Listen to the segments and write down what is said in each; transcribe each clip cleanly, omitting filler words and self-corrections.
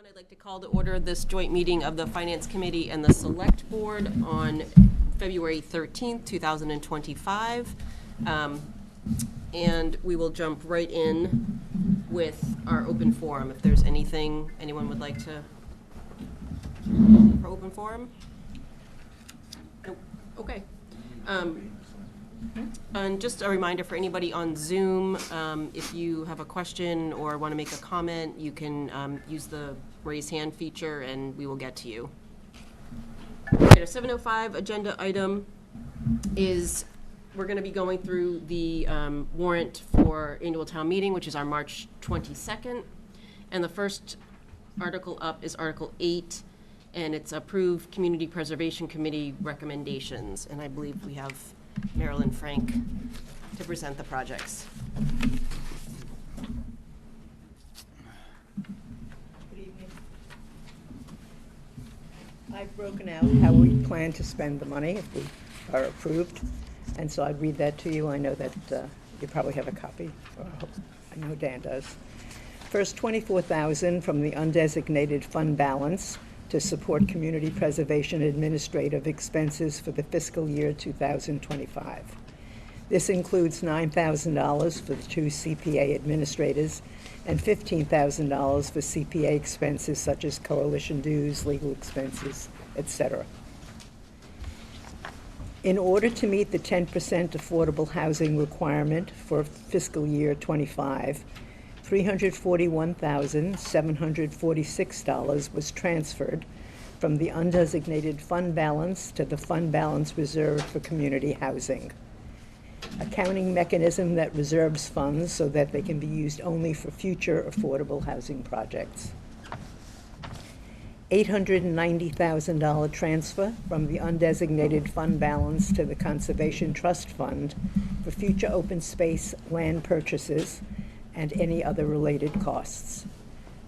I'd like to call to order this joint meeting of the Finance Committee and the Select Board on February 13th, 2025. And we will jump right in with our open forum. If there's anything anyone would like to, for open forum? Nope. Okay. And just a reminder for anybody on Zoom, if you have a question or want to make a comment, you can use the raise hand feature and we will get to you. Okay, a 7:05 agenda item is we're going to be going through the warrant for annual town meeting, which is our March 22nd. And the first article up is Article 8, and it's approved Community Preservation Committee recommendations. And I believe we have Marilyn Frank to present the projects. Good evening. I've broken out how we plan to spend the money if we are approved, and so I'd read that to you. I know that you probably have a copy. I know Dan does. First, $24,000 from the undesignated fund balance to support community preservation administrative expenses for the fiscal year 2025. This includes $9,000 for the two CPA administrators and $15,000 for CPA expenses such as coalition dues, legal expenses, etc. In order to meet the 10% affordable housing requirement for fiscal year 25, $341,746 was transferred from the undesignated fund balance to the fund balance reserved for community housing. Accounting mechanism that reserves funds so that they can be used only for future affordable housing projects. $890,000 transfer from the undesignated fund balance to the Conservation Trust Fund for future open space land purchases and any other related costs.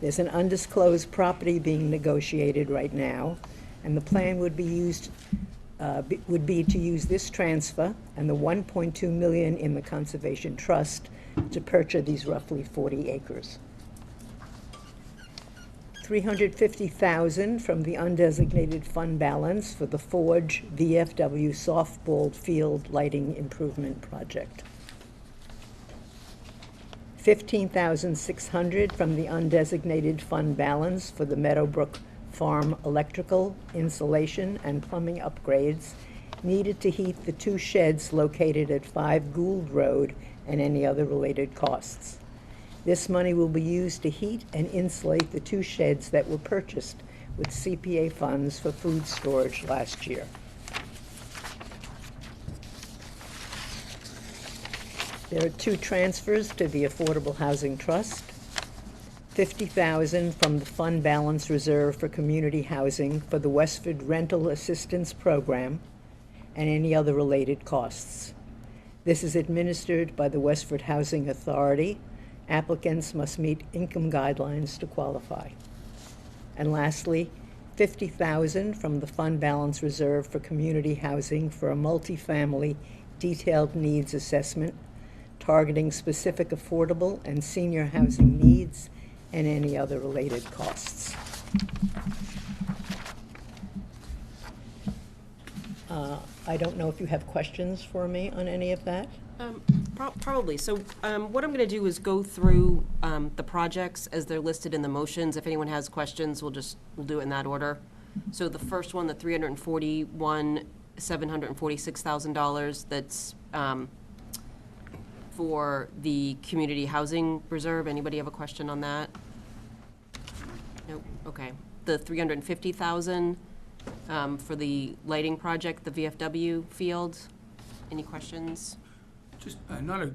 There's an undisclosed property being negotiated right now, and the plan would be to use this transfer and the $1.2 million in the Conservation Trust to purchase these roughly 40 acres. $350,000 from the undesignated fund balance for the Forge VFW softball field lighting improvement project. $15,600 from the undesignated fund balance for the Meadowbrook Farm electrical, insulation, and plumbing upgrades needed to heat the two sheds located at 5 Gould Road and any other related costs. This money will be used to heat and insulate the two sheds that were purchased with CPA funds for food storage last year. There are two transfers to the Affordable Housing Trust. $50,000 from the fund balance reserve for community housing for the Westford Rental Assistance Program and any other related costs. This is administered by the Westford Housing Authority. Applicants must meet income guidelines to qualify. And lastly, $50,000 from the fund balance reserve for community housing for a multifamily detailed needs assessment targeting specific affordable and senior housing needs and any other related costs. I don't know if you have questions for me on any of that. Probably. So what I'm going to do is go through the projects as they're listed in the motions. If anyone has questions, we'll do it in that order. So the first one, the $341,746,000, that's for the community housing reserve. Anybody have a question on that? Nope. Okay. The $350,000 for the lighting project, the VFW field. Any questions? Just not a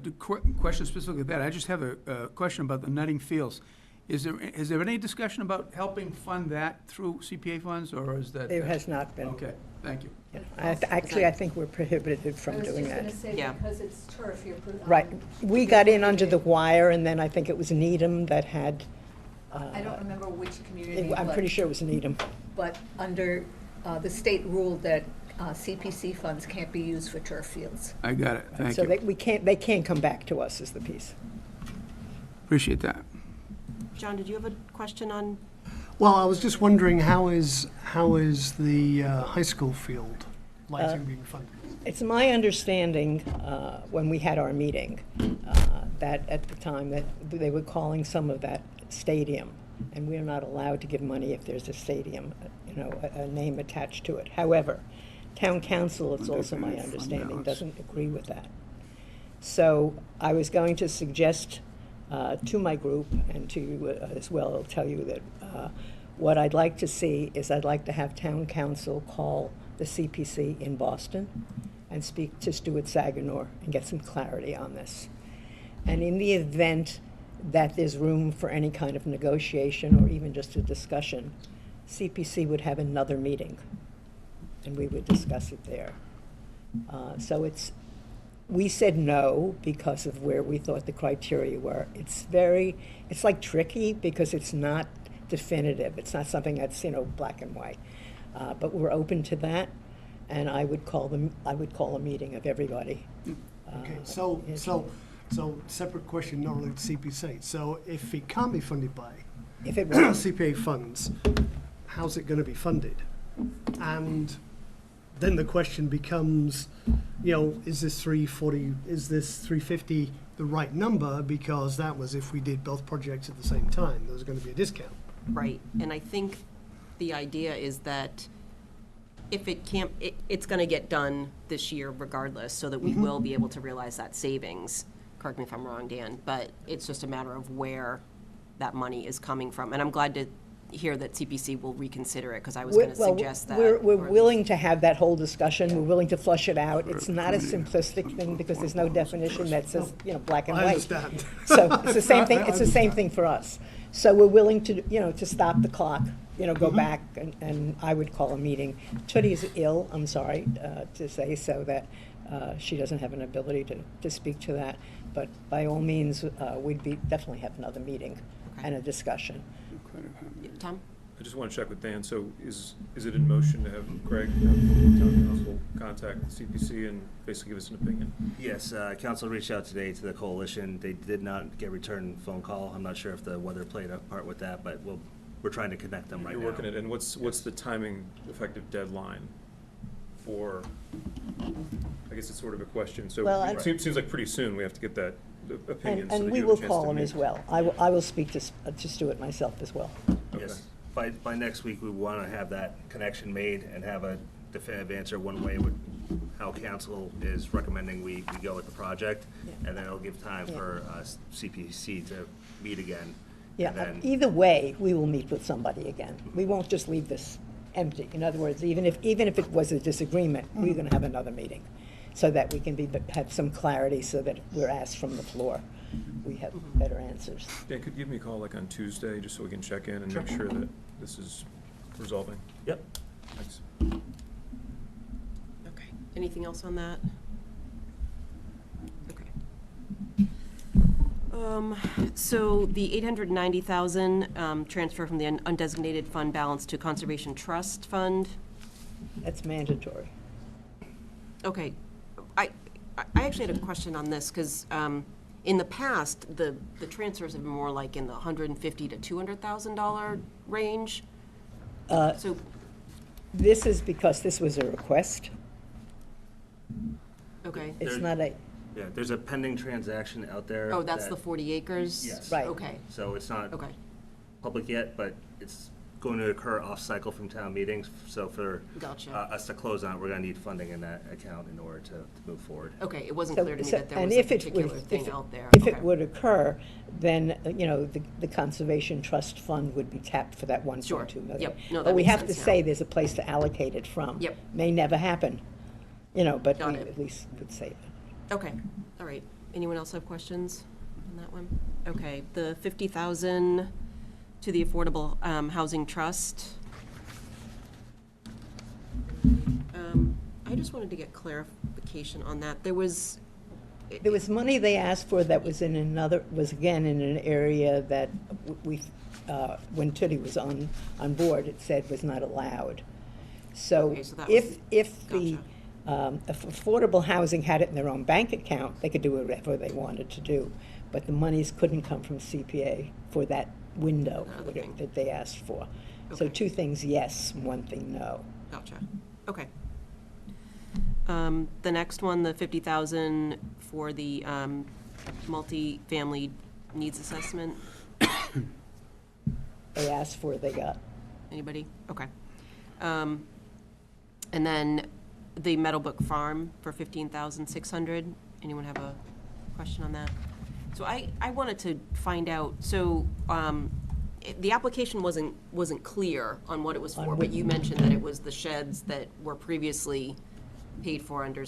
question specifically that. I just have a question about the Nutting Fields. Is there any discussion about helping fund that through CPA funds, or is that? There has not been. Okay, thank you. Yeah. I think we're prohibited from doing that. I was just going to say, because it's turf, you're. Right. We got in under the wire, and then I think it was Needham that had. I don't remember which community. I'm pretty sure it was Needham. But under the state rule that CPC funds can't be used for turf fields. I got it. Thank so you. They can't come back to us is the piece. Appreciate that. John, did you have a question on? Well, I was just wondering, how is the high school field lighting being funded? It's my understanding, when we had our meeting, that at the time that they were calling some of that stadium, and we are not allowed to give money if there's a stadium, a name attached to it. However, town council, it's also my understanding, doesn't agree with that. So I was going to suggest to my group and to you as well, I'll tell you that what I'd like to see is I'd like to have town council call the CPC in Boston and speak to Stuart Saganor and get some clarity on this. And in the event that there's room for any kind of negotiation or even just a discussion, CPC would have another meeting and we would discuss it there. So we said no because of where we thought the criteria were. It's like tricky because it's not definitive. It's not something that's, black and white. But we're open to that, and I would call a meeting of everybody. Okay, so separate question, not related to CPC. So if it can't be funded by If it was, CPA funds, how's it going to be funded? And then the question becomes, is this 340, is this 350 the right number? Because that was if we did both projects at the same time, there was going to be a discount. Right, and I think the idea is that if it can't, it's gonna get done this year regardless, so that we will be able to realize that savings. Correct me if I'm wrong, Dan, but it's just a matter of where that money is coming from. And I'm glad to hear that CPC will reconsider it, because I was gonna suggest that. We're or at least- willing to have that whole discussion. We're willing to flush it out. It's not a simplistic thing because there's no definition that says, black and I white. understand. So it's the same thing, it's the same thing for us. So we're willing to, to stop the clock, go back, and I would call a meeting. Tootie is ill, I'm sorry to say so, that she doesn't have an ability to speak to that. But by all means, we'd definitely have another meeting and a discussion. Yeah, Tom? I just want to check with Dan, so is it in motion to have Craig, town council, contact the CPC and basically give us an opinion? Yes, council reached out today to the coalition. They did not get return phone call. I'm not sure if the weather played a part with that, but we're trying to connect them right now. You're working it, and what's the timing effective deadline for, I guess it's sort of a question, so Well, it seems like pretty soon we have to get that opinion. so And that we you have a will chance call to him meet. as well. I will speak to Stuart myself as well. Yes. By next week, we want to have that connection made and have a definitive answer one way with how council is recommending we go with the project. Yeah. And then it'll give time for CPC to meet again. Yeah, And then- either way, we will meet with somebody again. We won't just leave this empty. In other words, even if it was a disagreement, we're going to have another meeting so that we can have some clarity, so that we're asked from the floor. We have better answers. Dan, could you give me a call like on Tuesday, just so we can check in and make sure that this is resolving? Yep. Thanks. Okay. Anything else on that? Okay. So the 890,000 transfer from the undesignated fund balance to Conservation Trust Fund. That's mandatory. Okay. I actually had a question on this, because in the past, the transfers have been more like in the $150,000 to $200,000 range. So, This is because this was a request. okay. It's There- not a, Yeah, there's a pending transaction out there. Oh, that's that- the 40 acres? Yes. Right. Okay, So it's not okay. public yet, but it's going to occur off-cycle from town meetings. So for Gotcha. us to close on it, we're going to need funding in that account in order to move forward. Okay, it wasn't so- clear to me so- that there and was a if it would- particular thing out there. If it Okay. would occur, then, the Conservation Trust Fund would be tapped for that 1.2 million. Yep. No, that But we makes have to sense say now. there's a place to allocate it from. Yep. May never happen, but Got we it. at least could say it. Okay, all right. Anyone else have questions on that one? Okay, the 50,000 to the Affordable Housing Trust. I just wanted to get clarification on that. There was, There was money they asked for that was was again in an area that we, when Tootie was on board, it said was not allowed. So Okay, so that was- if the, if affordable housing had it in their own bank account, they could do whatever they wanted to do. But the monies couldn't come from CPA for that window Other thing. that they asked for. So Okay. 2 things yes, 1 thing no. Gotcha. Okay. The next one, the 50,000 for the multi-family needs assessment. They asked for, they got. Anybody? Okay. And then the Meadowbrook Farm for 15,600. Anyone have a question on that? So I wanted to find out, so, the application wasn't clear on what it was for, but you mentioned that it was the sheds that were previously paid for under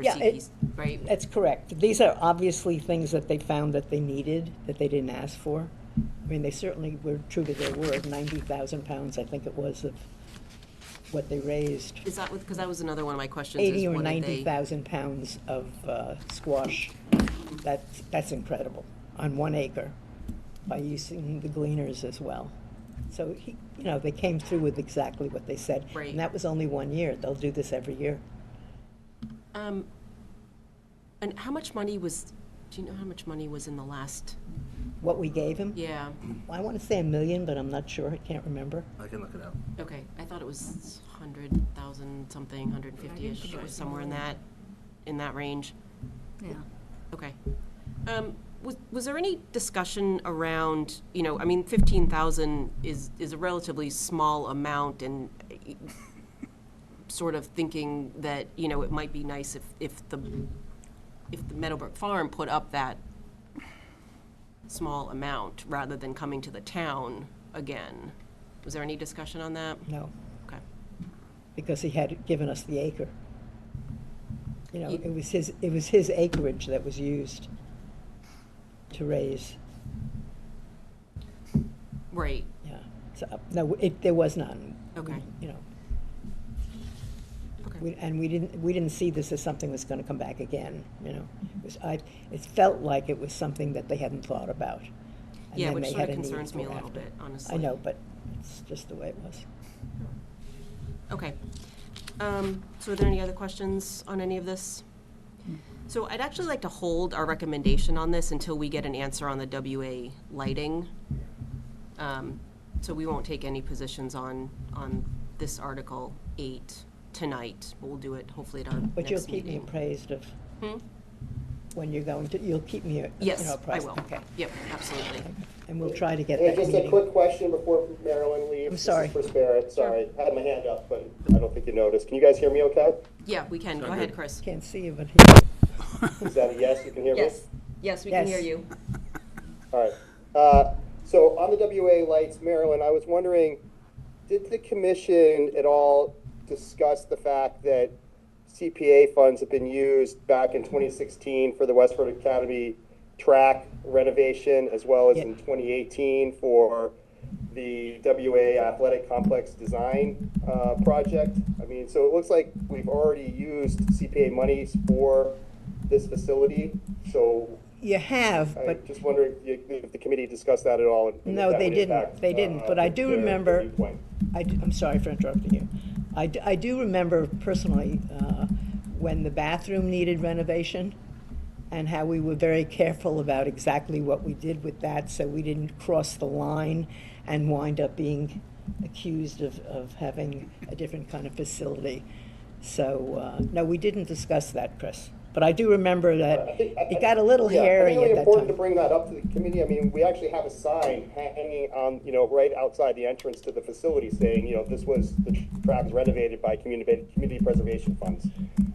Yeah, CPC, right? That's correct. These are obviously things that they found that they needed, that they didn't ask for. I mean, they certainly were true to their word, 90,000 pounds, I think it was, of what they raised. Is that, because that was another one of my questions, is 80 or what did they? 90,000 pounds of squash. That's incredible, on 1 acre, by using the gleaners as well. So, they came through with exactly what they said. Right. And that was only 1 year. They'll do this every year. And how much money was, do you know how much money was in the last, What we gave him? yeah, I want to say $1 million, but I'm not sure. I can't remember. I can look it up. okay, I thought it was 100,000 something, 150-ish, think it or was somewhere more. in that range. Yeah. Okay. Was there any discussion around, I mean, 15,000 is a relatively small amount, and sort of thinking that, it might be nice if the Meadowbrook Farm put up that small amount rather than coming to the town again. Was there any discussion on that? No, Okay. because he had given us the acre. Ye- It was his acreage that was used to raise, Right. yeah. So, no, there was none. Okay. Okay. And we didn't see this as something that's gonna come back again, It felt like it was something that they hadn't thought about. and Yeah, then which they sort of had a need concerns me a for little after. bit, honestly. I know, but it's just the way it was. Okay. So are there any other questions on any of this? So I'd actually like to hold our recommendation on this until we get an answer on the WA lighting. So we won't take any positions on this Article 8 tonight, but we'll do it hopefully at our next meeting. But you'll keep me appraised of Hmm? when you're going to, you'll keep me, Yes, I apprised. will. Okay. Yep, absolutely. And we'll try to get Hey, that just a meeting. quick question before Marilyn leaves. I'm sorry. This is for Spirit, sorry. I had my hand up, but I don't think you noticed. Can you guys hear me okay? Yeah, we can. Go ahead, Chris. Can't see you, but Is that a yes? You can hear me? Yes, we can Yes. hear you. All right. So on the WA lights, Marilyn, I was wondering, did the commission at all discuss the fact that CPA funds have been used back in 2016 for the Westford Academy track renovation, as well as Yeah. in 2018 for the WA Athletic Complex Design project? I mean, so it looks like we've already used CPA monies for this facility, so you have, I'm but just wondering if the committee discussed that at all. and if No, that they would didn't. impact, They didn't, but I do their remember- viewpoint. I'm sorry for interrupting you. I do remember personally when the bathroom needed renovation and how we were very careful about exactly what we did with that so we didn't cross the line and wind up being accused of having a different kind of facility. So, no, we didn't discuss that, Chris. But I do remember that it got a little Yeah, I hairy think it's really at that important to time. bring that up to the committee. I mean, we actually have a sign hanging on, right outside the entrance to the facility saying, this was, the track is renovated by community preservation funds.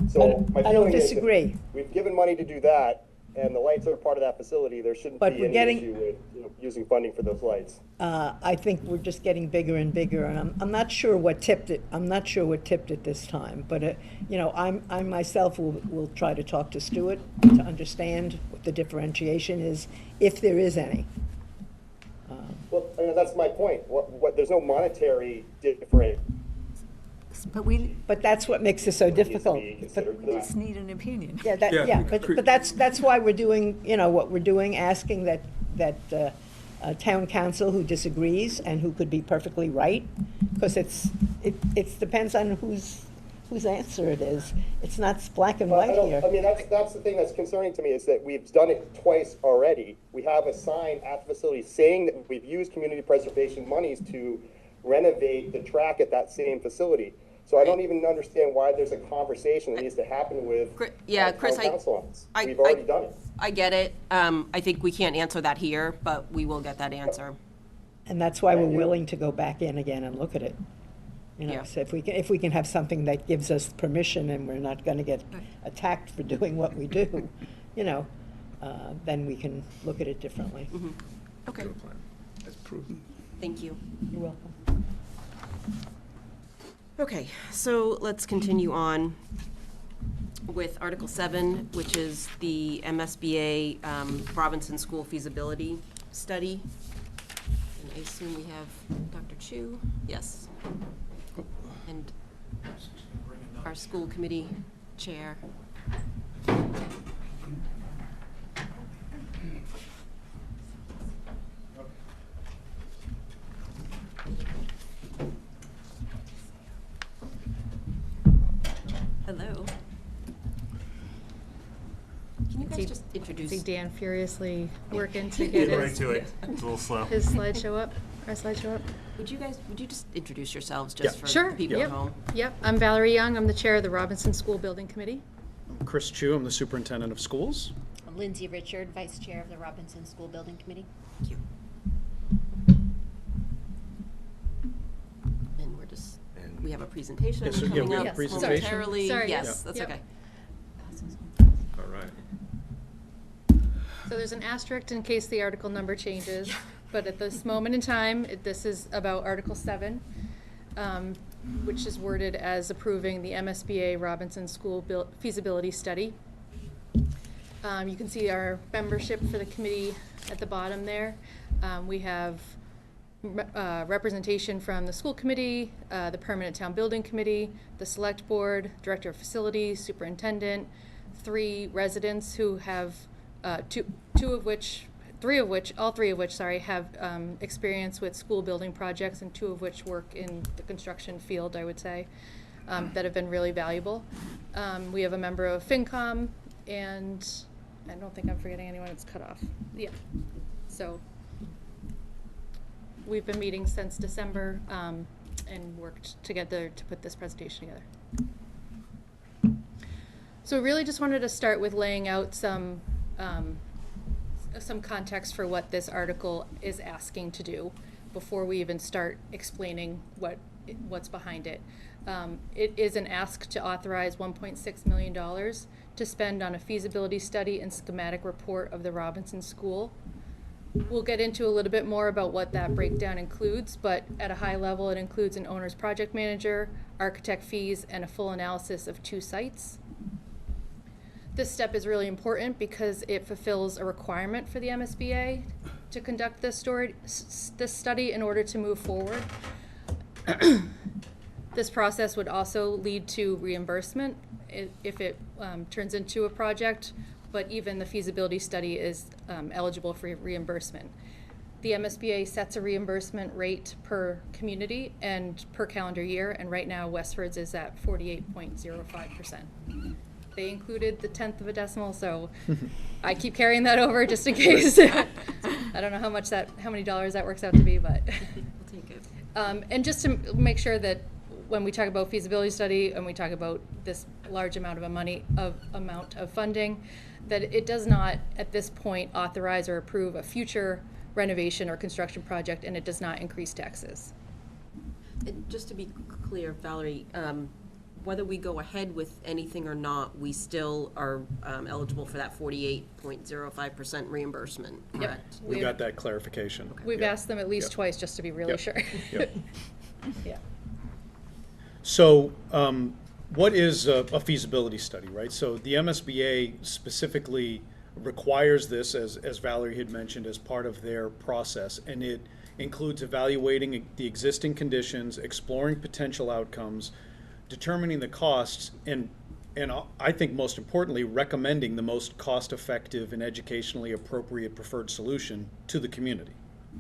So my I don't feeling is if disagree. we've given money to do that, and the lights are part of that facility, there shouldn't But be we're any getting- issue with, using funding for those lights. I think we're just getting bigger and bigger, and I'm not sure what tipped it. I'm not sure what tipped it this time, but, I myself will try to talk to Stuart to understand what the differentiation is, if there is any. Well, I mean, that's my point. There's no monetary difference. But we But that's what makes it so difficult. being But, considered for that. just need an opinion. yeah, Yeah, but that's why we're doing, what we're doing, asking that town council who disagrees and who could be perfectly right, because it depends on whose answer it is. It's not black and Well, white here. I mean, that's the thing that's concerning to me, is that we've done it twice already. We have a sign at the facility saying that we've used community preservation monies to renovate the track at that same facility. So I don't even understand why there's a conversation that needs to happen with Yeah, our Chris, town council on this. I- We've already done it. I get it. I think we can't answer that here, but we will get that answer. And that's why we're willing to go back in again and look at it. You know, Yeah. so if we can have something that gives us permission and we're not gonna get attacked for doing what we do, you know, then we can look at it differently. Okay, That's prudent. thank you. You're welcome. Okay, so let's continue on with Article 7, which is the MSBA Robinson School Feasibility Study. And I assume we have Dr. Chu? Yes. And our school committee chair. Hello. Can you guys just I introduce? see Dan furiously working to Get get right his, to it. It's a little slow. his slideshow up, our slideshow up. Would you just introduce yourselves just for Sure, the people yep. at home? Yep, I'm Valerie Young, I'm the chair of the Robinson School Building Committee. Chris Chu, I'm the superintendent of schools. I'm Lindsay Richard, Vice Chair of the Robinson School Building Committee. Thank you. And we have a presentation Yes, so, yeah, coming we have up a presentation. momentarily. Sorry. Yes, Yeah. that's Yep. okay. All right. So there's an asterisk in case the article number changes, but at this moment in time, this is about Article 7, which is worded as approving the MSBA Robinson School Feasibility Study. You can see our membership for the committee at the bottom there. We have representation from the school committee, the permanent town building committee, the select board, director of facilities, superintendent, 3 residents who have, all three of which, have experience with school building projects, and 2 of which work in the construction field, I would say, that have been really valuable. We have a member of FinCom, and I don't think I'm forgetting anyone. It's cut off. Yeah. So we've been meeting since December, and worked together to put this presentation together. So we really just wanted to start with laying out some context for what this article is asking to do before we even start explaining what's behind it. It is an ask to authorize $1.6 million to spend on a feasibility study and schematic report of the Robinson School. We'll get into a little bit more about what that breakdown includes, but at a high level, it includes an owner's project manager, architect fees, and a full analysis of 2 sites. This step is really important because it fulfills a requirement for the MSBA to conduct this study in order to move forward. This process would also lead to reimbursement if it turns into a project, but even the feasibility study is eligible for reimbursement. The MSBA sets a reimbursement rate per community and per calendar year, and right now Westford's is at 48.05%. They included the 1/10 of a decimal, so I keep carrying that over just in case. I don't know how many dollars that works out to be, but. We'll take it. And just to make sure that when we talk about feasibility study and we talk about this large amount of funding, that it does not at this point authorize or approve a future renovation or construction project, and it does not increase taxes. And just to be clear, Valerie, whether we go ahead with anything or not, we still are eligible for that 48.05% reimbursement, Yep. correct? We got that clarification. We've Yep. asked them at least Yep. twice just to be really Yep. sure. Yep. Yeah. So, what is a feasibility study, right? So the MSBA specifically requires this, as Valerie had mentioned, as part of their process, and it includes evaluating the existing conditions, exploring potential outcomes, determining the costs, and I think most importantly, recommending the most cost-effective and educationally appropriate preferred solution to the community,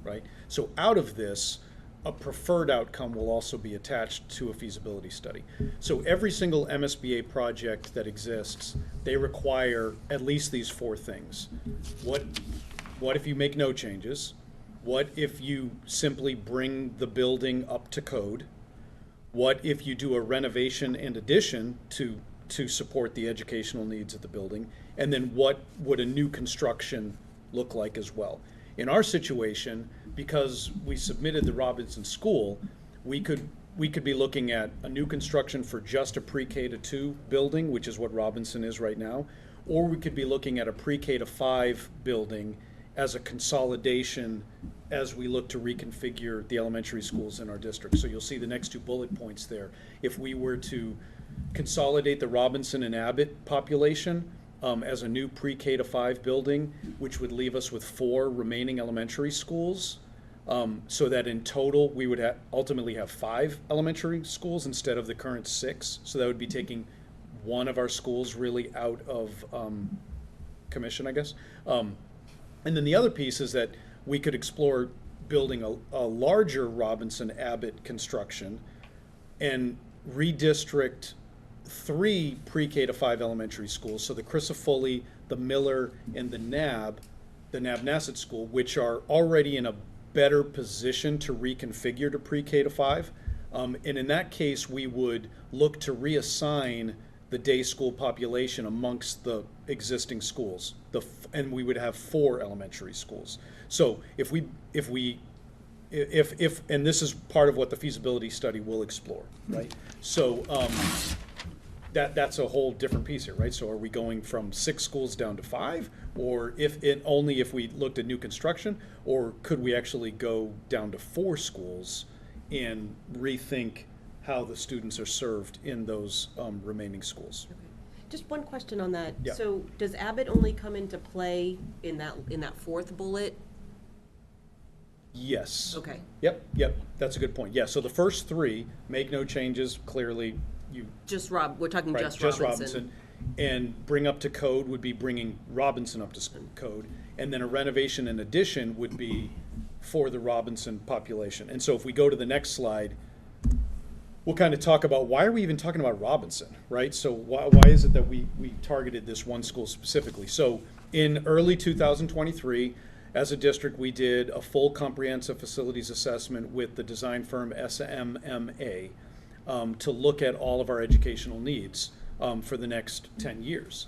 right? So out of this, a preferred outcome will also be attached to a feasibility study. So every single MSBA project that exists, they require at least these 4 things. What if you make no changes? What if you simply bring the building up to code? What if you do a renovation and addition to support the educational needs of the building? And then what would a new construction look like as well? In our situation, because we submitted the Robinson School, we could be looking at a new construction for just a pre-K to 2 building, which is what Robinson is right now, or we could be looking at a pre-K to 5 building as a consolidation as we look to reconfigure the elementary schools in our district. So you'll see the next 2 bullet points there. If we were to consolidate the Robinson and Abbott population as a new pre-K to 5 building, which would leave us with 4 remaining elementary schools, so that in total we would ultimately have 5 elementary schools instead of the current 6. So that would be taking one of our schools really out of commission, I guess. And then the other piece is that we could explore building a larger Robinson Abbott construction and redistrict 3 pre-K to 5 elementary schools. So the Crisafulli, the Miller, and the NAB Nassett School, which are already in a better position to reconfigure to pre-K to 5. And in that case, we would look to reassign the day school population amongst the existing schools. And we would have 4 elementary schools. So if and this is part of what the feasibility study will explore, right? So that's a whole different piece here, right? So are we going from 6 schools down to 5, or only if we looked at new construction, or could we actually go down to 4 schools and rethink how the students are served in those remaining schools? Just one question on that. Yeah. So does Abbott only come into play in that 4th bullet? Yes. Okay. Yep, that's a good point. Yeah, so the first 3, make no changes, clearly you. We're talking Right, just Robinson. And bring up to code would be bringing Robinson up to code. And then a renovation and addition would be for the Robinson population. And so if we go to the next slide, we'll kind of talk about why are we even talking about Robinson, right? So why is it that we targeted this one school specifically? So in early 2023, as a district, we did a full comprehensive facilities assessment with the design firm SMMA to look at all of our educational needs for the next 10 years.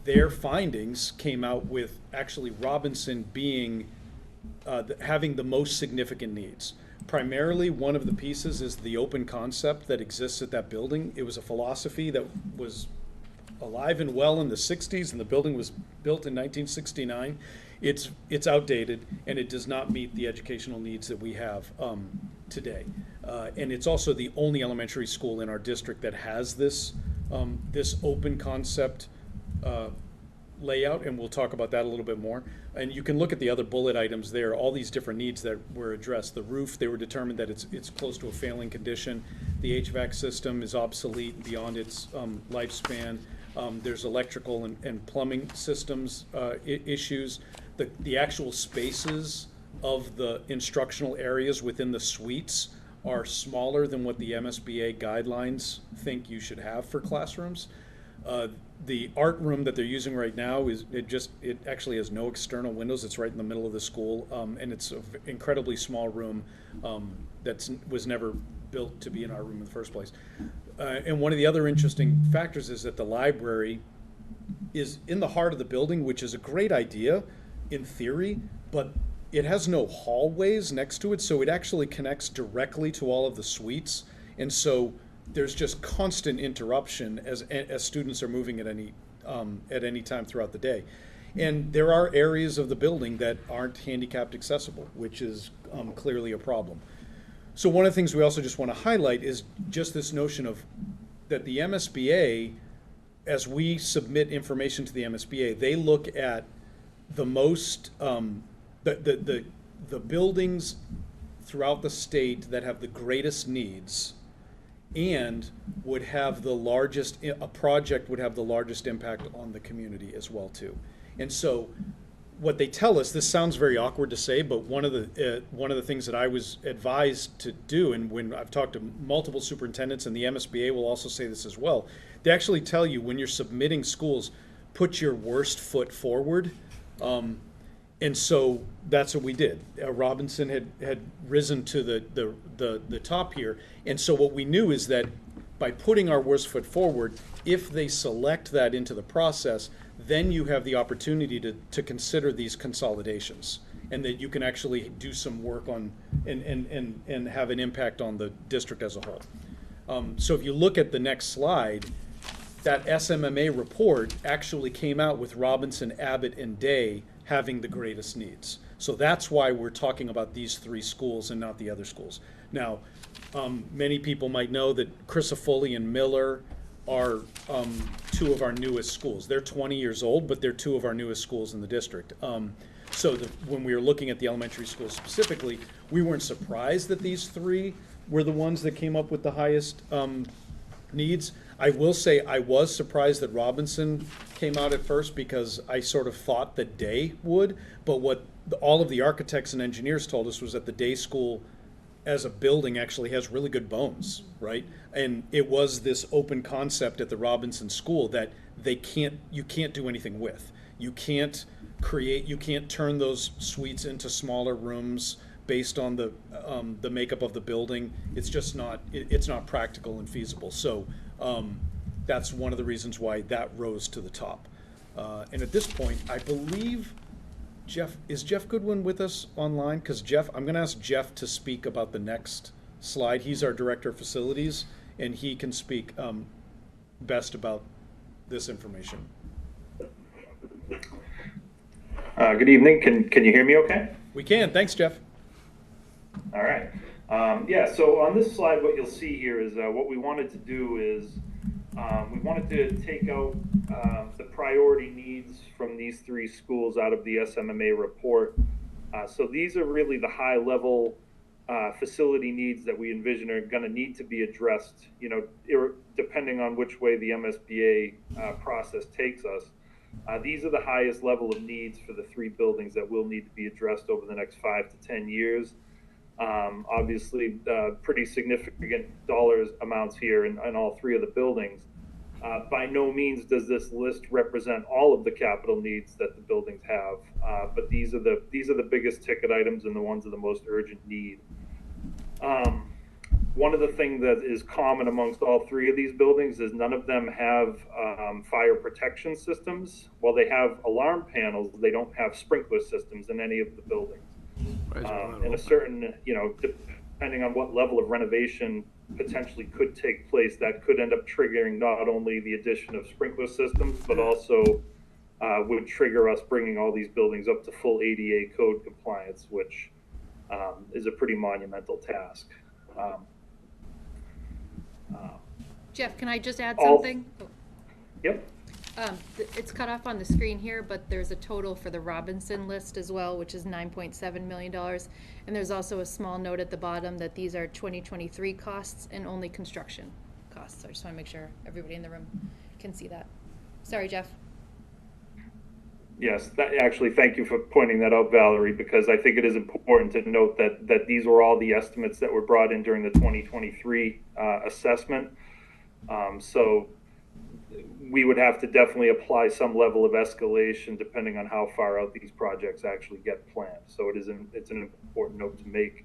Their findings came out with actually Robinson being having the most significant needs. Primarily, one of the pieces is the open concept that exists at that building. It was a philosophy that was alive and well in the 60s, and the building was built in 1969. It's outdated, and it does not meet the educational needs that we have today. And it's also the only elementary school in our district that has this open concept layout, and we'll talk about that a little bit more. And you can look at the other bullet items there, all these different needs that were addressed. The roof, they were determined that it's close to a failing condition. The HVAC system is obsolete beyond its lifespan. There's electrical and plumbing systems issues. The actual spaces of the instructional areas within the suites are smaller than what the MSBA guidelines think you should have for classrooms. The art room that they're using right now it actually has no external windows. It's right in the middle of the school, and it's an incredibly small room that was never built to be in our room in the first place. And one of the other interesting factors is that the library is in the heart of the building, which is a great idea in theory, but it has no hallways next to it, so it actually connects directly to all of the suites. And so there's just constant interruption as students are moving at any time throughout the day. And there are areas of the building that aren't handicapped accessible, which is clearly a problem. So one of the things we also just want to highlight is just this notion of that the MSBA, as we submit information to the MSBA, they look at the most the buildings throughout the state that have the greatest needs and would have the largest, a project would have the largest impact on the community as well too. And so what they tell us, this sounds very awkward to say, but one of the things that I was advised to do, and when I've talked to multiple superintendents, and the MSBA will also say this as well, they actually tell you when you're submitting schools, put your worst foot forward. And so that's what we did. Robinson had risen to the top here. And so what we knew is that by putting our worst foot forward, if they select that into the process, then you have the opportunity to consider these consolidations, and that you can actually do some work on and have an impact on the district as a whole. So if you look at the next slide, that SMMA report actually came out with Robinson, Abbott, and Day having the greatest needs. So that's why we're talking about these three schools and not the other schools. Now, many people might know that Crisafulli and Miller are two of our newest schools. They're 20 years old, but they're two of our newest schools in the district. So when we were looking at the elementary schools specifically, we weren't surprised that these three were the ones that came up with the highest needs. I will say I was surprised that Robinson came out at first, because I sort of thought that Day would, but what all of the architects and engineers told us was that the Day school as a building actually has really good bones, right? And it was this open concept at the Robinson school that you can't do anything with. You can't turn those suites into smaller rooms based on the makeup of the building. It's just not, it's not practical and feasible. So that's one of the reasons why that rose to the top. And at this point, I believe is Jeff Goodwin with us online? Because I'm going to ask Jeff to speak about the next slide. He's our director of facilities, and he can speak best about this information. Good evening. Can you hear me okay? We can. Thanks, Jeff. All right. Yeah, so on this slide, what you'll see here is what we wanted to do is we wanted to take out the priority needs from these three schools out of the SMMA report. So these are really the high level facility needs that we envision are going to need to be addressed, depending on which way the MSBA process takes us. These are the highest level of needs for the three buildings that will need to be addressed over the next 5 to 10 years. Obviously, pretty significant dollars amounts here in all three of the buildings. By no means does this list represent all of the capital needs that the buildings have, but these are the biggest ticket items and the ones of the most urgent need. One of the things that is common amongst all three of these buildings is none of them have fire protection systems. While they have alarm panels, they don't have sprinkler systems in any of the buildings. And a certain, depending on what level of renovation potentially could take place, that could end up triggering not only the addition of sprinkler systems, but also would trigger us bringing all these buildings up to full ADA code compliance, which is a pretty monumental task. Jeff, can I just add something? Yep. It's cut off on the screen here, but there's a total for the Robinson list as well, which is $9.7 million. And there's also a small note at the bottom that these are 2023 costs and only construction costs. So I just want to make sure everybody in the room can see that. Sorry, Jeff. Yes, actually, thank you for pointing that out, Valerie, because I think it is important to note that these were all the estimates that were brought in during the 2023 assessment. So we would have to definitely apply some level of escalation depending on how far out these projects actually get planned. So it's an important note to make.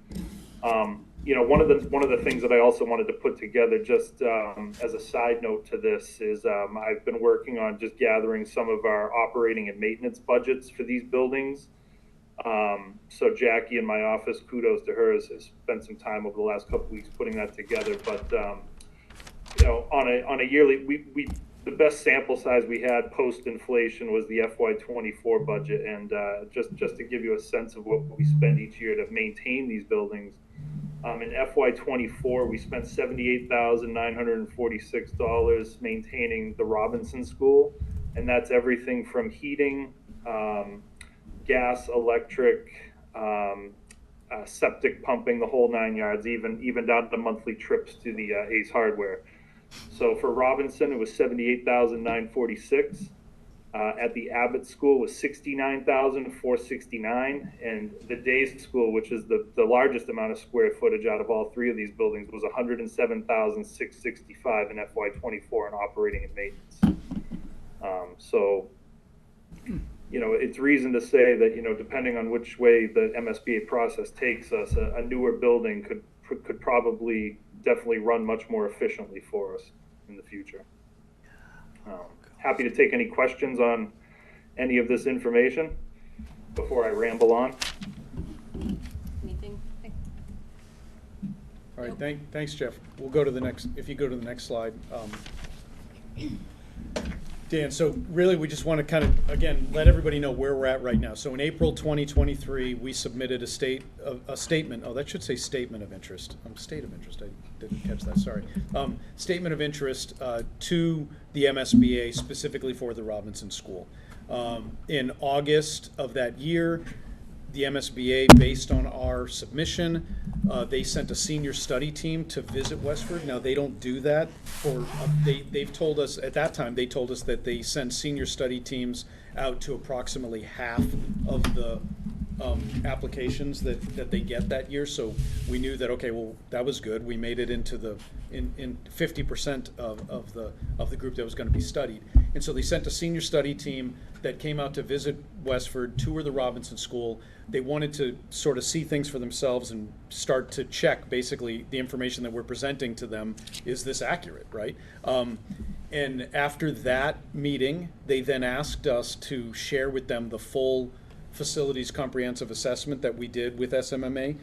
One of the things that I also wanted to put together, just as a side note to this, is I've been working on just gathering some of our operating and maintenance budgets for these buildings. So Jackie in my office, kudos to her, has spent some time over the last couple weeks putting that together. But on a yearly, the best sample size we had post-inflation was the FY24 budget, and just to give you a sense of what we spend each year to maintain these buildings, in FY24 we spent $78,946 maintaining the Robinson School, and that's everything from heating, gas, electric, septic pumping, the whole 9 yards, even down to monthly trips to the Ace Hardware. So for Robinson, it was $78,946. At the Abbott School was $69,469, and the Day School, which is the largest amount of square footage out of all three of these buildings, was $107,665 in FY24 in operating and maintenance. So, it's reason to say that, depending on which way the MSBA process takes us, a newer building could probably definitely run much more efficiently for us in the future. Happy to take any questions on any of this information before I ramble on. Anything? All right, thanks, Jeff. We'll go to the next, if you go to the next slide. Dan, so really, we just want to kind of, again, let everybody know where we're at right now. So in April 2023, we submitted a statement, oh, that should say statement of interest. State of interest, I didn't catch that, sorry. Statement of interest to the MSBA, specifically for the Robinson School. In August of that year, the MSBA, based on our submission, they sent a senior study team to visit Westford. Now, they don't do that for, they've told us, at that time, they told us that they send senior study teams out to approximately half of the applications that they get that year. So we knew that, okay, well, that was good. We made it into the, in 50% of the group that was going to be studied. And so they sent a senior study team that came out to visit Westford, tour the Robinson School. They wanted to sort of see things for themselves and start to check basically the information that we're presenting to them. Is this accurate, right? And after that meeting, they then asked us to share with them the full facilities comprehensive assessment that we did with SMMA,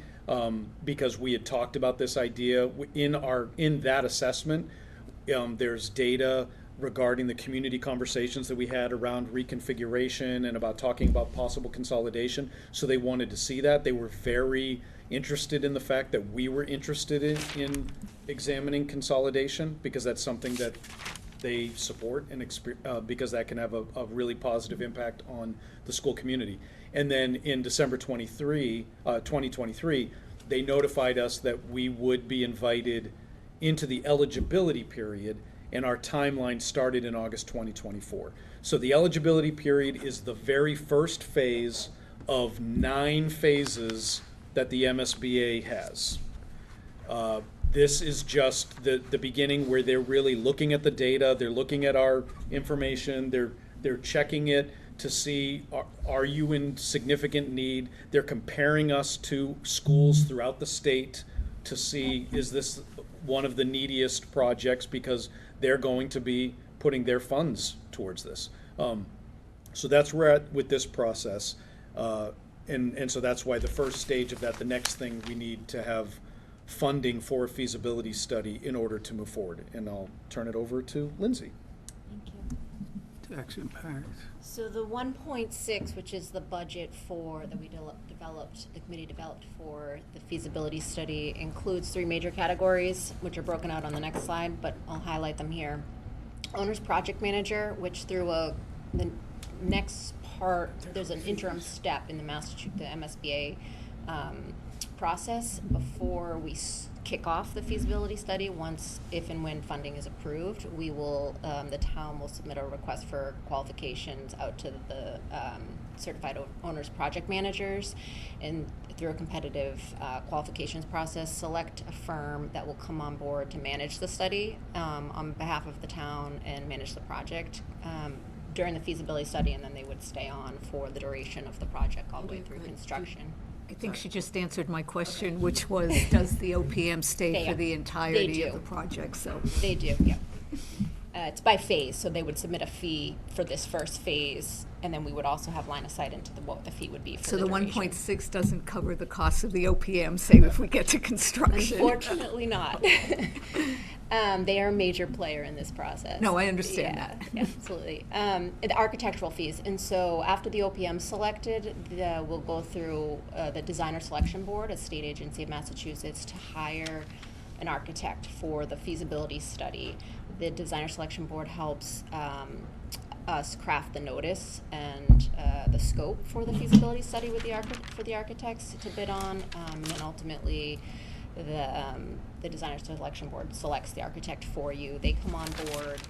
because we had talked about this idea in that assessment. There's data regarding the community conversations that we had around reconfiguration and about talking about possible consolidation. So they wanted to see that. They were very interested in the fact that we were interested in examining consolidation, because that's something that they support and because that can have a really positive impact on the school community. And then in December 2023, they notified us that we would be invited into the eligibility period, and our timeline started in August 2024. So the eligibility period is the very first phase of 9 phases that the MSBA has. This is just the beginning, where they're really looking at the data, they're looking at our information, they're checking it to see, are you in significant need? They're comparing us to schools throughout the state to see, is this one of the neediest projects, because they're going to be putting their funds towards this. So that's where we're at with this process. And so that's why the first stage of that, the next thing, we need to have funding for a feasibility study in order to move forward. And I'll turn it over to Lindsay. Thank you. Tax impact. So the 1.6, which is the budget for, that we developed, the committee developed for the feasibility study, includes 3 major categories, which are broken out on the next slide, but I'll highlight them here. Owner's project manager, which through the next part, there's an interim step in the MSBA process before we kick off the feasibility study. Once, if and when funding is approved, we will, the town will submit a request for qualifications out to the certified owners project managers, and through a competitive qualifications process, select a firm that will come on board to manage the study on behalf of the town and manage the project during the feasibility study, and then they would stay on for the duration of the project all the way through construction. I think she just answered my question, which was, does the OPM stay for the entirety of the project? So they do, yeah. It's by phase, so they would submit a fee for this first phase, and then we would also have line of sight into what the fee would be for so the the duration. 1.6 doesn't cover the cost of the OPM, say, if we get to construction. Unfortunately not. They are a major player in this process. No, I understand that. Yeah, absolutely. The architectural fees, and so after the OPM selected, we'll go through the designer selection board, a state agency of Massachusetts, to hire an architect for the feasibility study. The designer selection board helps us craft the notice and the scope for the feasibility study with for the architects to bid on, and ultimately the designer selection board selects the architect for you. They come on board.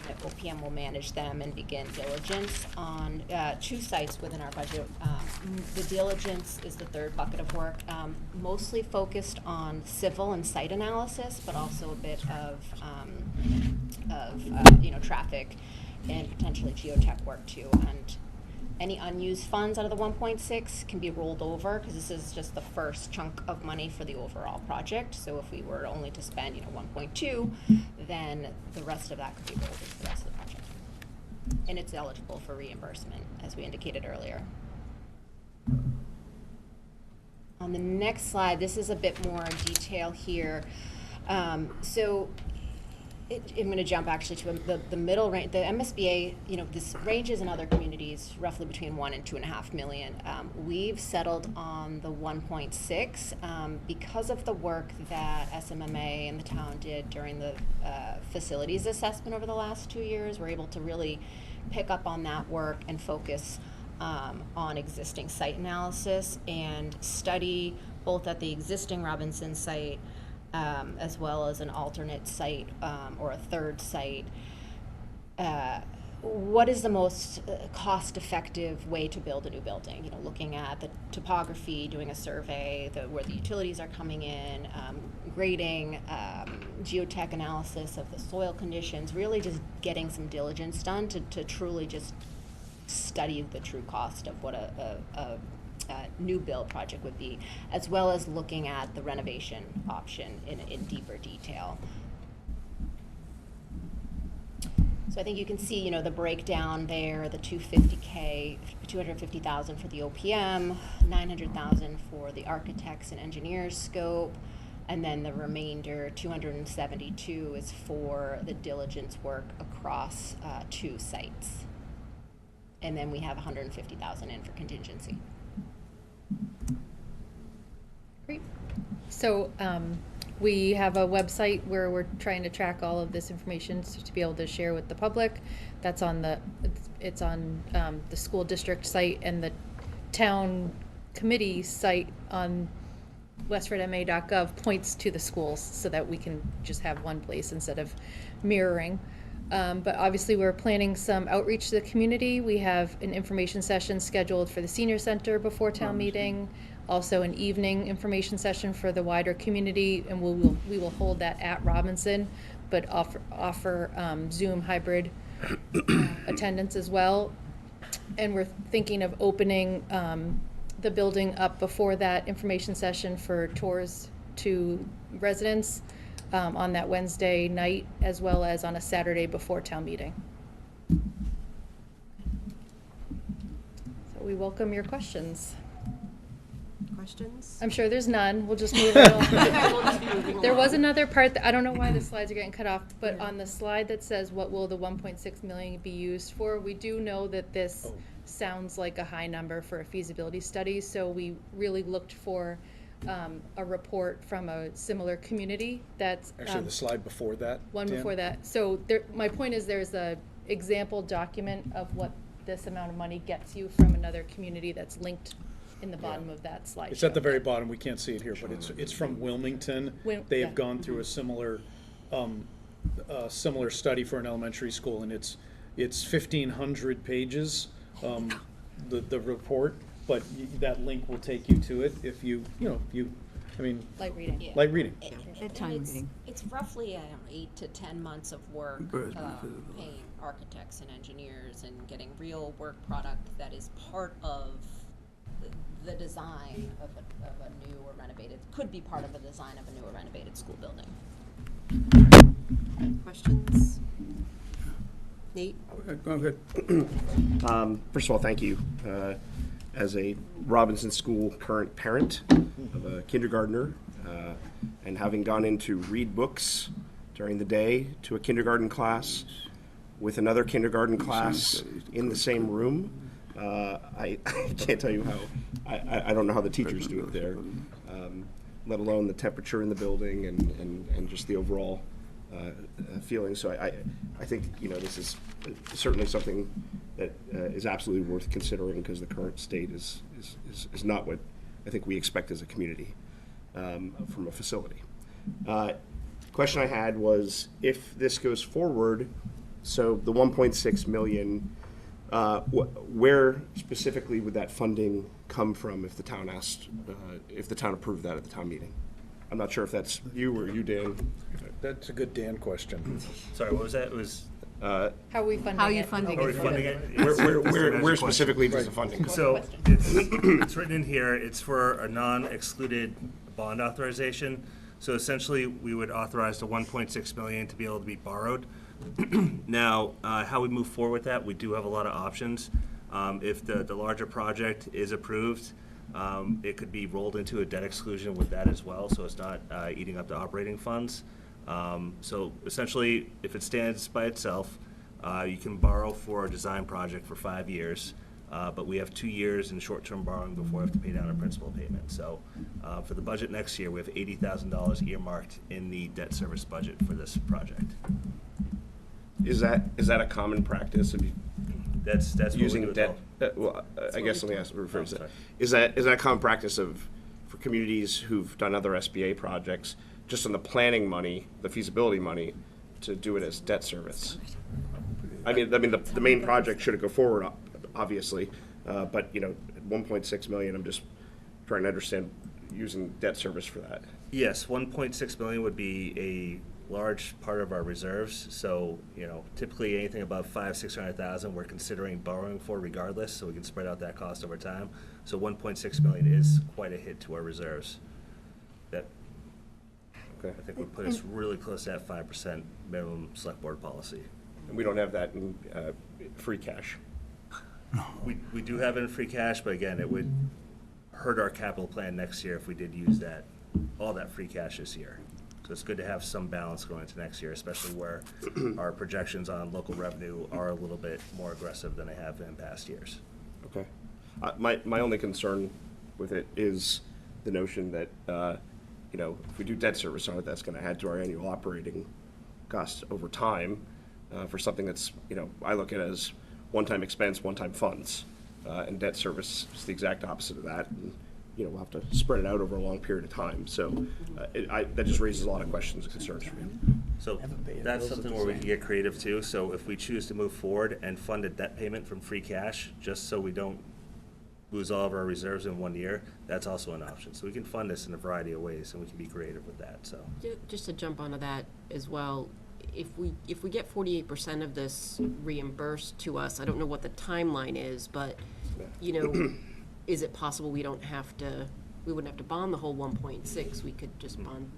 The OPM will manage them and begin diligence on 2 sites within our budget. The diligence is the third bucket of work, mostly focused on civil and site analysis, but also a bit of traffic and potentially geotech work too. And Any unused funds out of the 1.6 can be rolled over, because this is just the first chunk of money for the overall project. So if we were only to spend, 1.2, then the rest of that could be rolled into the rest of the project. And it's eligible for reimbursement, as we indicated earlier. On the next slide, this is a bit more detail here. I'm going to jump actually to the middle range. The MSBA, this ranges in other communities roughly between 1 and 2.5 million. We've settled on the 1.6 because of the work that SMMA and the town did during the facilities assessment over the last 2 years. We're able to really pick up on that work and focus on existing site analysis and study both at the existing Robinson site as well as an alternate site or a third site. What is the most cost-effective way to build a new building? Looking at the topography, doing a survey, where the utilities are coming in, grading, geotech analysis of the soil conditions, really just getting some diligence done to truly just study the true cost of what a new build project would be, as well as looking at the renovation option in deeper detail. So I think you can see, the breakdown there, the 250,000 for the OPM, 900,000 for the architects and engineers scope, and then the remainder, 272, is for the diligence work across 2 sites. And then we have 150,000 in for contingency. Great. So we have a website where we're trying to track all of this information to be able to share with the public. That's on it's on the school district site, and the town committee site on westfordma.gov points to the schools so that we can just have one place instead of mirroring. But obviously we're planning some outreach to the community. We have an information session scheduled for the senior center before town meeting, also an evening information session for the wider community, and we will hold that at Robinson, but offer Zoom hybrid attendance as well. And we're thinking of opening the building up before that information session for tours to residents on that Wednesday night, as well as on a Saturday before town meeting. So we welcome your questions. Questions? I'm sure there's none. We'll just move right We'll just be moving on. There was along. another part that, I don't know why the slides are getting cut off, but on the slide that says what will the 1.6 million be used for, we do know that this sounds like a high number for a feasibility study, so we really looked for a report from a similar community that's Actually, the slide before that, one Dan? before that. So my point is, there's a example document of what this amount of money gets you from another community that's linked in the bottom of that slide. It's at the very bottom, we can't see it here, but it's from Wilmington. They have yeah. gone through a similar study for an elementary school, and it's 1,500 pages, the report, but that link will take you to it if Light reading. Yeah. light reading. Bedtime And reading. it's roughly 8 to 10 months of work, paying architects and engineers and getting real work product that is part of the design of a new or renovated, could be part of the design of a new or renovated school building. Questions? Nate? Go ahead. First of all, thank you. As a Robinson School current parent of a kindergartner, and having gone in to read books during the day to a kindergarten class with another kindergarten class in the same room, I can't tell you how, I don't know how the teachers do it there, let alone the temperature in the building and just the overall feeling. So I think, this is certainly something that is absolutely worth considering, because the current state is not what I think we expect as a community from a facility. Question I had was, if this goes forward, so the 1.6 million, where specifically would that funding come from if the town approved that at the town meeting? I'm not sure if that's you or you, Dan. That's a good Dan question. Sorry, what was that? It was How are we funding it? How are you funding Are we it? funding it? Where specifically does the funding come? So it's written in here, it's for a non-excluded bond authorization. So essentially, we would authorize the 1.6 million to be able to be borrowed. Now, how we move forward with that, we do have a lot of options. If the larger project is approved, it could be rolled into a debt exclusion with that as well, so it's not eating up the operating funds. So essentially, if it stands by itself, you can borrow for a design project for 5 years, but we have 2 years in short-term borrowing before we have to pay down our principal payment. So for the budget next year, we have $80,000 earmarked in the debt service budget for this project. Is that a common practice of That's what we using do with debt? all- Well, I guess let me ask, rephrase Oh, that. sorry. Is that a common practice for communities who've done other SBA projects, just on the planning money, the feasibility money, to do it as debt service? I mean, the main project should go forward, obviously, but, at 1.6 million, I'm just trying to understand using debt service for that. Yes, 1.6 million would be a large part of our reserves. So, typically anything above 500,000-600,000, we're considering borrowing for regardless, so we can spread out that cost over time. So 1.6 million is quite a hit to our reserves. That, Okay. I think, would put us really close to that 5% minimum select board policy. And we don't have that in free cash. We do have it in free cash, but again, it would hurt our capital plan next year if we did use all that free cash this year. So it's good to have some balance going into next year, especially where our projections on local revenue are a little bit more aggressive than they have in past years. Okay. My only concern with it is the notion that, if we do debt service on it, that's going to add to our annual operating costs over time for something that's, I look at it as one-time expense, one-time funds. And debt service is the exact opposite of that. And, we'll have to spread it out over a long period of time. So that just raises a lot of questions and concerns for me. So that's something where we can get creative too. So if we choose to move forward and fund a debt payment from free cash, just so we don't lose all of our reserves in 1 year, that's also an option. So we can fund this in a variety of ways, and we can be creative with that, so. Just to jump onto that as well, if we get 48% of this reimbursed to us, I don't know what the timeline is, but, is it possible we wouldn't have to bond the whole 1.6, we could just bond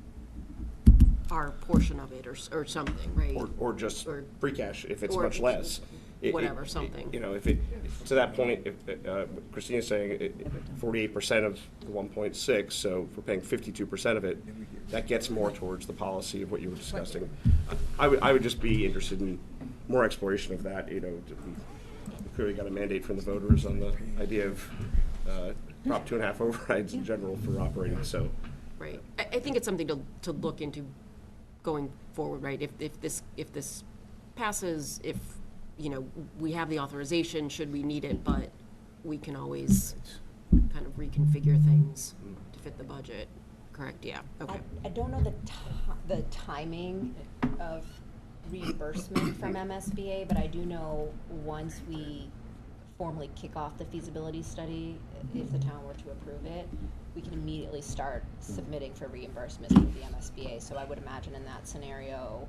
our portion of it or something, right? Or just Or- free cash if it's or much less. whatever, something. If to that point, if Christina's saying 48% of the 1.6, so if we're paying 52% of it, that gets more towards the policy of what you were discussing. I would just be interested in more exploration of that. We clearly got a mandate from the voters on the idea of Prop 2.5 overrides in general for operating. So, Right. I think it's something to look into going forward, right? If this passes, if, we have the authorization, should we need it, but we can always kind of reconfigure things to fit the budget, correct? Yeah, okay. I don't know the timing of reimbursement from MSBA, but I do know once we formally kick off the feasibility study, if the town were to approve it, we can immediately start submitting for reimbursements through the MSBA. So I would imagine in that scenario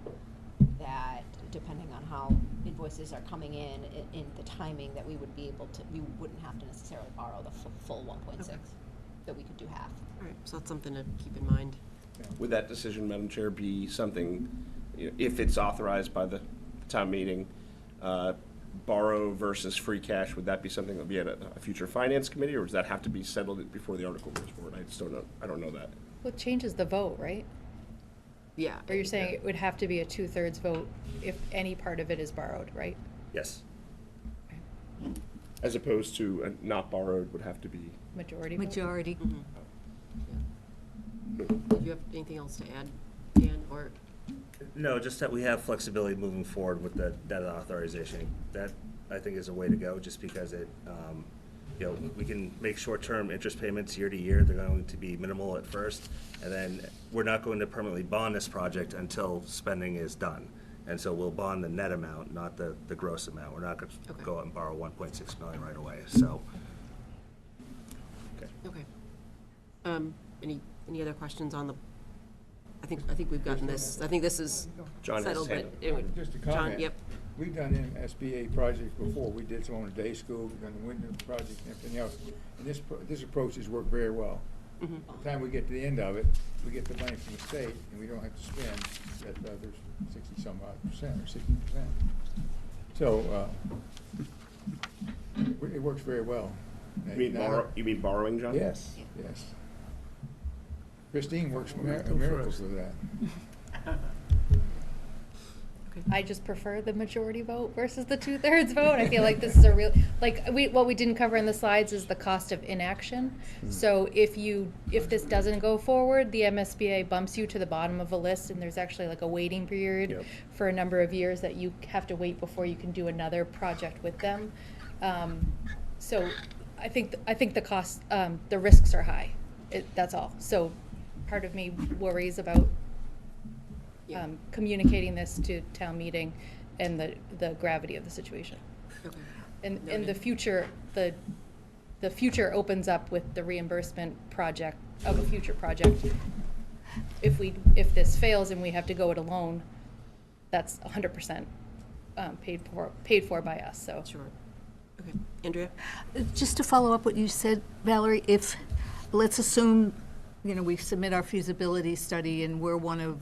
that depending on how invoices are coming in the timing, that we would be able to, we wouldn't have to necessarily borrow the full 1.6, that we could do half. All right, so that's something to keep in mind. would that decision, Madam Chair, be something, if it's authorized by the town meeting, borrow versus free cash? Would that be something that would be at a future finance committee, or does that have to be settled before the article goes forward? I just don't know. I don't know that. Well, it changes the vote, right? Yeah. Or you're saying it would have to be a 2/3 vote if any part of it is borrowed, right? Yes. As opposed to not borrowed would have to be. Majority vote? Majority. Do you have anything else to add, Dan, or? No, just that we have flexibility moving forward with the debt authorization. That, I think, is a way to go, just because it, we can make short-term interest payments year to year. They're going to be minimal at first, and then we're not going to permanently bond this project until spending is done. And so we'll bond the net amount, not the gross amount. We're not going to go out and borrow 1.6 million right away, so. Okay. Any other questions on the, I think we've gotten this, I think this is John has settled, his but hand anyway. Just a John, comment. yep. we've done SBA projects before. We did some on the day school, we've done the winter project and everything else. And this approach has worked very well. By the time we get to the end of it, we get the money from the state, and we don't have to spend that other 60-some-odd% or 60%. So, it works very well. You mean borrowing, John? Yes, yes. Christine works miracles with that. I just prefer the majority vote versus the 2/3 vote. I feel like this is a real, like, what we didn't cover in the slides is the cost of inaction. So if this doesn't go forward, the MSBA bumps you to the bottom of a list, and there's actually like a waiting period for a number of years that you have to wait before you can do another project with them. So I think the cost, the risks are high. That's all. So part of me worries about communicating this to town meeting and the gravity of the situation. Okay. And the future, the future opens up with the reimbursement project of a future project. If this fails and we have to go it alone, that's 100% paid for by us, so. Sure. Okay. Andrea? Just to follow up what you said, Valerie, let's assume, we submit our feasibility study and we're one of,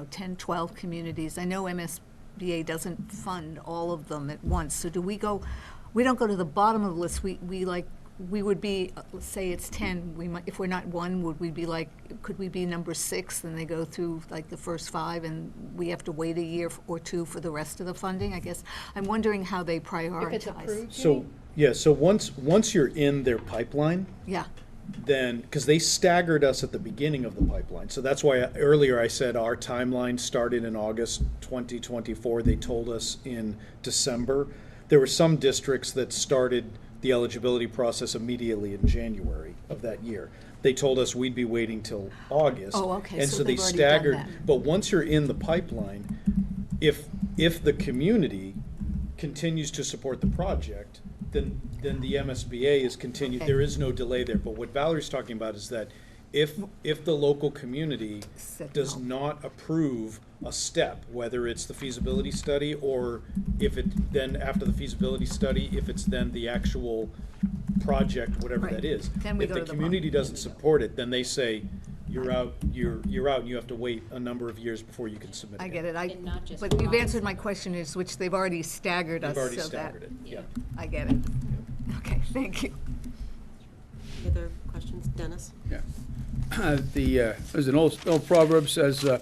10, 12 communities. I know MSBA doesn't fund all of them at once, so we don't go to the bottom of the list, we would be, let's say it's 10, if we're not one, could we be number 6, and they go through like the first 5 and we have to wait a year or 2 for the rest of the funding, I guess? I'm wondering how they prioritize. If it's approved, So once you're in their pipeline, Yeah. then, because they staggered us at the beginning of the pipeline. So that's why earlier I said our timeline started in August 2024. They told us in December. There were some districts that started the eligibility process immediately in January of that year. They told us we'd be waiting till August. Oh, okay, And so so they they've already staggered. done that. But once you're in the pipeline, if the community continues to support the project, then the MSBA is continued, Okay. there is no delay there. But what Valerie's talking about is that if the local community Said does no. not approve a step, whether it's the feasibility study or if it then after the feasibility study, if it's then the actual project, whatever Right. that is. Then we If go the to the community bottom. doesn't support it, then they say, you're out, you're out, and you have to wait a number of years before you can submit I again. get it. And not just But you've one. answered my question, is which they've already staggered us. They've already so that- staggered it, yeah. I get it. Okay, thank you. Any other questions? Dennis? Yeah. There's an old proverb says, a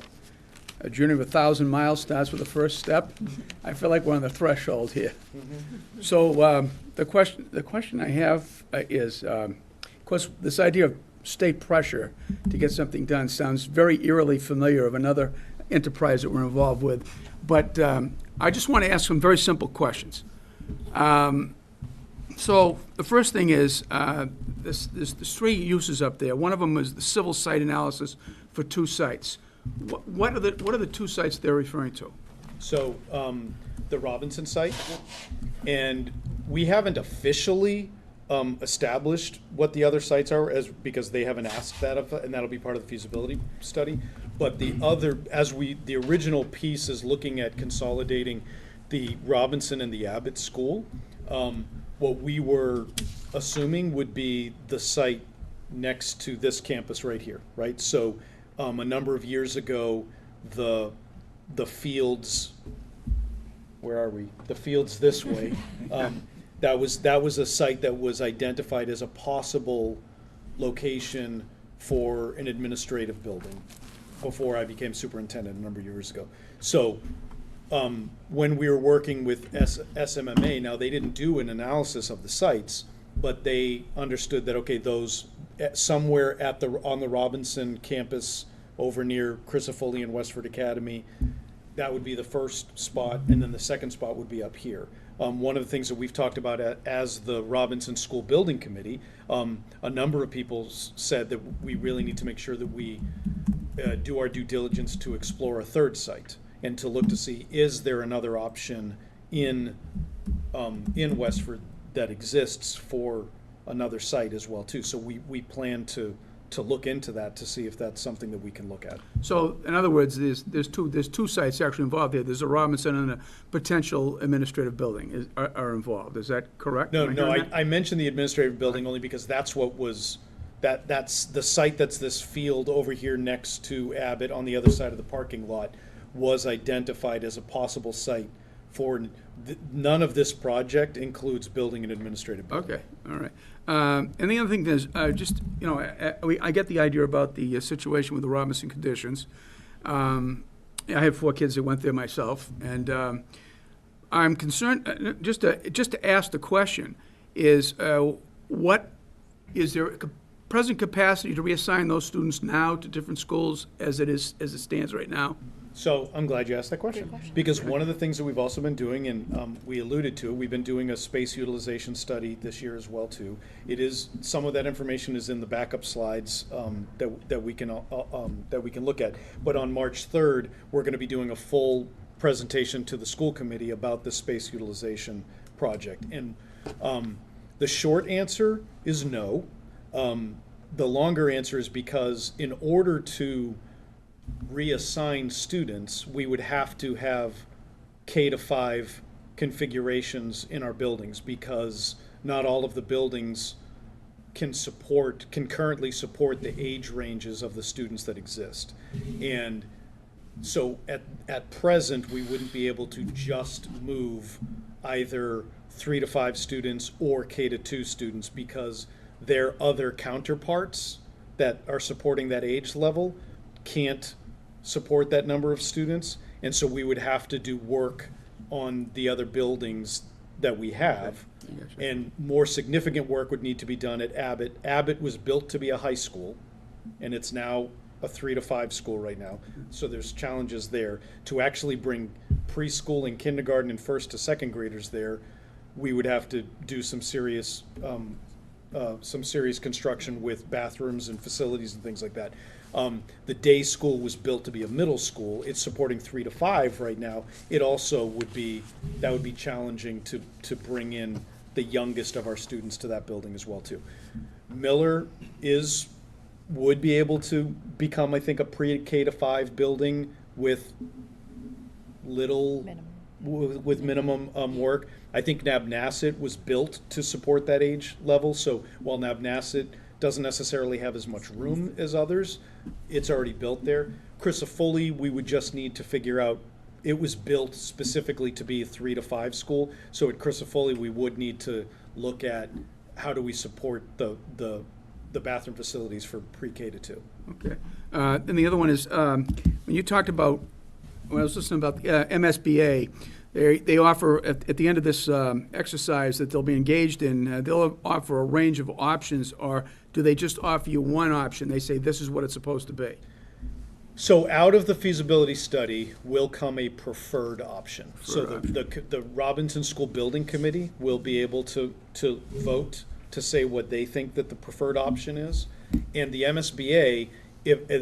journey of 1,000 miles starts with the first step. I feel like we're on the threshold here. So the question I have is, of course, this idea of state pressure to get something done sounds very eerily familiar of another enterprise that we're involved with. But I just want to ask some very simple questions. So the first thing is, there's 3 uses up there. One of them is the civil site analysis for 2 sites. What are the 2 sites they're referring to? So, the Robinson site, and we haven't officially established what the other sites are, because they haven't asked that, and that'll be part of the feasibility study. But the original piece is looking at consolidating the Robinson and the Abbott School. What we were assuming would be the site next to this campus right here, right? So, a number of years ago, the fields, where are we? The fields this way. That was a site that was identified as a possible location for an administrative building before I became superintendent a number of years ago. So when we were working with SMMA, now they didn't do an analysis of the sites, but they understood that, okay, those somewhere on the Robinson campus over near Crisafulli and Westford Academy, that would be the first spot, and then the second spot would be up here. One of the things that we've talked about as the Robinson School Building Committee, a number of people said that we really need to make sure that we do our due diligence to explore a third site and to look to see, is there another option in Westford that exists for another site as well too. So we plan to to look into that to see if that's something that we can look at. So, in other words, there's two sites actually involved here. There's a Robinson and a potential administrative building are involved. Is that correct? No, Am I no, hearing that? I mentioned the administrative building only because that's what was, that's the site that's this field over here next to Abbott on the other side of the parking lot was identified as a possible site for, none of this project includes building an administrative building. Okay, all right. And the other thing is, just, you know, I get the idea about the situation with the Robinson conditions. I have 4 kids that went there myself, and I'm concerned, just to ask the question, is what, is there a present capacity to reassign those students now to different schools as it stands right now? So I'm glad you asked that question, because one of the things that we've also been doing, and we alluded to, we've been doing a space utilization study this year as well too. It is, some of that information is in the backup slides that we can look at. But on March 3rd, we're going to be doing a full presentation to the school committee about the space utilization project. And the short answer is no. The longer answer is because in order to reassign students, we would have to have K-5 configurations in our buildings, because not all of the buildings can currently support the age ranges of the students that exist. And so at present, we wouldn't be able to just move either 3 to 5 students or K-2 students, because their other counterparts that are supporting that age level can't support that number of students, and so we would have to do work on the other buildings that we have, and more significant work would need to be done at Abbott. Abbott was built to be a high school, and it's now a 3 to 5 school right now, so there's challenges there. To actually bring preschool and kindergarten and 1st to 2nd graders there, we would have to do some serious construction with bathrooms and facilities and things like that. The day school was built to be a middle school. It's supporting 3 to 5 right now. It also would be challenging to bring in the youngest of our students to that building as well too. Miller would be able to become, I think, a pre-K to 5 building with minimum work. I think Nabnasset was built to support that age level, so while Nabnasset doesn't necessarily have as much room as others, it's already built there. Crisafulli, we would just need to figure out, it was built specifically to be a 3 to 5 school, so at Crisafulli, we would need to look at how do we support the bathroom facilities for pre-K to 2. Okay. And the other one is, when you talked about, when I was listening about the MSBA, they offer, at the end of this exercise that they'll be engaged in, they'll offer a range of options, or do they just offer you one option? They say, this is what it's supposed to be. So out of the feasibility study will come a preferred option. So the Robinson School Building Committee will be able to vote to say what they think that the preferred option is. And the MSBA,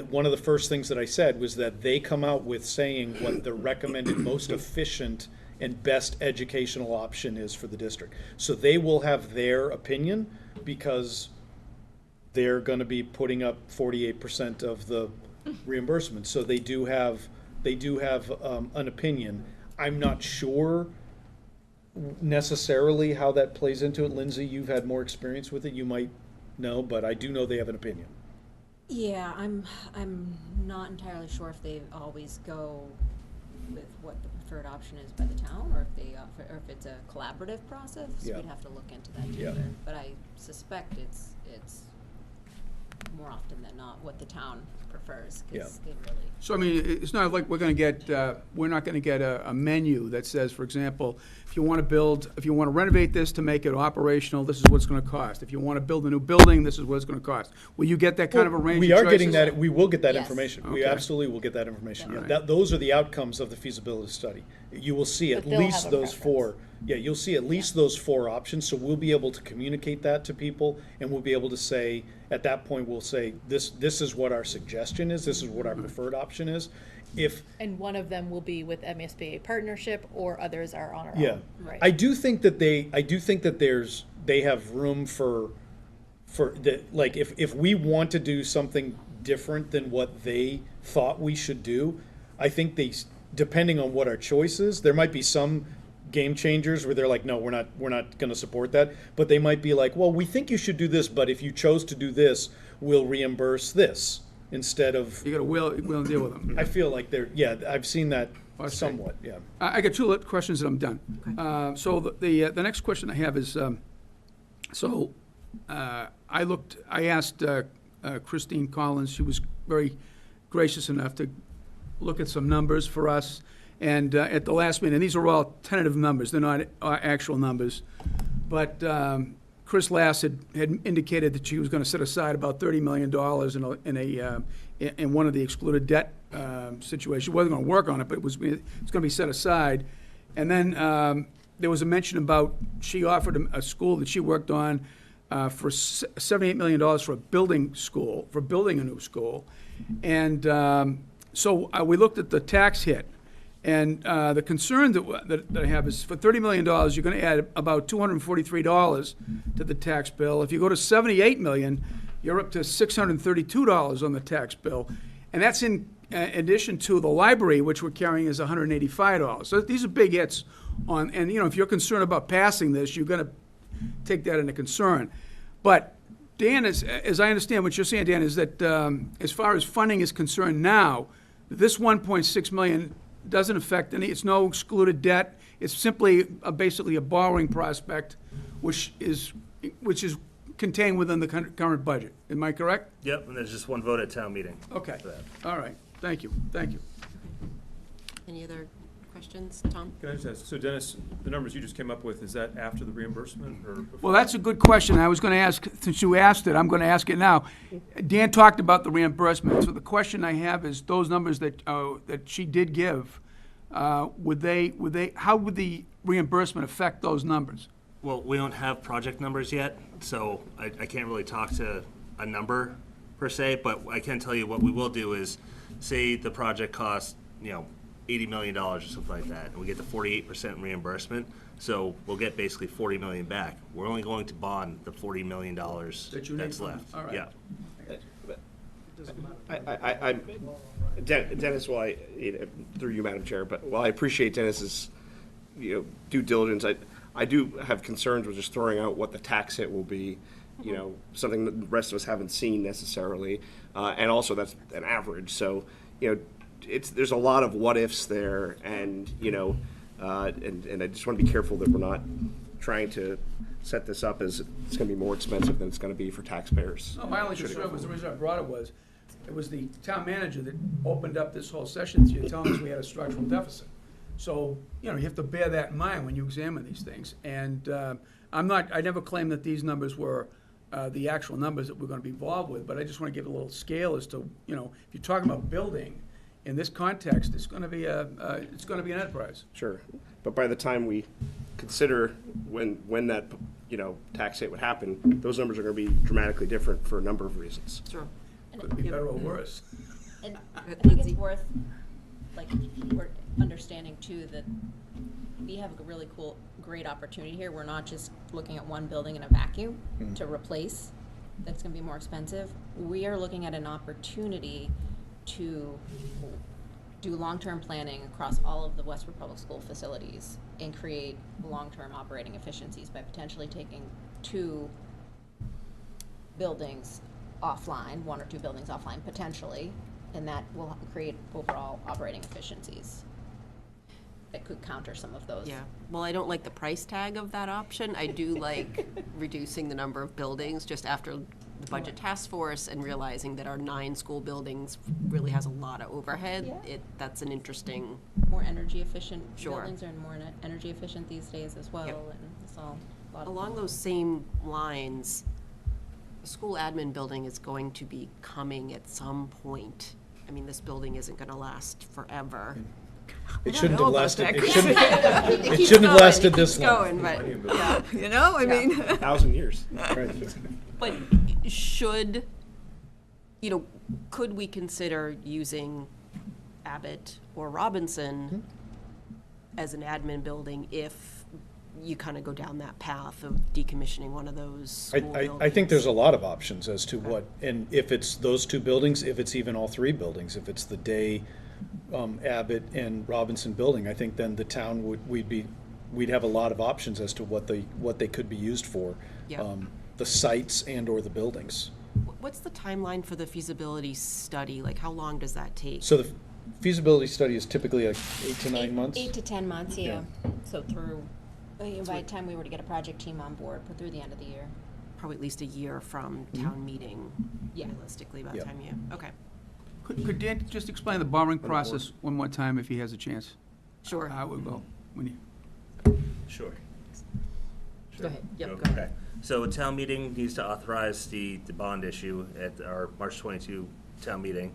one of the first things that I said was that they come out with saying what the recommended most efficient and best educational option is for the district. So they will have their opinion, because they're going to be putting up 48% of the reimbursement. So they do have an opinion. I'm not sure necessarily how that plays into it. Lindsay, you've had more experience with it. You might know, but I do know they have an opinion. Yeah, I'm not entirely sure if they always go with what the preferred option is by the town, or if they offer, or if it's a collaborative process. Yeah. We'd have to look into that Yeah. together. But I suspect it's more often than not what the town prefers, because they really. So, I mean, it's not like we're not going to get a menu that says, for example, if you want to renovate this to make it operational, this is what it's going to cost. If you want to build a new building, this is what it's going to cost. Will you get that kind of a range We of are getting choices? that. We will get that Yes. information. We Okay. absolutely will get that information. Yeah. Yeah, those are the outcomes of the feasibility study. You will see at But they'll least have a those preference. 4. Yeah, you'll see at least those 4 options. So we'll be able to communicate that to people, and we'll be able to say, at that point, we'll say, this is what our suggestion is. This is what our preferred option is. And one of them will be with MSBA partnership, or others are on our Yeah, own. Right. I do think that they have room for for that, like, if we want to do something different than what they thought we should do, I think depending on what our choice is, there might be some game changers where they're like, no, we're not gonna support that. But they might be like, well, we think you should do this, but if you chose to do this, we'll reimburse this instead of, You gotta will and deal with them. I feel like I've seen that Okay. somewhat, yeah. I got two questions and I'm done. So the next question I have is, I asked Christine Collins, she was very gracious enough to look at some numbers for us. And at the last meeting, these are all tentative numbers, they're not actual numbers. But Chris Lass had indicated that she was going to set aside about $30 million in one of the excluded debt situations. She wasn't going to work on it, but it's going to be set aside. And then there was a mention about she offered a school that she worked on for $78 million for a building school, for building a new school. And so we looked at the tax hit. And the concern that I have is for $30 million, you're going to add about $243 to the tax bill. If you go to $78 million, you're up to $632 on the tax bill. And that's in addition to the library, which we're carrying is $185. So these are big hits on, and if you're concerned about passing this, you're going to take that into concern. But Dan, as I understand what you're saying, Dan, is that as far as funding is concerned now, this $1.6 million doesn't affect it's no excluded debt. It's simply basically a borrowing prospect, which is contained within the current budget. Am I correct? Yep, and there's just one vote at town meeting. Okay. for that. All right. Thank you. Any other questions, Tom? Can I just ask, so Dennis, the numbers you just came up with, is that after the reimbursement or before? Well, that's a good question. I was going to ask, since you asked it, I'm going to ask it now. Dan talked about the reimbursement. So the question I have is those numbers that she did give, how would the reimbursement affect those numbers? Well, we don't have project numbers yet, so I can't really talk to a number per se, but I can tell you what we will do is, say the project costs, $80 million or something like that, and we get the 48% reimbursement, so we'll get basically $40 million back. We're only going to bond the $40 million that's left. All right. Yeah. Dennis, through you, Madam Chair, but while I appreciate Dennis's, due diligence, I do have concerns with just throwing out what the tax hit will be, something that the rest of us haven't seen necessarily, and also that's an average. So, there's a lot of what ifs there, and and I just want to be careful that we're not trying to set this up as it's going to be more expensive than it's going to be for taxpayers. No, my only concern was, the reason I brought it was the town manager that opened up this whole session to you, telling us we had a structural deficit. So, you have to bear that in mind when you examine these things. And I never claimed that these numbers were the actual numbers that we're going to be involved with, but I just want to give a little scale as to, if you're talking about building, in this context, it's going to be an enterprise. Sure, but by the time we consider when that tax hit would happen, those numbers are going to be dramatically different for a number of reasons. Sure. Could be better or worse. And I think it's worth, we're understanding too that we have a really great opportunity here. We're not just looking at one building in a vacuum to replace. That's going to be more expensive. We are looking at an opportunity to do long-term planning across all of the Westford Public School facilities and create long-term operating efficiencies by potentially taking two buildings offline, one or two buildings offline potentially, and that will create overall operating efficiencies that could counter some of those. Yeah, well, I don't like the price tag of that option. I do like reducing the number of buildings just after the budget task force and realizing that our 9 school buildings really has a lot of overhead. Yeah. That's an interesting. More energy efficient Sure. buildings are more energy efficient these days as well, Yep. and it's all a lot of Along those same lines, the school admin building is going to be coming at some point. I mean, this building isn't going to last forever. It shouldn't have lasted, It it keeps shouldn't have going, lasted it this keeps long. going, but, yeah. I mean. 1,000 years. But should, could we consider using Abbott or Robinson as an admin building if you kind of go down that path of decommissioning one of those school buildings. I think there's a lot of options as to what, and if it's those two buildings, if it's even all three buildings, if it's the Day, Abbott and Robinson building, I think then the town we'd have a lot of options as to what they could be used for. Yeah. The sites and or the buildings. What's the timeline for the feasibility study? Like, how long does that take? So the feasibility study is typically like 8 to 9 months? 8 to 10 months, yeah. So through, by the time we were to get a project team on board, but through the end of the year. Probably at least a year from town meeting, realistically, by the Yeah. time you, okay. Could Dan just explain the borrowing process one more time if he has a chance? Sure. How it would go when you. Sure. Go ahead. Yep, go Okay. ahead. So a town meeting needs to authorize the bond issue at our March 22 town meeting.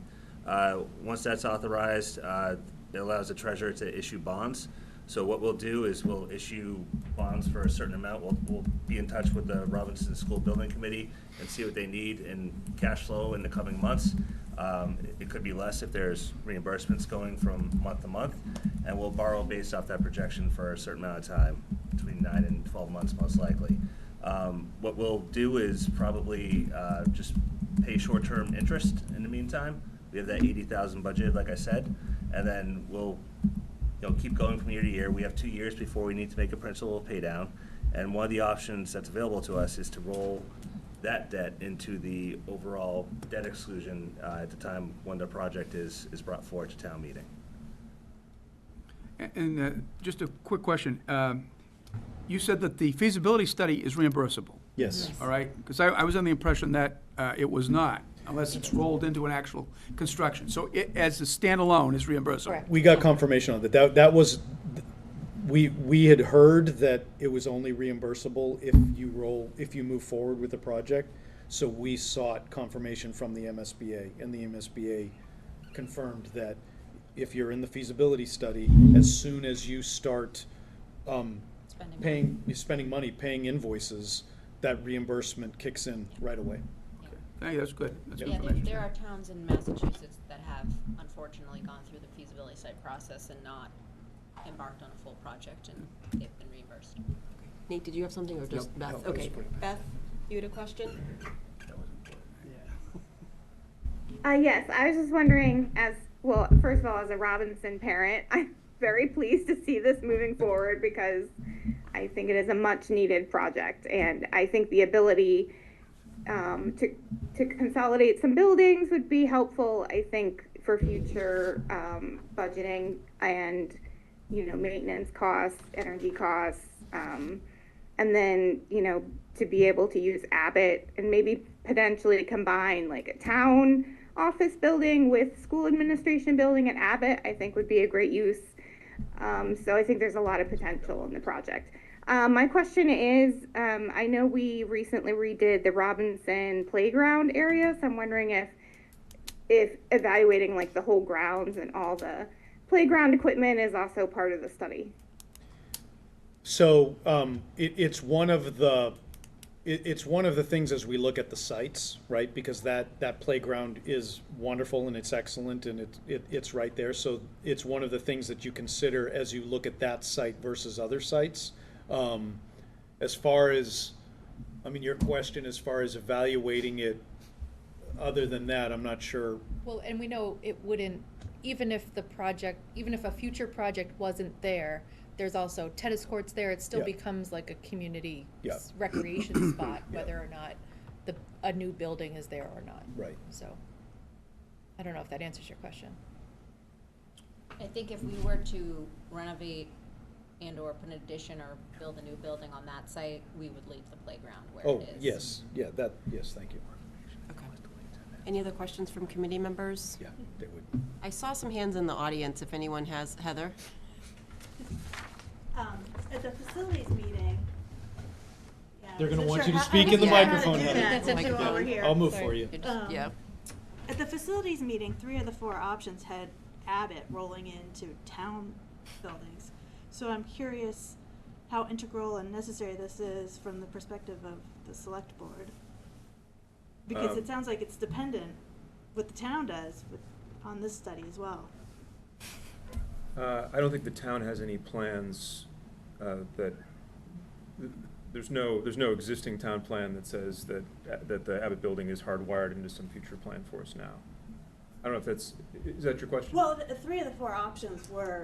Once that's authorized, it allows the treasurer to issue bonds. So what we'll do is we'll issue bonds for a certain amount. We'll be in touch with the Robinson School Building Committee and see what they need in cash flow in the coming months. It could be less if there's reimbursements going from month to month, and we'll borrow based off that projection for a certain amount of time, between 9 and 12 months most likely. What we'll do is probably just pay short-term interest in the meantime. We have that 80,000 budgeted, like I said, and then we'll keep going from year to year. We have 2 years before we need to make a principal pay down, and one of the options that's available to us is to roll that debt into the overall debt exclusion at the time when the project is brought forward to town meeting. And just a quick question. You said that the feasibility study is reimbursable, Yes. all right? Because I was under the impression that it was not, unless it's rolled into an actual construction. So it, as a standalone, is reimbursable. Correct. We got confirmation on that. That was, we had heard that it was only reimbursable if you move forward with the project. So we sought confirmation from the MSBA, and the MSBA confirmed that if you're in the feasibility study, as soon as you start spending money, paying invoices, that reimbursement kicks in right away. Hey, that's good. That's good Yeah, information. there are towns in Massachusetts that have unfortunately gone through the feasibility study process and not embarked on a full project, and they've been reimbursed. Nate, did you have something, or just Nope. Beth? No, I was Okay, putting it Beth, you had a question? Yes, I was just wondering, well, first of all, as a Robinson parent, I'm very pleased to see this moving forward because I think it is a much needed project, and I think the ability to consolidate some buildings would be helpful, I think, for future budgeting and, maintenance costs, energy costs, and then, to be able to use Abbott and maybe potentially combine like a town office building with school administration building at Abbott, I think would be a great use. So I think there's a lot of potential in the project. My question is, I know we recently redid the Robinson playground area, so I'm wondering if evaluating like the whole grounds and all the playground equipment is also part of the study. So it's one of the things as we look at the sites, right? Because that playground is wonderful and it's excellent and it's right there. So it's one of the things that you consider as you look at that site versus other sites. As far as, your question as far as evaluating it, other than that, I'm not sure. Well, and we know it wouldn't, even if a future project wasn't there, there's also tennis courts there, it still Yeah. becomes like a community Yeah. recreation spot, whether or not a new building is there or not. Right. So, I don't know if that answers your question. I think if we were to renovate and or put an addition or build a new building on that site, we would leave the playground where Oh, it is. yes, yeah, yes, thank you. Okay. Any other questions from committee members? Yeah, they would. I saw some hands in the audience, if anyone has. Heather? At the facilities meeting. They're gonna wasn't want sure you to how- speak I in the wasn't sure how to microphone, do Heather. that since you're Microphone. over here. I'll move Sorry. for you. You're just- yeah. At the facilities meeting, 3 of the 4 options had Abbott rolling into town buildings. So I'm curious how integral and necessary this is from the perspective of the select board. Because it sounds like it's dependent, what the town does on this study as well. I don't think the town has any plans that there's no existing town plan that says that the Abbott building is hardwired into some future plan for us now. I don't know if is that your question? Well, three of the four options were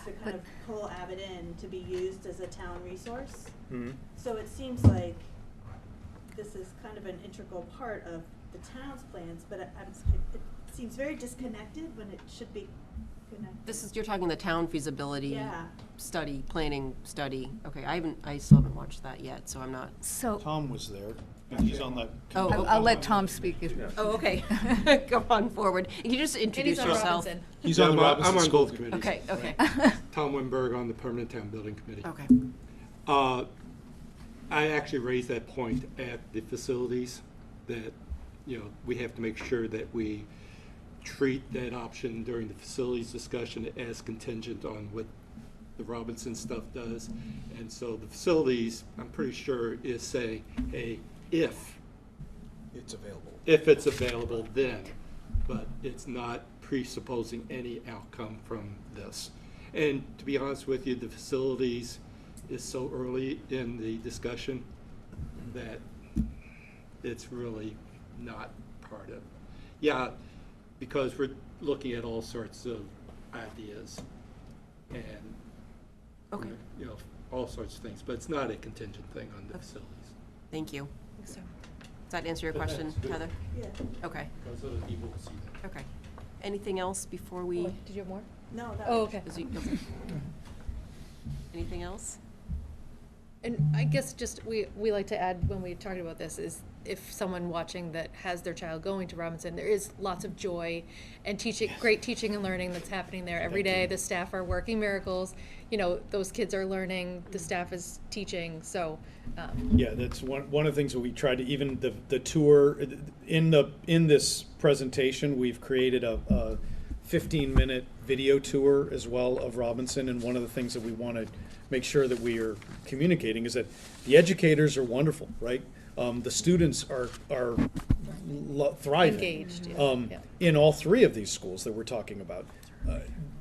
to kind of pull Abbott in to be used as a town resource. Mm-hmm. So it seems like this is kind of an integral part of the town's plans, but it seems very disconnected when it should be connected. You're talking the town feasibility Yeah. study, planning study. Okay, I still haven't watched that yet, so I'm not. So, Tom was there, and he's on that. I'll let Tom speak. Oh, okay. Go on forward. Can you just introduce on yourself? Robinson. He's on the Robinson I'm on School both Committee. committees. Okay, okay. Tom Winberg on the Permanent Town Building Committee. Okay. I actually raised that point at the facilities, that, we have to make sure that we treat that option during the facilities discussion as contingent on what the Robinson stuff does. And so the facilities, I'm pretty sure, is saying, hey, if It's available. if it's available then, but it's not presupposing any outcome from this. And to be honest with you, the facilities is so early in the discussion that it's really not part of. Yeah, because we're looking at all sorts of ideas and, Okay. all sorts of things, but it's not a contingent thing on the facilities. Thank you. Does that answer your question, Heather? Yeah. Okay, Because other people will see that. okay. Anything else before we? Did you have more? No, that Oh, okay. Okay. Anything else? And I guess just, we like to add, when we talked about this, is if someone watching that has their child going to Robinson, there is lots of joy and great teaching and learning that's happening there every day. The staff are working miracles. Those kids are learning, the staff is teaching, so. Yeah, that's one of the things that we tried to, even the tour, in this presentation, we've created a 15-minute video tour as well of Robinson, and one of the things that we want to make sure that we are communicating is that the educators are wonderful, right? The students are thriving. Engaged, yeah. In all three of these schools that we're talking about.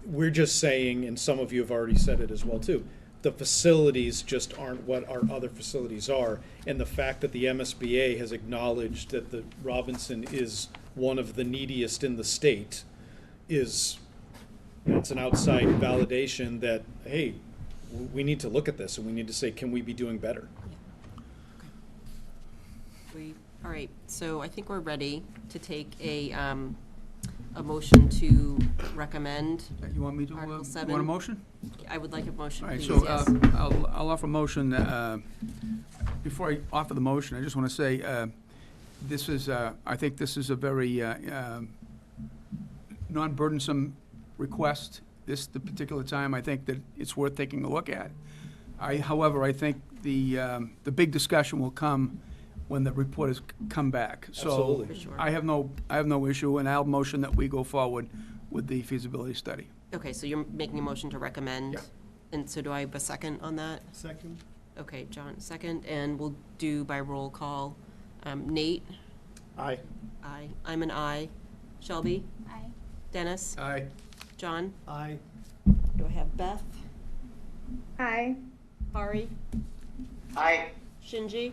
We're just saying, and some of you have already said it as well too, the facilities just aren't what our other facilities are. And the fact that the MSBA has acknowledged that the Robinson is one of the neediest in the state is, it's an outside validation that, hey, we need to look at this and we need to say, can we be doing better? All right, so I think we're ready to take a motion to recommend You want me to, Article you 7. want a motion? I would like a motion, All right, please, so yes. I'll offer a motion. Before I offer the motion, I just want to say, this is, I think this is a very non-burdensome request. The particular time, I think that it's worth taking a look at. However, I think the big discussion will come when the report has come back. Absolutely. For sure. I have no issue, and I'll motion that we go forward with the feasibility study. Okay, so you're making a motion to recommend? Yeah. And so do I have a second on that? Second. Okay, John, second, and we'll do by roll call. Nate? Aye. Aye. I'm an aye. Shelby? Aye. Dennis? Aye. John? Aye. Do I have Beth? Aye. Hari? Aye. Shinji?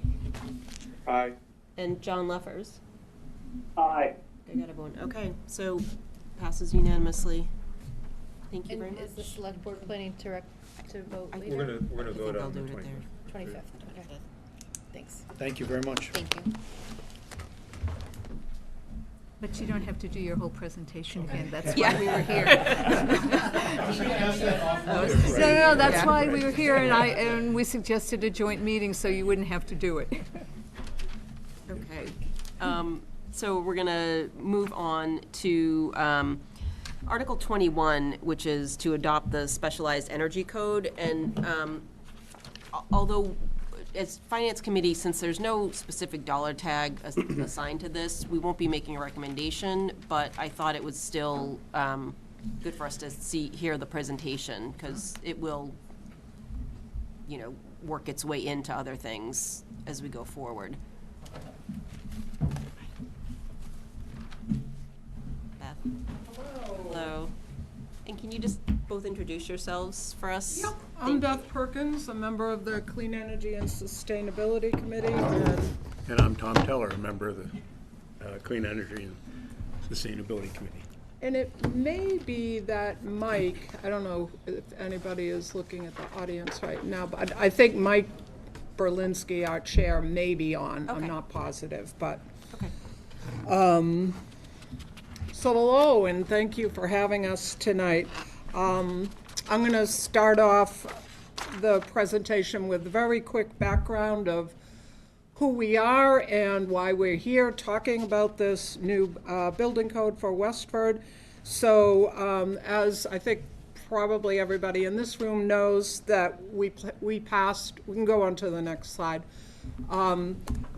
Aye. And John Leffers? Aye. I got everyone. Okay, so passes unanimously. Thank you And very much. is the select board planning to vote I- later? We're gonna I think vote I'll on the do it there. 25th. 25th, okay. Thanks. Thank you very much. Thank you. But you don't have to do your whole presentation again, that's Yeah. why we were here. That was- No, that's Yeah. why we were here, and we suggested a joint meeting so you wouldn't have to do it. Okay, so we're gonna move on to, Article 21, which is to adopt the specialized energy code, and, although, as Finance Committee, since there's no specific dollar tag assigned to this, we won't be making a recommendation, but I thought it was still, good for us to hear the presentation, because it will, work its way into other things as we go forward. Beth? Hello. And can you just both introduce yourselves for us? Yep, I'm Beth Perkins, a member of the Clean Energy and Sustainability Committee, And I'm Tom Teller, a member of the Clean Energy and Sustainability Committee. and it may be that Mike, I don't know if anybody is looking at the audience right now, but I think Mike Berlinski, our chair, may be on. I'm Okay. not positive, but. Okay. So hello, and thank you for having us tonight. I'm going to start off the presentation with a very quick background of who we are and why we're here talking about this new building code for Westford. So as I think probably everybody in this room knows that we passed, we can go on to the next slide.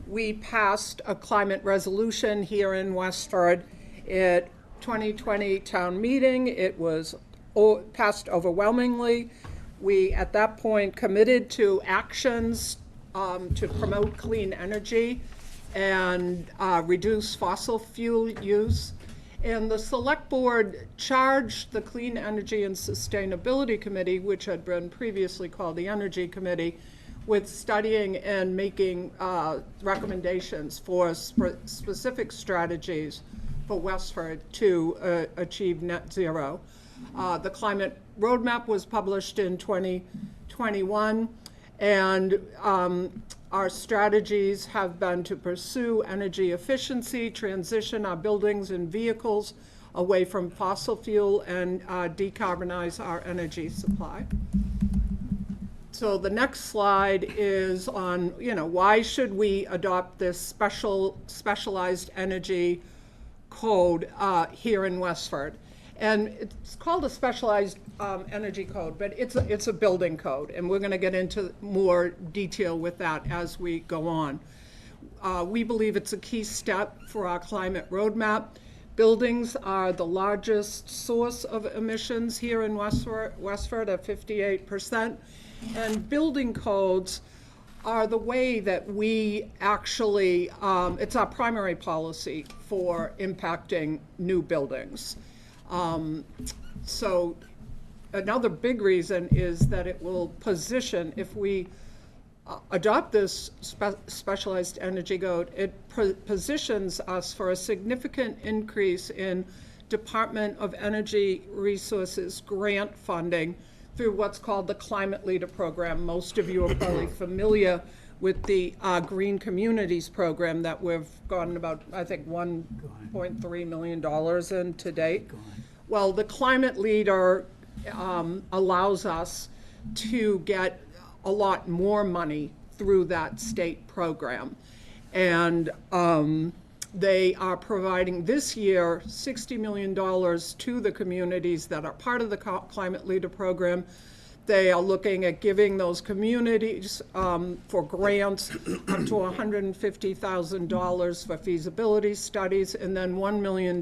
We passed a climate resolution here in Westford at 2020 town meeting. It was passed overwhelmingly. We, at that point, committed to actions to promote clean energy and reduce fossil fuel use. And the select board charged the Clean Energy and Sustainability Committee, which had been previously called the Energy Committee, with studying and making recommendations for specific strategies for Westford to achieve net zero. The climate roadmap was published in 2021, and our strategies have been to pursue energy efficiency, transition our buildings and vehicles away from fossil fuel, and decarbonize our energy supply. So the next slide is on, why should we adopt this specialized energy code here in Westford? And it's called a specialized energy code, but it's a building code, and we're going to get into more detail with that as we go on. We believe it's a key step for our climate roadmap. Buildings are the largest source of emissions here in Westford at 58%, and building codes are the way that we actually, it's our primary policy for impacting new buildings. So another big reason is that it will position, if we adopt this specialized energy code, it positions us for a significant increase in Department of Energy Resources grant funding through what's called the Climate Leader Program. Most of you are probably familiar with the Green Communities Program that we've gotten about, I think, $1.3 million in to date. Well, the Climate Leader allows us to get a lot more money through that state program. And they are providing this year $60 million to the communities that are part of the Climate Leader program. They are looking at giving those communities for grants up to $150,000 for feasibility studies, and then $1 million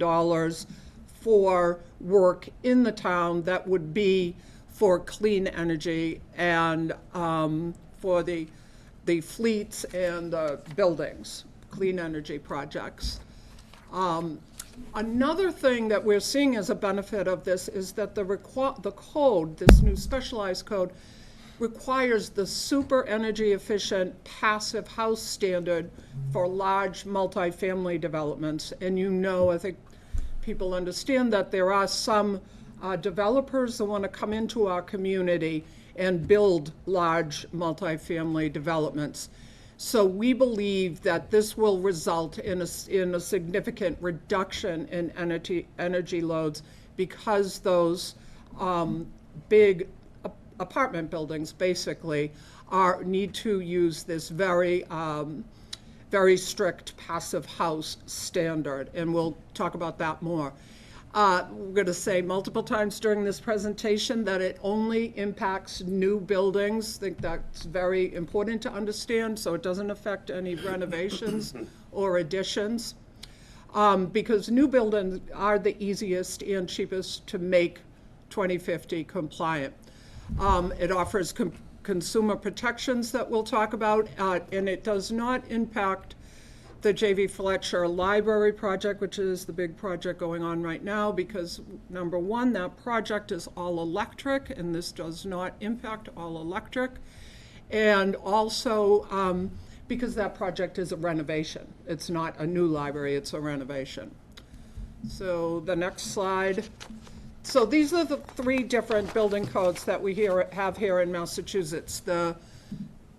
for work in the town that would be for clean energy and for the fleets and the buildings, clean energy projects. Another thing that we're seeing as a benefit of this is that the code, this new specialized code, requires the super energy efficient passive house standard for large multifamily developments. And I think people understand that there are some developers that want to come into our community and build large multifamily developments. So we believe that this will result in a significant reduction in energy loads because those big apartment buildings basically need to use this very strict passive house standard, and we'll talk about that more. We're going to say multiple times during this presentation that it only impacts new buildings. I think that's very important to understand, so it doesn't affect any renovations or additions, because new buildings are the easiest and cheapest to make 2050 compliant. It offers consumer protections that we'll talk about, and it does not impact the J.V. Fletcher Library project, which is the big project going on right now, because number one, that project is all electric, and this does not impact all electric. And also, because that project is a renovation. It's not a new library, it's a renovation. So the next slide. So these are the 3 different building codes that we have here in Massachusetts. The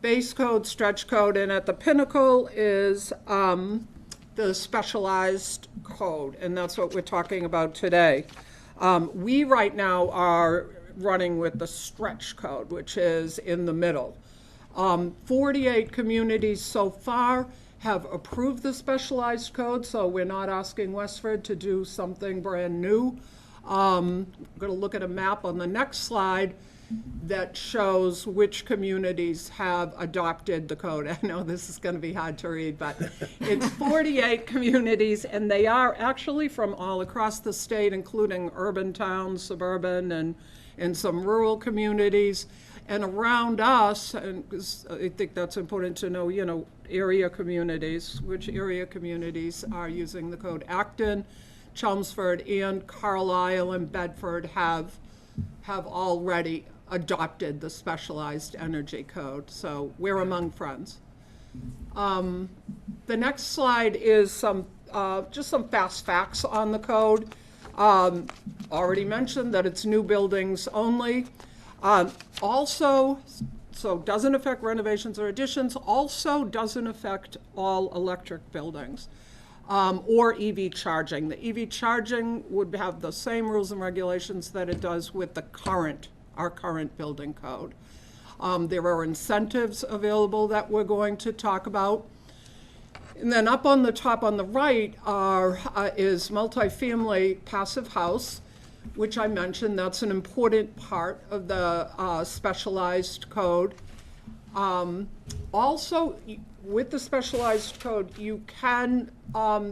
base code, stretch code, and at the pinnacle is the specialized code, and that's what we're talking about today. We right now are running with the stretch code, which is in the middle. 48 communities so far have approved the specialized code, so we're not asking Westford to do something brand new. I'm going to look at a map on the next slide that shows which communities have adopted the code. I know this is going to be hard to read, but it's 48 communities, and they are actually from all across the state, including urban towns, suburban, and some rural communities. And around us, and I think that's important to know, you know, area communities, which area communities are using the code. Acton, Chelmsford, and Carlisle and Bedford have already adopted the specialized energy code, so we're among friends. The next slide is just some fast facts on the code. Already mentioned that it's new buildings only. Also, so doesn't affect renovations or additions, also doesn't affect all electric buildings or EV charging. The EV charging would have the same rules and regulations that it does with our current building code. There are incentives available that we're going to talk about. And then up on the top on the right is multifamily passive house, which I mentioned. That's an important part of the specialized code. Also, with the specialized code, you can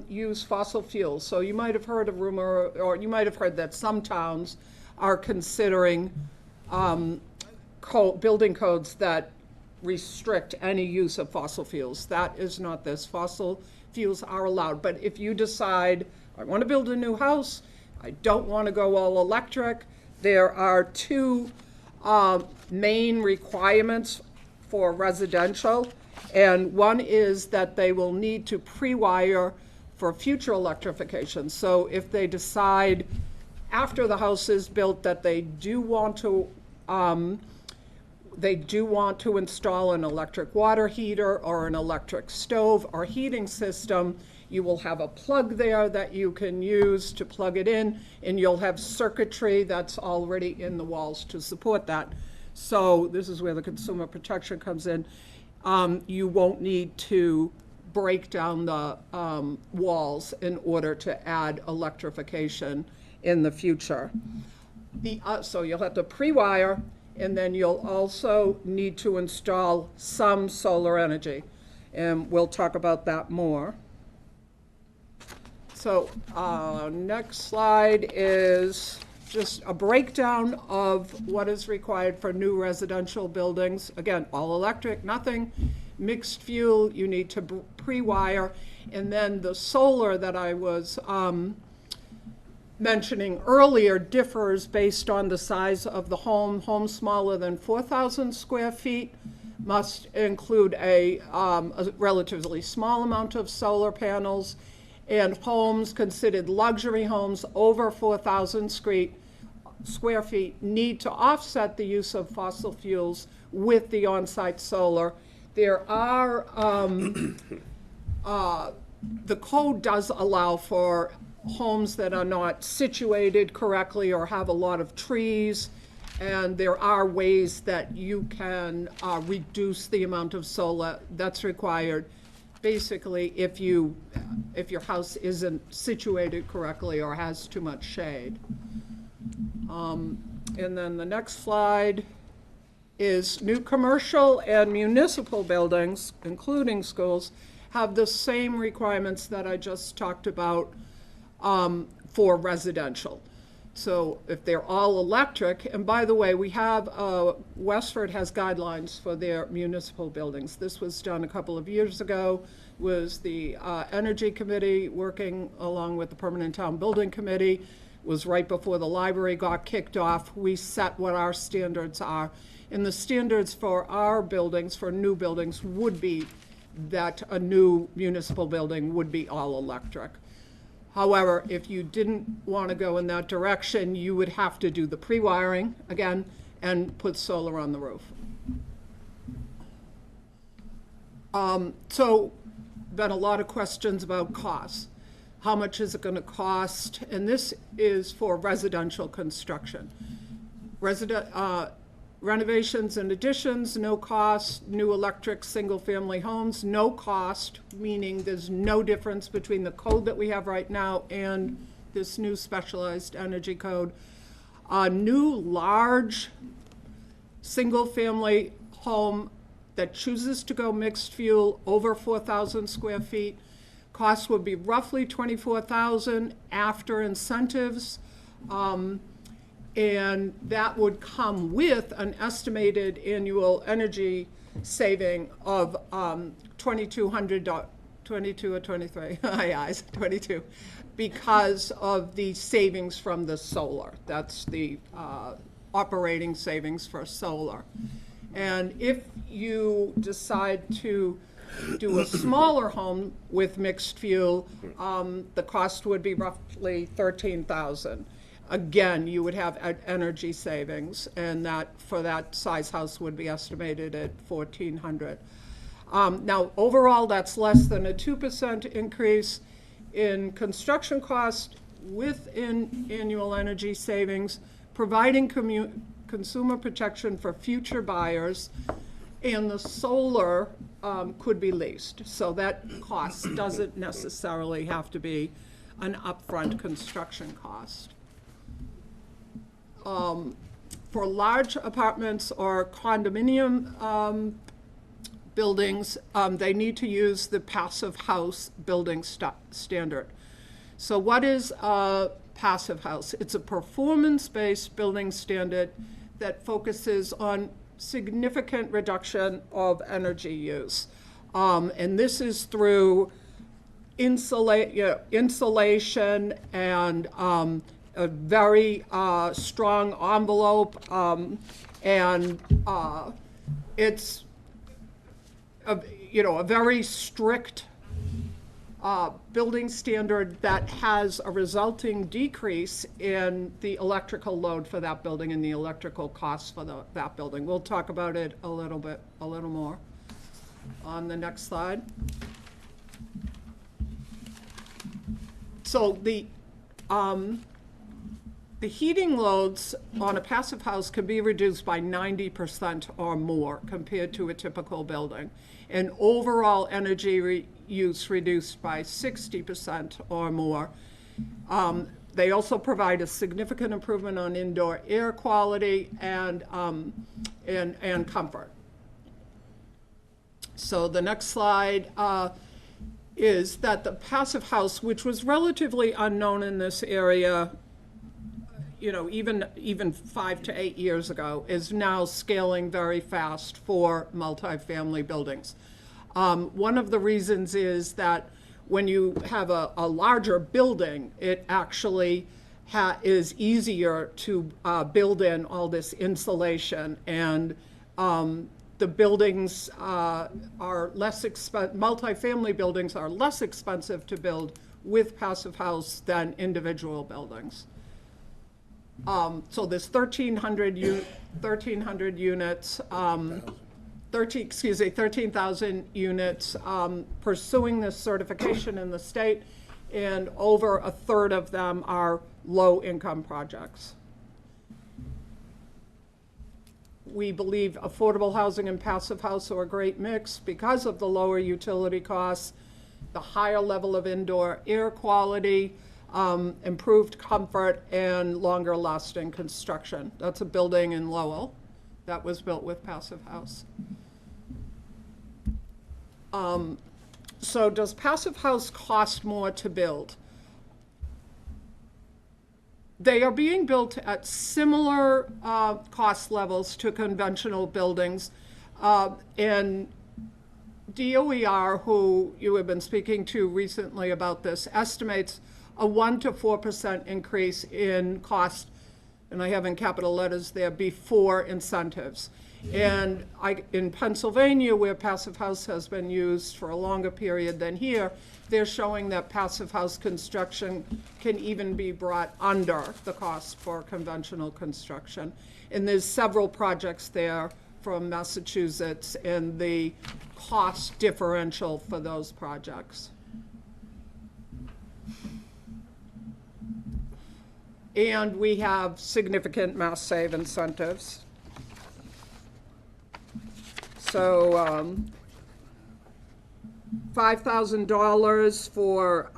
use fossil fuels. So you might have heard a rumor, or you might have heard that some towns are considering building codes that restrict any use of fossil fuels. That is not this. Fossil fuels are allowed. But if you decide, I want to build a new house, I don't want to go all electric, there are 2 main requirements for residential. And one is that they will need to pre-wire for future electrification. So if they decide after the house is built that they do want to install an electric water heater or an electric stove or heating system, you will have a plug there that you can use to plug it in, and you'll have circuitry that's already in the walls to support that. So this is where the consumer protection comes in. You won't need to break down the walls in order to add electrification in the future. So you'll have to pre-wire, and then you'll also need to install some solar energy. And we'll talk about that more. So next slide is just a breakdown of what is required for new residential buildings. Again, all electric, nothing mixed fuel, you need to pre-wire. And then the solar that I was mentioning earlier differs based on the size of the home. Homes smaller than 4,000 square feet must include a relatively small amount of solar panels, and homes considered luxury homes over 4,000 square feet need to offset the use of fossil fuels with the on-site solar. There are, the code does allow for homes that are not situated correctly or have a lot of trees, and there are ways that you can reduce the amount of solar that's required. Basically, if your house isn't situated correctly or has too much shade. And then the next slide is new commercial and municipal buildings, including schools, have the same requirements that I just talked about for residential. So if they're all electric, and by the way, we have, Westford has guidelines for their municipal buildings. This was done a couple of years ago was the Energy Committee working along with the Permanent Town Building Committee. Was right before the library got kicked off. We set what our standards are. And the standards for our buildings, for new buildings, would be that a new municipal building would be all electric. However, if you didn't want to go in that direction, you would have to do the pre-wiring again and put solar on the roof. So, been a lot of questions about costs. How much is it going to cost? And this is for residential construction. Renovations and additions, no cost. New electric single-family homes, no cost, meaning there's no difference between the code that we have right now and this new specialized energy code. New large single-family home that chooses to go mixed fuel over 4,000 square feet, cost would be roughly $24,000 after incentives. And that would come with an estimated annual energy saving of $2,200, 22 or 23, my eyes, 22, because of the savings from the solar. That's the operating savings for solar. And if you decide to do a smaller home with mixed fuel, the cost would be roughly $13,000. Again, you would have energy savings, and that for that size house would be estimated at $1,400. Now, overall, that's less than a 2% increase in construction cost with annual energy savings, providing consumer protection for future buyers, and the solar could be leased. So that cost doesn't necessarily have to be an upfront construction cost. For large apartments or condominium buildings, they need to use the passive house building standard. So what is a passive house? It's a performance-based building standard that focuses on significant reduction of energy use. And this is through insulation and a very strong envelope, and it's a very strict building standard that has a resulting decrease in the electrical load for that building and the electrical costs for that building. We'll talk about it a little more on the next slide. So the heating loads on a passive house can be reduced by 90% or more compared to a typical building, and overall energy use reduced by 60% or more. They also provide a significant improvement on indoor air quality and comfort. So the next slide is that the passive house, which was relatively unknown in this area, even 5 to 8 years ago, is now scaling very fast for multifamily buildings. One of the reasons is that when you have a larger building, it actually is easier to build in all this insulation, and the buildings are less expensive. Multifamily buildings are less expensive to build with passive house than individual buildings. So there's 1,300 units, 13,000 units pursuing this certification in the state, and over a third of them are low-income projects. We believe affordable housing and passive house are a great mix because of the lower utility costs, the higher level of indoor air quality, improved comfort, and longer lasting construction. That's a building in Lowell that was built with passive house. So does passive house cost more to build? They are being built at similar cost levels to conventional buildings, and DOER, who you have been speaking to recently about this, estimates a 1 to 4% increase in cost, and I have in capital letters there, before incentives. And in Pennsylvania, where passive house has been used for a longer period than here, they're showing that passive house construction can even be brought under the cost for conventional construction. And there's several projects there from Massachusetts and the cost differential for those projects. And we have significant mass save incentives. So $5,000 for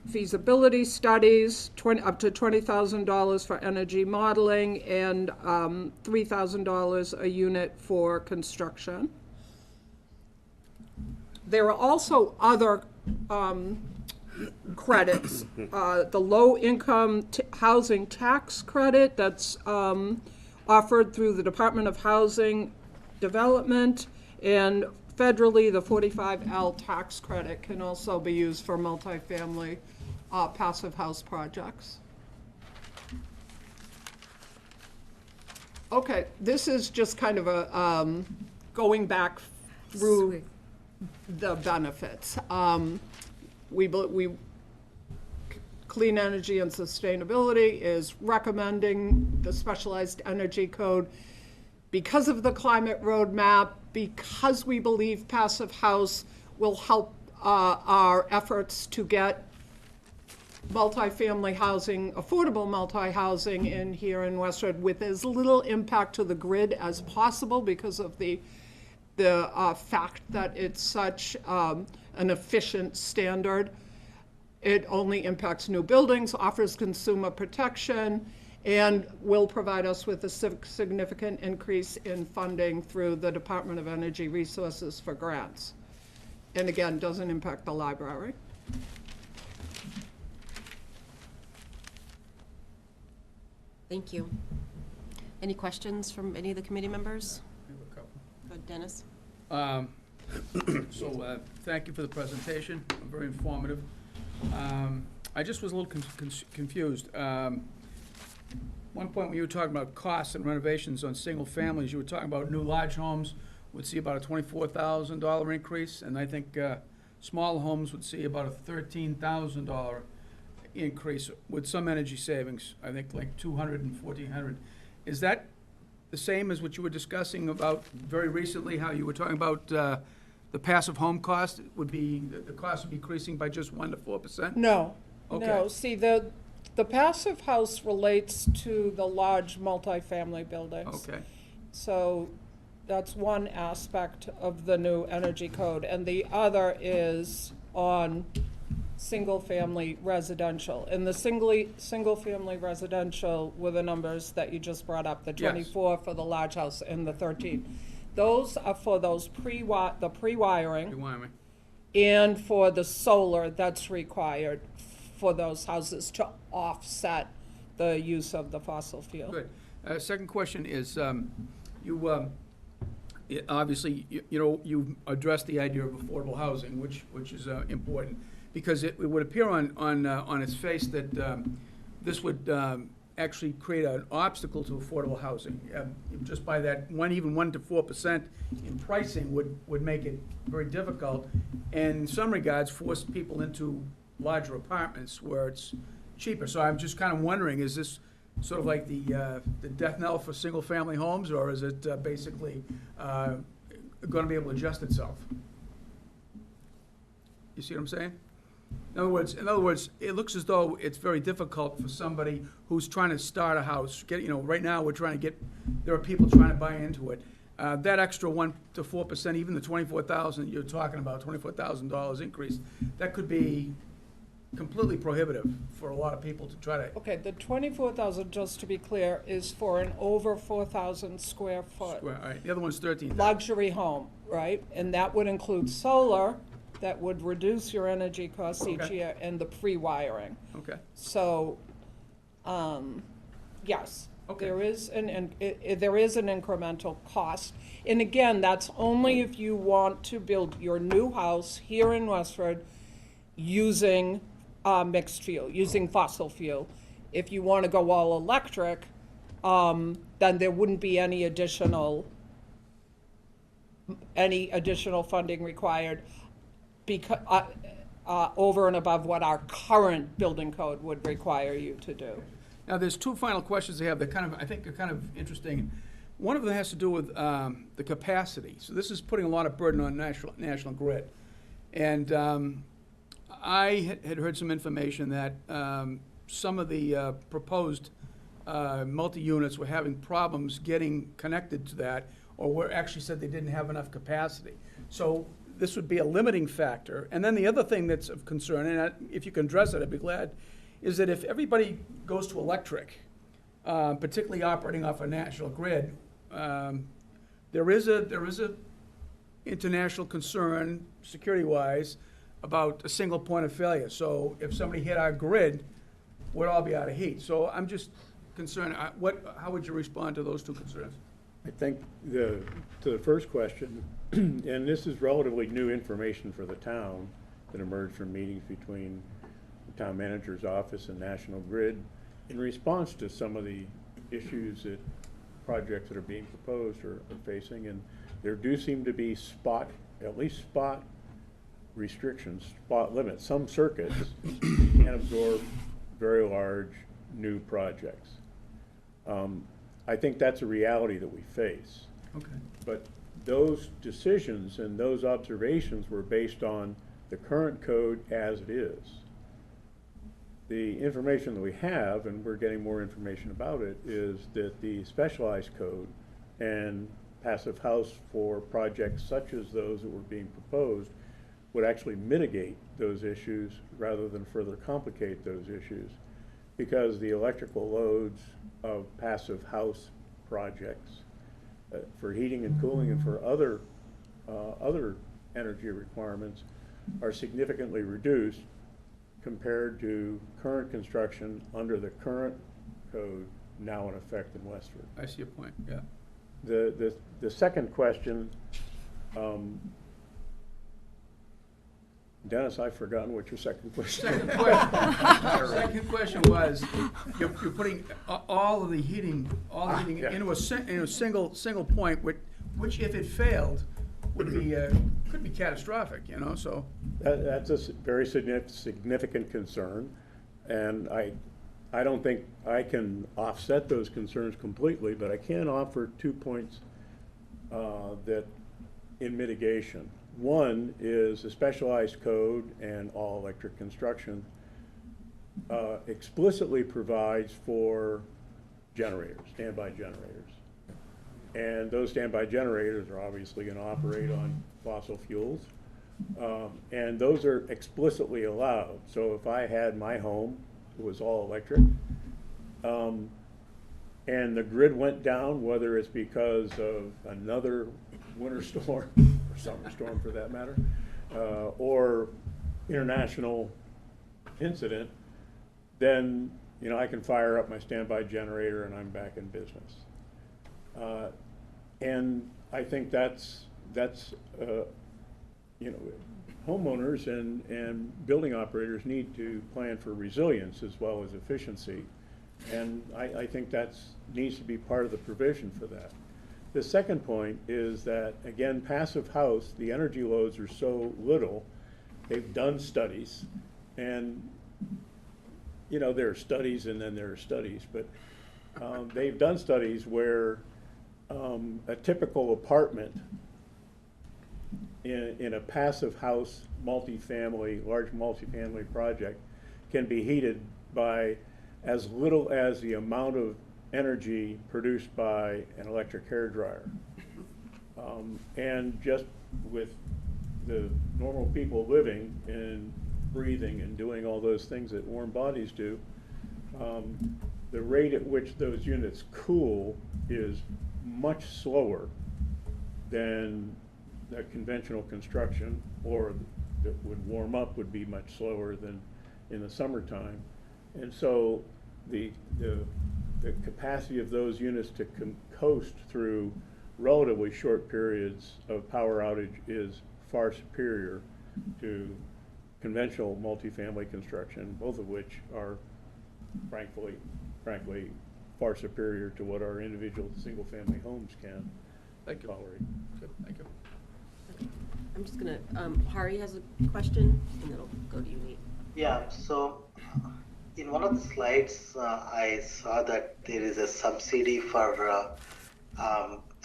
feasibility studies, up to $20,000 for energy modeling, and $3,000 a unit for construction. There are also other credits. The low-income housing tax credit that's offered through the Department of Housing Development, and federally, the 45L tax credit can also be used for multifamily passive house projects. Okay, this is just kind of a going back through the benefits. Clean Energy and Sustainability is recommending the Specialized Energy Code because of the climate roadmap, because we believe passive house will help our efforts to get multifamily housing, affordable multi-housing in here in Westford with as little impact to the grid as possible because of the fact that it's such an efficient standard. It only impacts new buildings, offers consumer protection, and will provide us with a significant increase in funding through the Department of Energy Resources for grants. And again, doesn't impact the library. Thank you. Any questions from any of the committee members? Good, Dennis? Thank you for the presentation, very informative. I just was a little confused. One point when you were talking about costs and renovations on single families, you were talking about new large homes would see about a $24,000 increase, and I think small homes would see about a $13,000 increase with some energy savings, I think like $200 and $1,400. Is that the same as what you were discussing about very recently, how you were talking about the passive home cost would be, the cost would be increasing by just 1 to 4%? No, Okay. no. See, the passive house relates to the large multifamily buildings. Okay. So that's one aspect of the new energy code, and the other is on single-family residential. And the single-family residential were the numbers that you just brought up, the 24 for the large house and the 13. Those are for those the pre-wiring and for the solar that's required for those houses to offset the use of the fossil fuel. Good. Second question is, obviously, you addressed the idea of affordable housing, which is important, because it would appear on its face that this would actually create an obstacle to affordable housing. Just by that even 1 to 4% in pricing would make it very difficult, and in some regards force people into larger apartments where it's cheaper. So I'm just kind of wondering, is this sort of like the death knell for single-family homes, or is it basically going to be able to adjust itself? You see what I'm saying? In other words, it looks as though it's very difficult for somebody who's trying to start a house. Right now we're trying to get, there are people trying to buy into it. That extra 1 to 4%, even the $24,000 you're talking about, $24,000 increase, that could be completely prohibitive for a lot of people to try to. Okay, the 24,000, just to be clear, is for an over 4,000 square foot. All right. The other one's 13,000. Luxury home, right? And that would include solar, that would reduce your energy costs each year, and the pre-wiring. Okay. So, yes, Okay. There is there is an incremental cost. And again, that's only if you want to build your new house here in Westford using mixed fuel, using fossil fuel. If you want to go all electric, then there wouldn't be any additional funding required because, over and above what our current building code would require you to do. Now, there's two final questions I have that I think are kind of interesting. One of them has to do with the capacity. So this is putting a lot of burden on National Grid. And I had heard some information that some of the proposed multi-units were having problems getting connected to that, or were actually said they didn't have enough capacity. So this would be a limiting factor. And then the other thing that's of concern, and if you can address it, I'd be glad, is that if everybody goes to electric, particularly operating off a national grid, there is a international concern, security-wise, about a single point of failure. So if somebody hit our grid, we'd all be out of heat. So I'm just concerned, how would you respond to those two concerns? I think to the first question, and this is relatively new information for the town that emerged from meetings between the town manager's office and National Grid in response to some of the issues that projects that are being proposed are facing. And there do seem to be at least spot restrictions, spot limits. Some circuits can absorb very large new projects. I think that's a reality that we face. Okay. But those decisions and those observations were based on the current code as it is. The information that we have, and we're getting more information about it, is that the specialized code and passive house for projects such as those that were being proposed would actually mitigate those issues rather than further complicate those issues, because the electrical loads of passive house projects for heating and cooling and for other energy requirements are significantly reduced compared to current construction under the current code now in effect in Westford. I see your point, yeah. The second question, Dennis, I've forgotten what your second question is. Second question was, you're putting all of the heating Yeah. into a single point, which if it failed, would be, could be catastrophic, so. That's a very significant concern, and I don't think I can offset those concerns completely, but I can offer 2 points that in mitigation. One is the specialized code and all electric construction explicitly provides for generators, standby generators. And those standby generators are obviously going to operate on fossil fuels. And those are explicitly allowed. So if I had my home, it was all electric, and the grid went down, whether it's because of another winter storm, or summer storm for that matter, or international incident, then I can fire up my standby generator and I'm back in business. And I think that's homeowners and building operators need to plan for resilience as well as efficiency. And I think needs to be part of the provision for that. The second point is that, again, passive house, the energy loads are so little, they've done studies, and there are studies and then there are studies, but they've done studies where a typical apartment in a passive house large multifamily project can be heated by as little as the amount of energy produced by an electric hairdryer. And just with the normal people living and breathing and doing all those things that warm bodies do, the rate at which those units cool is much slower than the conventional construction, or that would warm up would be much slower than in the summertime. And so the the capacity of those units to coast through relatively short periods of power outage is far superior to conventional multifamily construction, both of which are frankly far superior to what our individual single-family homes can tolerate. Good, thank you. I'm just gonna, Hari has a question, and then I'll go to you, Nate. Yeah, so in one of the slides, I saw that there is a subsidy for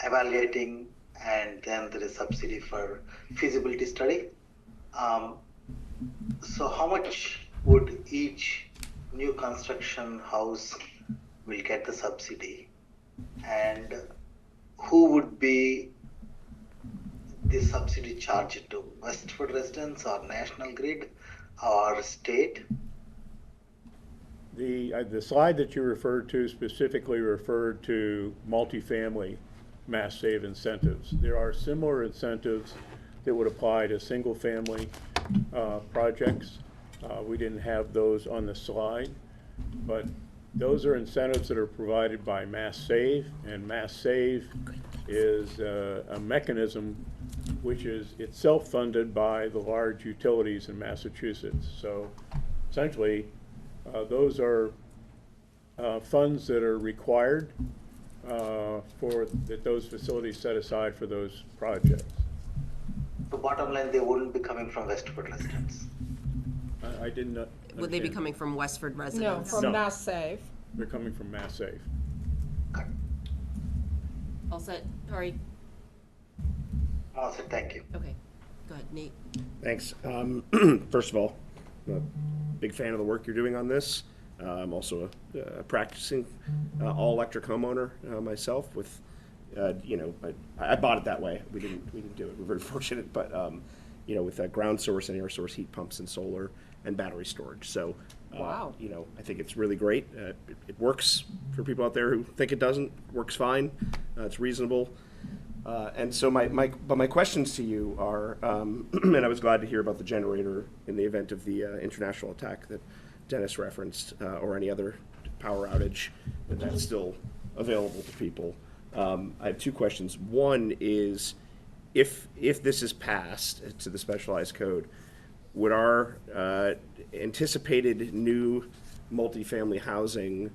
evaluating, and then there is subsidy for feasibility study. So how much would each new construction house will get the subsidy? And who would be the subsidy charged to? Westford residents or National Grid or state? The slide that you referred to specifically referred to multifamily mass save incentives. There are similar incentives that would apply to single-family projects. We didn't have those on the slide, but those are incentives that are provided by Mass Save, and Mass Save is a mechanism which is itself funded by the large utilities in Massachusetts. So essentially, those are funds that are required that those facilities set aside for those projects. The bottom line, they wouldn't be coming from Westford residents. I didn't Would they be understand. coming from Westford No, residents? from No. Mass Save. They're coming from Mass Save. All set, Hari? Awesome, thank you. Okay, go ahead, Nate. Thanks. First of all, I'm a big fan of the work you're doing on this. I'm also a practicing all-electric homeowner myself. With, I bought it that way. We didn't do it. We're very fortunate, but with ground source and air source heat pumps and solar and battery storage. So, Wow. I think it's really great. It works for people out there who think it doesn't. It works fine. It's reasonable. And so my questions to you are, and I was glad to hear about the generator in the event of the international attack that Dennis referenced, or any other power outage, that's still available to people. I have two questions. One is, if this is passed to the specialized code, would our anticipated new multifamily housing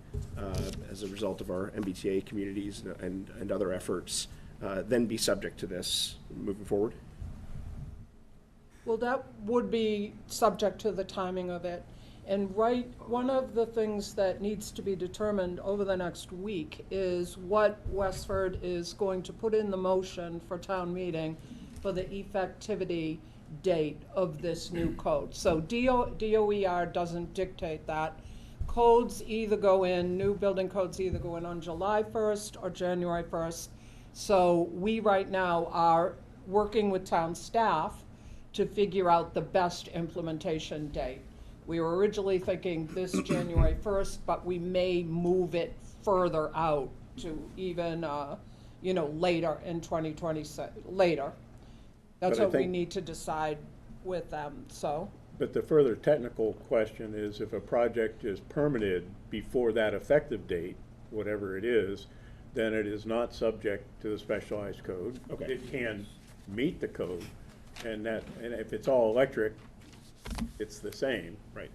as a result of our MBTA communities and other efforts then be subject to this moving forward? Well, that would be subject to the timing of it. And one of the things that needs to be determined over the next week is what Westford is going to put in the motion for town meeting for the effectivity date of this new code. So DOER doesn't dictate that. Codes either go in, new building codes either go in on July 1st or January 1st. So we right now are working with town staff to figure out the best implementation date. We were originally thinking this January 1st, but we may move it further out to even, later in 2026, later. That's But I what we think- need to decide with them, so. But the further technical question is, if a project is permitted before that effective date, whatever it is, then it is not subject to the specialized code. Okay. It can meet the code, and if it's all electric, it's the same. Right.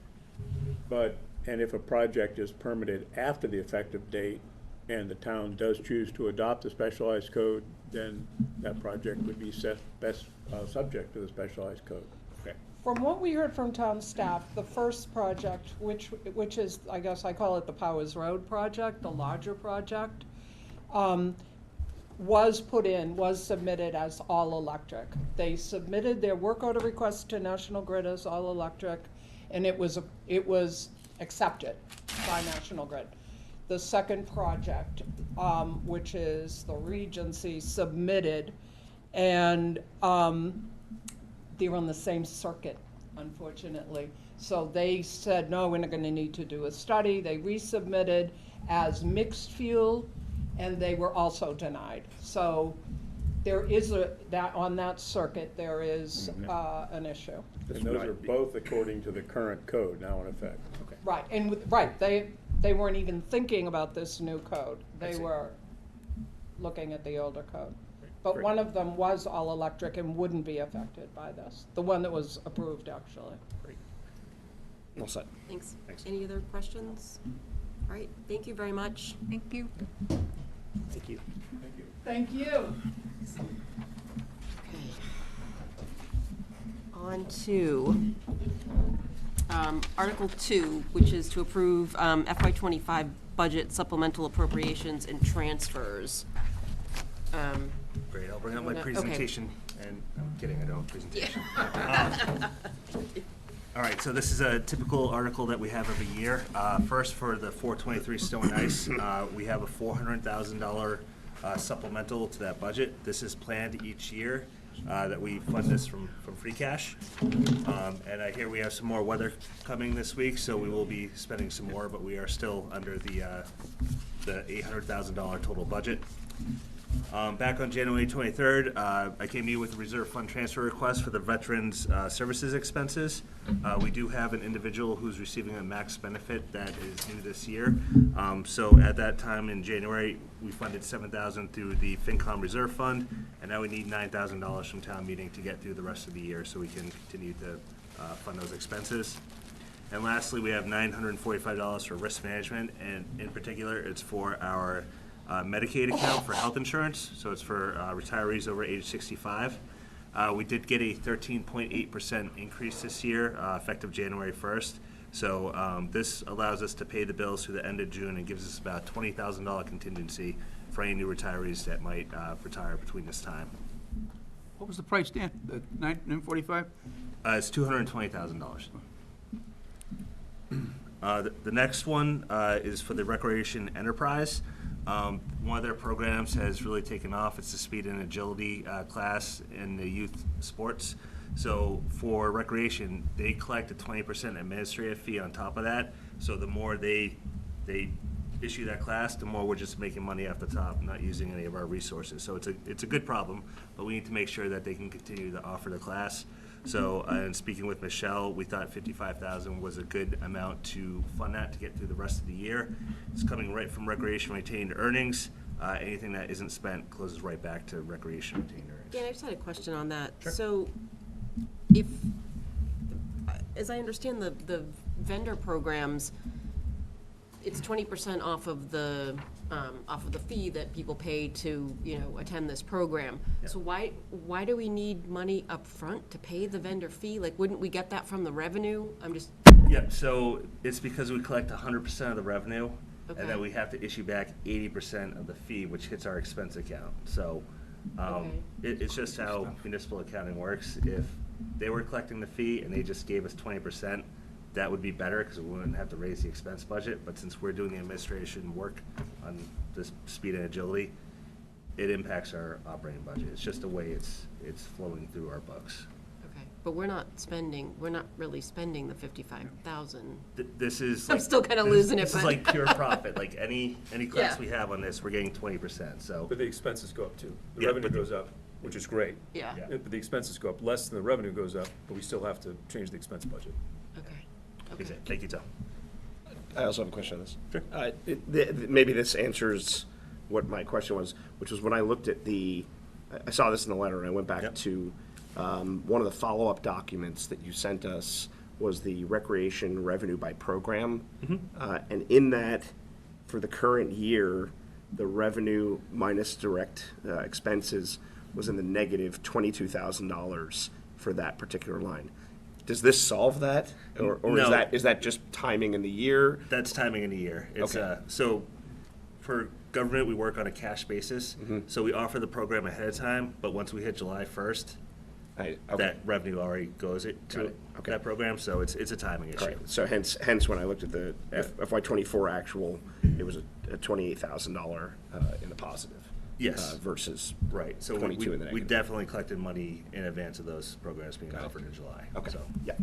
And if a project is permitted after the effective date, and the town does choose to adopt the specialized code, then that project would be subject to the specialized code. Okay. From what we heard from town staff, the first project, which is, I guess I call it the Powers Road project, the larger project, was submitted as all electric. They submitted their work order request to National Grid as all electric, and it was accepted by National Grid. The second project, which is the Regency, submitted, and they're on the same circuit, unfortunately. So they said, no, we're not gonna need to do a study. They resubmitted as mixed fuel, and they were also denied. So there is on that circuit, there is an issue. And those are both according to the current code now in effect. Okay. Right, they weren't even thinking about this new code. They see. were looking at the older code. But Great. one of them was all electric and wouldn't be affected by this, the one that was approved, actually. All set. Thanks. Thanks. Any other questions? All right, thank you very much. Thank you. Thank you. Thank you. Okay. On to Article 2, which is to approve FY25 budget supplemental appropriations and transfers. Great, I'll bring up my Okay. presentation, and I'm kidding, I don't have a presentation. All right, so this is a typical article that we have every year. First, for the 423 snow and ice, we have a $400,000 supplemental to that budget. This is planned each year that we fund this from free cash. And I hear we have some more weather coming this week, so we will be spending some more, but we are still under the $800,000 total budget. Back on January 23rd, I came to you with a reserve fund transfer request for the Veterans Services expenses. We do have an individual who's receiving a max benefit that is new this year. So at that time in January, we funded $7,000 through the FinCom Reserve Fund, and now we need $9,000 from town meeting to get through the rest of the year so we can continue to fund those expenses. And lastly, we have $945 for risk management, and in particular, it's for our Medicaid account for health insurance, so it's for retirees over age 65. We did get a 13.8% increase this year, effective January 1st. So this allows us to pay the bills through the end of June and gives us about $20,000 contingency for any new retirees that might retire between this time. What was the price, Dan? The $945? It's $220,000. The next one is for the Recreation Enterprise. One of their programs has really taken off. It's the speed and agility class in the youth sports. So for recreation, they collect a 20% administrative fee on top of that. So the more they issue that class, the more we're just making money off the top, not using any of our resources. So it's a good problem, but we need to make sure that they can continue to offer the class. So, and speaking with Michelle, we thought $55,000 was a good amount to fund that to get through the rest of the year. It's coming right from recreation retained earnings. Anything that isn't spent closes right back to recreation retained earnings. Dan, I just had a question on that. Sure. So if, as I understand the vendor programs, it's 20% off of the fee that people pay to, attend this program. Yeah. So why do we need money up front to pay the vendor fee? Like, wouldn't we get that from the revenue? I'm just. Yeah, so it's because we collect 100% of the revenue, Okay. and then we have to issue back 80% of the fee, which hits our expense account. So Okay. it's just how municipal accounting works. If they were collecting the fee and they just gave us 20%, that would be better because we wouldn't have to raise the expense budget. But since we're doing the administration work on this speed and agility, it impacts our operating budget. It's just the way it's flowing through our books. Okay, but we're not really spending the 55,000. This is. I'm still kinda losing it, This is but- like pure profit. Like any class Yeah. we have on this, we're getting 20%. So. But the expenses go up too. The Yeah, revenue but- goes up, which is great. Yeah. Yeah. But the expenses go up less than the revenue goes up, but we still have to change the expense budget. Okay. Okay. Thank you, Tom. I also have a question on this. Sure. Maybe this answers what my question was, which was when I looked at I saw this in the letter, and I went back Yep. to one of the follow-up documents that you sent us was the recreation revenue by program. And in that, for the current year, the revenue minus direct expenses was in the negative $22,000 for that particular line. Does this solve that, or No. is that just timing in the year? That's timing in the year. It's Okay. So for government, we work on a cash basis. So we offer the program ahead of time, but once we hit July 1st, Okay. that revenue already goes Got to it. Okay. that program. So it's a timing issue. All right. So hence when I looked at the FY24 actual, it was a $28,000 in the positive. Yes. Versus Right. So 22 in the we negative. definitely collected money in advance of those programs being Got it. offered in July. Okay. So. Yeah.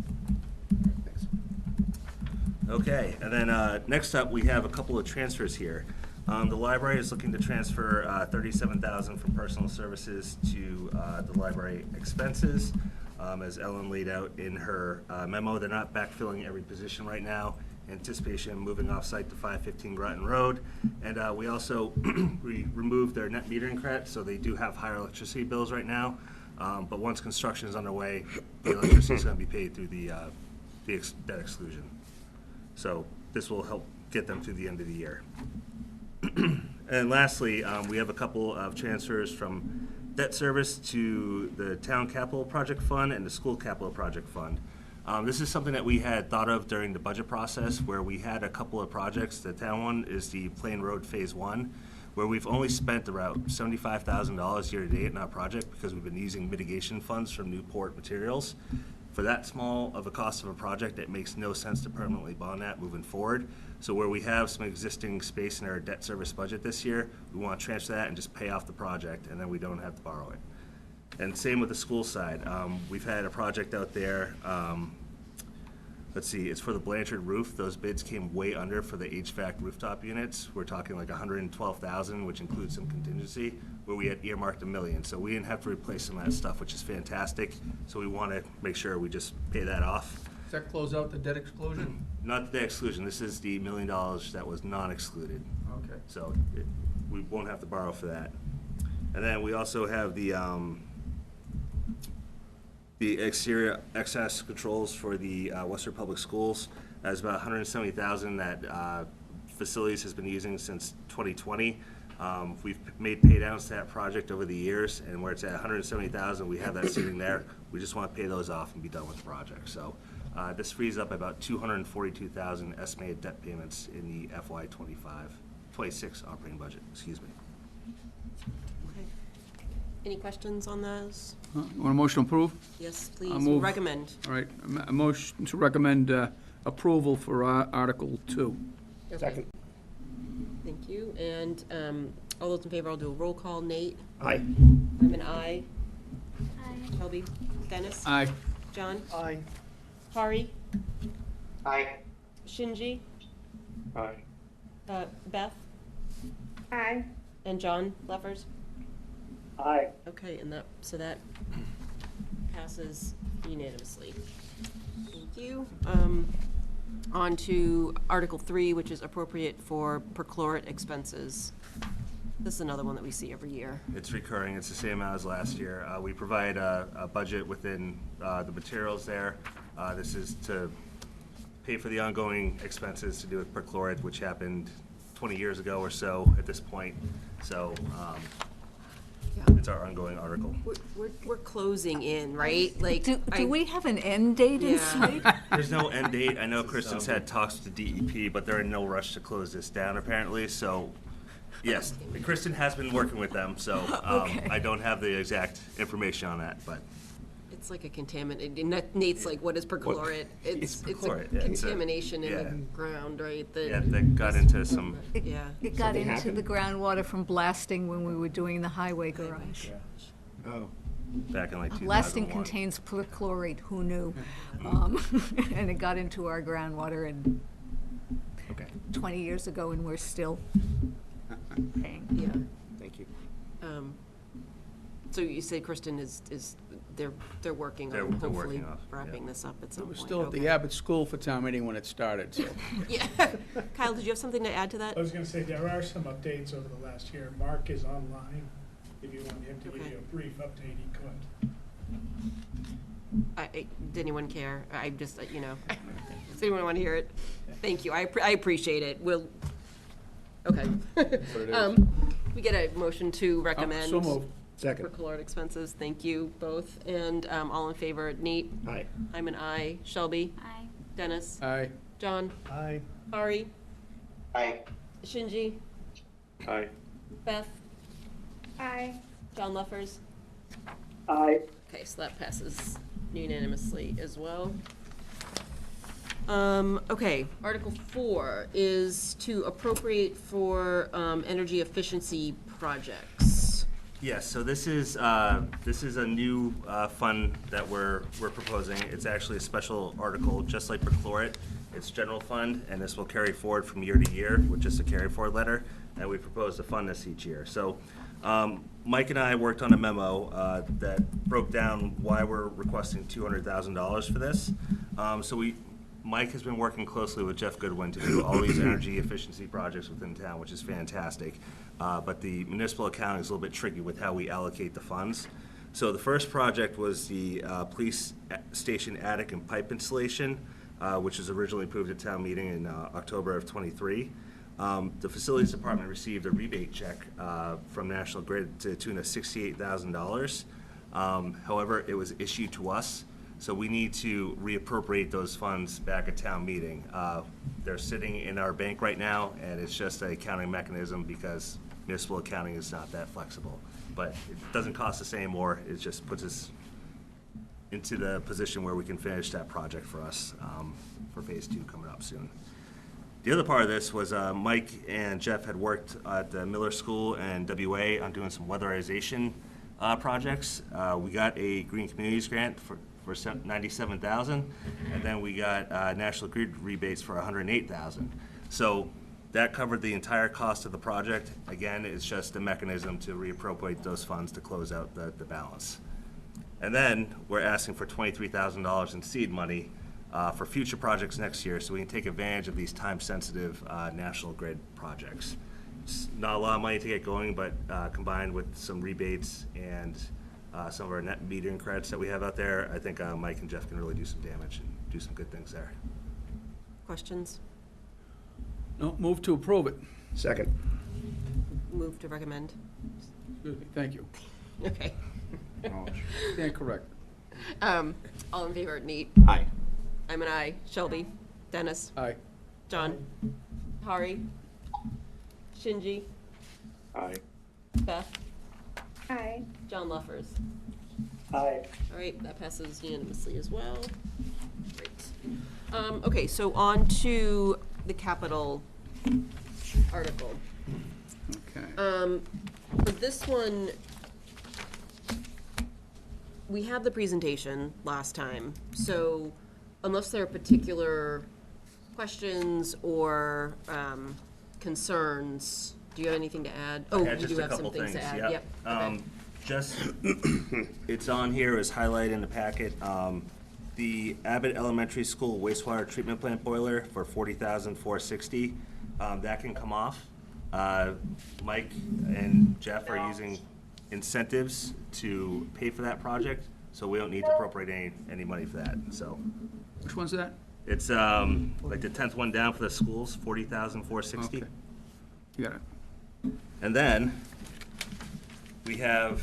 Thanks. Okay, and then next up, we have a couple of transfers here. The library is looking to transfer $37,000 from personal services to the library expenses. As Ellen laid out in her memo, they're not backfilling every position right now. anticipation of moving off-site to 515 Groton Road. And we also we removed their net metering credit, so they do have higher electricity bills right now. But once construction is underway, the electricity is going to be paid through the debt exclusion. So this will help get them through the end of the year. And lastly, we have a couple of transfers from debt service to the town capital project fund and the school capital project fund. This is something that we had thought of during the budget process, where we had a couple of projects. The town one is the Plain Road Phase 1, where we've only spent around $75,000 year to date in our project because we've been using mitigation funds from Newport Materials. For that small of a cost of a project, it makes no sense to permanently bond that moving forward. So where we have some existing space in our debt service budget this year, we want to transfer that and just pay off the project, and then we don't have to borrow it. And same with the school side. We've had a project out there, let's see, it's for the Blanchard roof. Those bids came way under for the HVAC rooftop units. We're talking like $112,000, which includes some contingency, where we had earmarked $1 million. So we didn't have to replace some of that stuff, which is fantastic. So we want to make sure we just pay that off. Does that close out the debt exclusion? Not the debt exclusion. This is the $1 million that was non-excluded. Okay. So we won't have to borrow for that. And then we also have the exterior access controls for the Westford Public Schools. That's about $170,000 that facilities has been using since 2020. We've made pay downs to that project over the years, and where it's at $170,000, we have that sitting there. We just want to pay those off and be done with the project. So this frees up about $242,000 estimated debt payments in the FY26 operating budget. Excuse me. Okay. Any questions on those? You want a motion to approve? Yes, please. I'll move. Recommend. All right, a motion to recommend approval for Article 2. Okay. Second. Thank you. And all those in favor, I'll do a roll call. Nate? Aye. I'm an aye. Aye. Shelby? Dennis? Aye. John? Aye. Hari? Aye. Shinji? Aye. Beth? Aye. And John Leffers? Aye. Okay, and that passes unanimously. Thank you. On to Article 3, which is appropriate for perchlorate expenses. This is another one that we see every year. It's recurring. It's the same amount as last year. We provide a budget within the materials there. This is to pay for the ongoing expenses to do with perchlorate, which happened 20 years ago or so at this point. So it's our ongoing article. We're closing in, right? Like, Do we have an end date in Yeah. sight? There's no end date. I know Kristen's had talks with the DEP, but they're in no rush to close this down apparently. So yes, Kristen has been working with them. So Okay. I don't have the exact information on that, but It's like a contaminant. Nate's like, what is perchlorate? It's perchlorate, a yeah, it's a- contamination in yeah. the ground, right? yeah, that got into some. Yeah. It got Something into the happened? groundwater from blasting when we were doing the highway garage. Oh. Back in like 2001. Blasting contains perchlorate, who knew? And it got into our groundwater and Okay. 20 years ago, and we're still paying. Yeah. Thank you. So you say Kristen is they're working They're on hopefully working off, wrapping yeah. this up at some It point. was still at the Okay. Abbott School for town meeting when it started, so. Yeah. Kyle, did you have something to add to that? I was gonna say, there are some updates over the last year. Mark is online. If you want him to give Okay. you a brief update, he could. Did anyone care? I just, does anyone want to hear it? Thank you. I appreciate it. We'll, okay. We get a motion to recommend. So moved. Second. Perchlorate expenses. Thank you both. And all in favor, Nate? Aye. I'm an aye. Shelby? Aye. Dennis? Aye. John? Aye. Ari? Aye. Shinji? Aye. Beth? Aye. John Leffers? Aye. Okay, so that passes unanimously as well. Okay, Article 4 is to appropriate for energy efficiency projects. Yes, so this is a new fund that we're proposing. It's actually a special article, just like perchlorate. It's general fund, and this will carry forward from year to year with just a carry forward letter, and we propose to fund this each year. So Mike and I worked on a memo that broke down why we're requesting $200,000 for this. Mike has been working closely with Jeff Goodwin to do all these energy efficiency projects within town, which is fantastic. But the municipal accounting is a little bit tricky with how we allocate the funds. So the first project was the police station attic and pipe installation, which was originally approved at town meeting in October of '23. The facilities department received a rebate check from National Grid to the tune of $68,000. However, it was issued to us, so we need to reappropriate those funds back at town meeting. They're sitting in our bank right now, and it's just an accounting mechanism because municipal accounting is not that flexible. But it doesn't cost us any more. It just puts us into the position where we can finish that project for us for phase 2 coming up soon. The other part of this was Mike and Jeff had worked at the Miller School and WA on doing some weatherization projects. We got a Green Communities grant for $97,000, and then we got National Grid rebates for $108,000. So that covered the entire cost of the project. Again, it's just a mechanism to reappropriate those funds to close out the balance. And then we're asking for $23,000 in seed money for future projects next year, so we can take advantage of these time-sensitive National Grid projects. It's not a lot of money to get going, but combined with some rebates and some of our net metering credits that we have out there, I think Mike and Jeff can really do some damage and do some good things there. Questions? No, move to approve it. Second. Move to recommend. Excuse me, thank you. Okay. Stand correct. All in favor, Nate? Aye. I'm an aye. Shelby? Dennis? Aye. John? Hari? Shinji? Aye. Beth? Aye. John Luffers? Aye. All right, that passes unanimously as well. Great. Okay, so on to the capital article. Okay. For this one, we had the presentation last time, so unless there are particular questions or concerns, do you have anything to add? Oh, Yeah, you just do a have some couple things to things, add. yep. Okay. Just, it's on here as highlighted in the packet. The Abbott Elementary School wastewater treatment plant boiler for $40,460. That can come off. Mike and Jeff are using incentives to pay for that project, so we don't need to appropriate any money for that, so. Which one's that? It's like the 10th one down for the schools, $40,460. Okay. You got it. And then we have,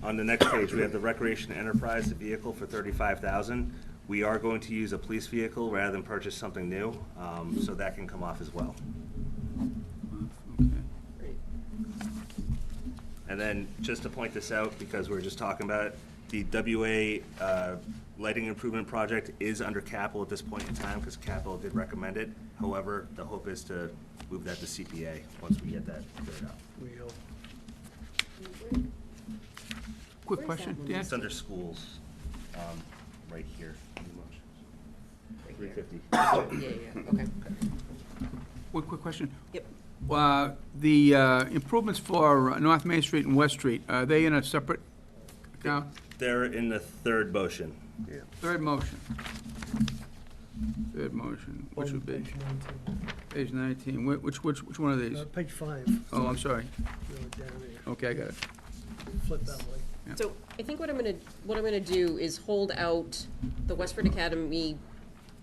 on the next page, we have the recreation enterprise vehicle for $35,000. We are going to use a police vehicle rather than purchase something new, so that can come off as well. Okay. And then, just to point this out, because we were just talking about it, the WA lighting improvement project is under capital at this point in time, because capital did recommend it. However, the hope is to move that to CPA once we get that cleared up. Quick question, Dan? It's under schools, right here. 350. Yeah, okay. One quick question. Yep. The improvements for North Main Street and West Street, are they in a separate account? They're in the third motion. Third motion. Third motion, which would be? Page 19. Which one of these? Page 5. Oh, I'm sorry. Down here. Okay, I got it. Flip that way. So I think what I'm gonna do is hold out the Westford Academy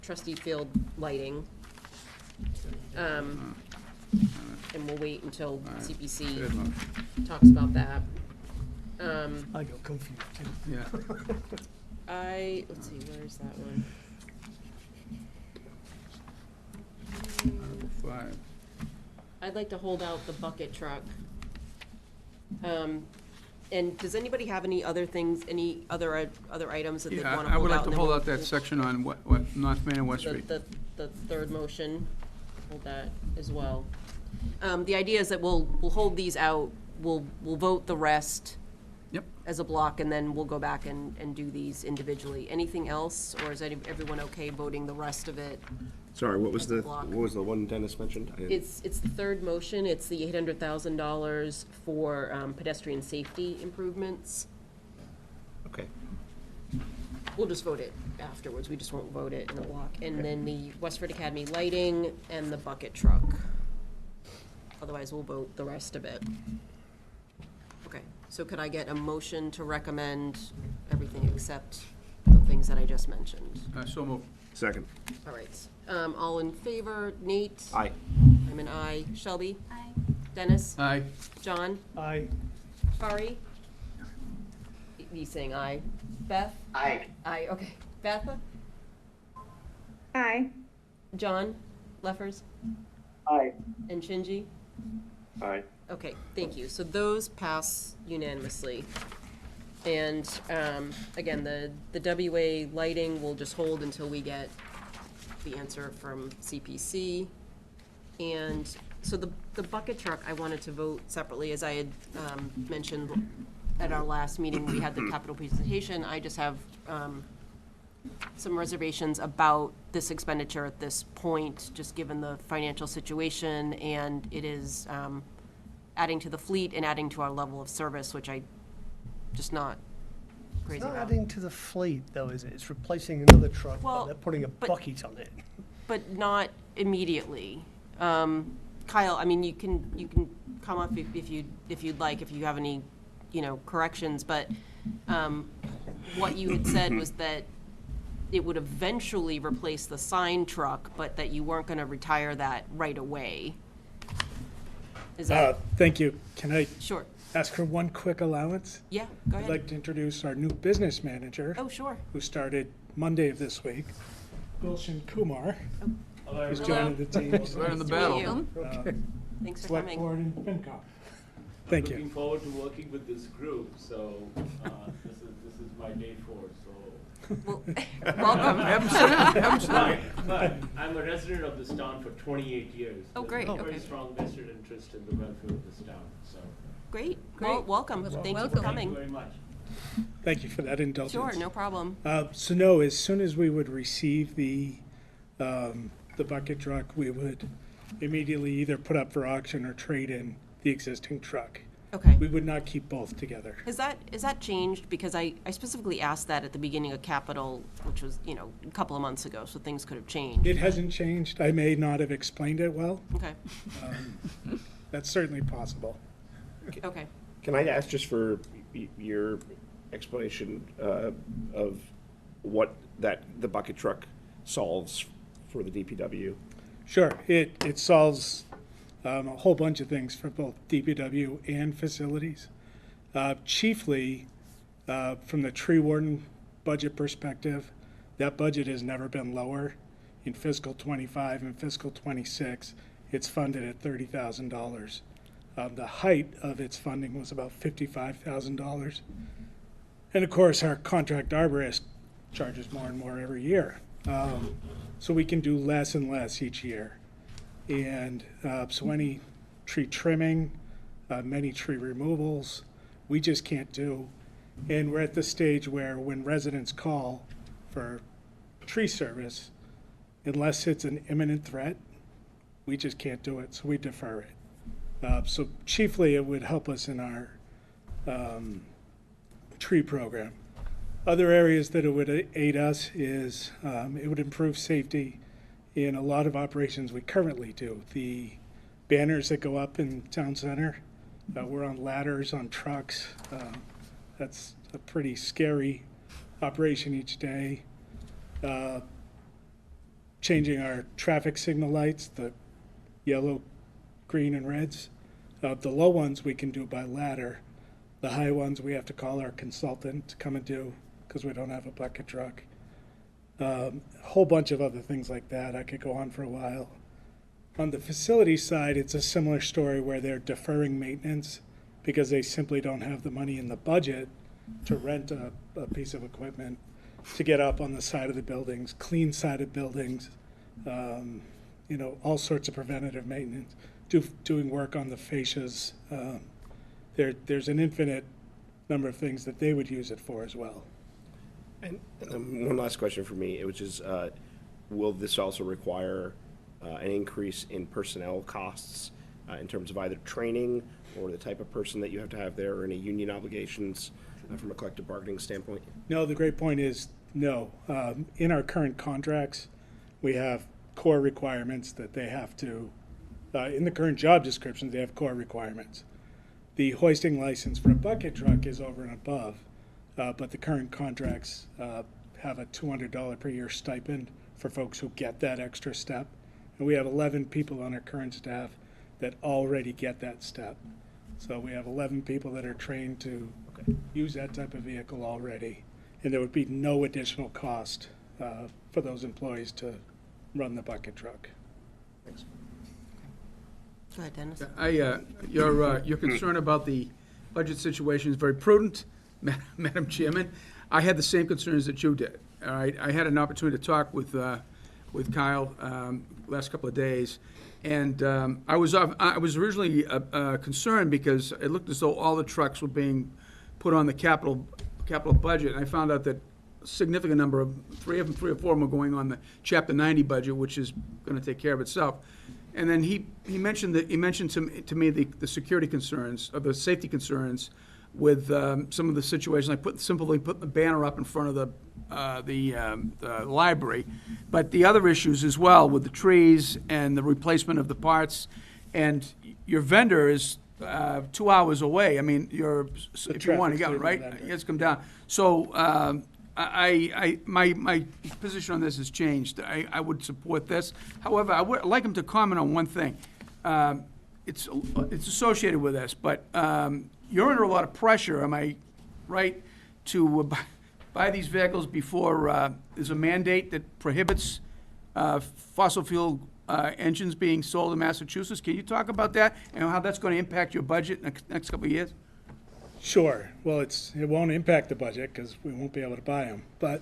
trustee field lighting. And we'll wait until CPC Third motion. talks about that. I got confused too. Yeah. Let's see, where's that one? Article 5. I'd like to hold out the bucket truck. And does anybody have any other things, any other items that they Yeah, want to hold out? I would like to and then hold we'll- out that section on what North Main and West Street. The third motion, hold that as well. The idea is that we'll hold these out, we'll vote the rest Yep. as a block, and then we'll go back and do these individually. Anything else, or is everyone okay voting the rest of it? Sorry, what was As a the block. one Dennis mentioned? I didn't- It's the third motion, it's the $800,000 for pedestrian safety improvements. Okay. we'll just vote it afterwards, we just won't vote it in a block. And then the Westford Academy lighting and the bucket truck. Otherwise, we'll vote the rest of it. Okay, so could I get a motion to recommend everything except the things that I just mentioned? So moved. Second. All right, all in favor, Nate? Aye. I'm an aye. Shelby? Aye. Dennis? Aye. John? Aye. Kari? Me saying aye. Beth? Aye. Aye, okay. Beth? Aye. John? Leffers? Aye. And Shinji? Aye. Okay, thank you. So those pass unanimously. And, again, the WA lighting will just hold until we get the answer from CPC. And so the bucket truck, I wanted to vote separately, as I had mentioned at our last meeting, we had the capital presentation. I just have some reservations about this expenditure at this point, just given the financial situation, and it is adding to the fleet and adding to our level of service, which I just not It's crazy not about. adding to the fleet, though, is it? It's replacing another truck, Well, but they're putting a bucket on it. But not immediately. Kyle, I mean, you can come up if you'd like, if you have any, corrections, but what you had said was that it would eventually replace the sign truck, but that you weren't gonna retire that right away. Is that, Thank you. Can I sure, ask for one quick allowance? yeah, go I'd ahead. like to introduce our new business manager, Oh, sure. who started Monday of this week, Gulshan Kumar. Who's Hello. joining the team. Right in the Nice to meet battle. you. Okay. Thanks for Select coming. Board and FinCom. Thank you. Looking forward to working with this group, so this is my day 4, so. Well, welcome. But I'm a resident of this town for 28 years. Oh, great, There's a okay. very strong vested interest in the welfare of this town, so. Great, well, Great. welcome, thank you for welcome. Thank you coming. very much. Thank you for that indulgence. Sure, no problem. So no, as soon as we would receive the bucket truck, we would immediately either put up for auction or trade in the existing truck. Okay. We would not keep both together. Is that changed? Because I specifically asked that at the beginning of capital, which was, a couple of months ago, so things could have changed. It hasn't changed. I may not have explained it well. Okay, That's certainly possible. okay. Can I ask just for your explanation of what the bucket truck solves for the DPW? Sure, it solves a whole bunch of things for both DPW and facilities. Chiefly, from the tree warden budget perspective, that budget has never been lower. In fiscal '25 and fiscal '26, it's funded at $30,000. The height of its funding was about $55,000. And of course, our contract arborist charges more and more every year. So we can do less and less each year. And so any tree trimming, many tree removals, we just can't do. And we're at the stage where when residents call for tree service, unless it's an imminent threat, we just can't do it, so we defer it. So chiefly, it would help us in our tree program. Other areas that it would aid us is it would improve safety in a lot of operations we currently do. The banners that go up in town center, we're on ladders on trucks. That's a pretty scary operation each day. Changing our traffic signal lights, the yellow, green, and reds. The low ones we can do by ladder. The high ones we have to call our consultant to come and do because we don't have a bucket truck. A whole bunch of other things like that. I could go on for a while. On the facility side, it's a similar story where they're deferring maintenance because they simply don't have the money in the budget to rent a piece of equipment to get up on the side of the buildings, clean side of buildings, all sorts of preventative maintenance, doing work on the fascias. There's an infinite number of things that they would use it for as well. And one last question for me, which is, will this also require an increase in personnel costs in terms of either training or the type of person that you have to have there, or any union obligations from a collective bargaining standpoint? No, the great point is No. In our current contracts, we have core requirements that they have to, in the current job descriptions, they have core requirements. The hoisting license for a bucket truck is over and above, but the current contracts have a $200 per year stipend for folks who get that extra step. And we have 11 people on our current staff that already get that step. So we have 11 people that are trained to use that type of vehicle already. And there would be no additional cost for those employees to run the bucket truck. Thanks. Go ahead, Dennis. Your concern about the budget situation is very prudent, Madam Chairman. I had the same concerns that you did. All right, I had an opportunity to talk with Kyle last couple of days, and I was originally concerned because it looked as though all the trucks were being put on the capital budget, and I found out that a significant number of three or four of them were going on the Chapter 90 budget, which is going to take care of itself. And then he mentioned to me the security concerns or the safety concerns with some of the situations. I simply put the banner up in front of the library, but the other issues as well with the trees and the replacement of the parts. And your vendor is 2 hours away. I mean, if you want to go, right? You have to come down. So my position on this has changed. I would support this. However, I would like him to comment on one thing. It's associated with this, but you're under a lot of pressure, am I right, to buy these vehicles before there's a mandate that prohibits fossil fuel engines being sold in Massachusetts? Can you talk about that and how that's going to impact your budget in the next couple of years? Sure. Well, it won't impact the budget because we won't be able to buy them. But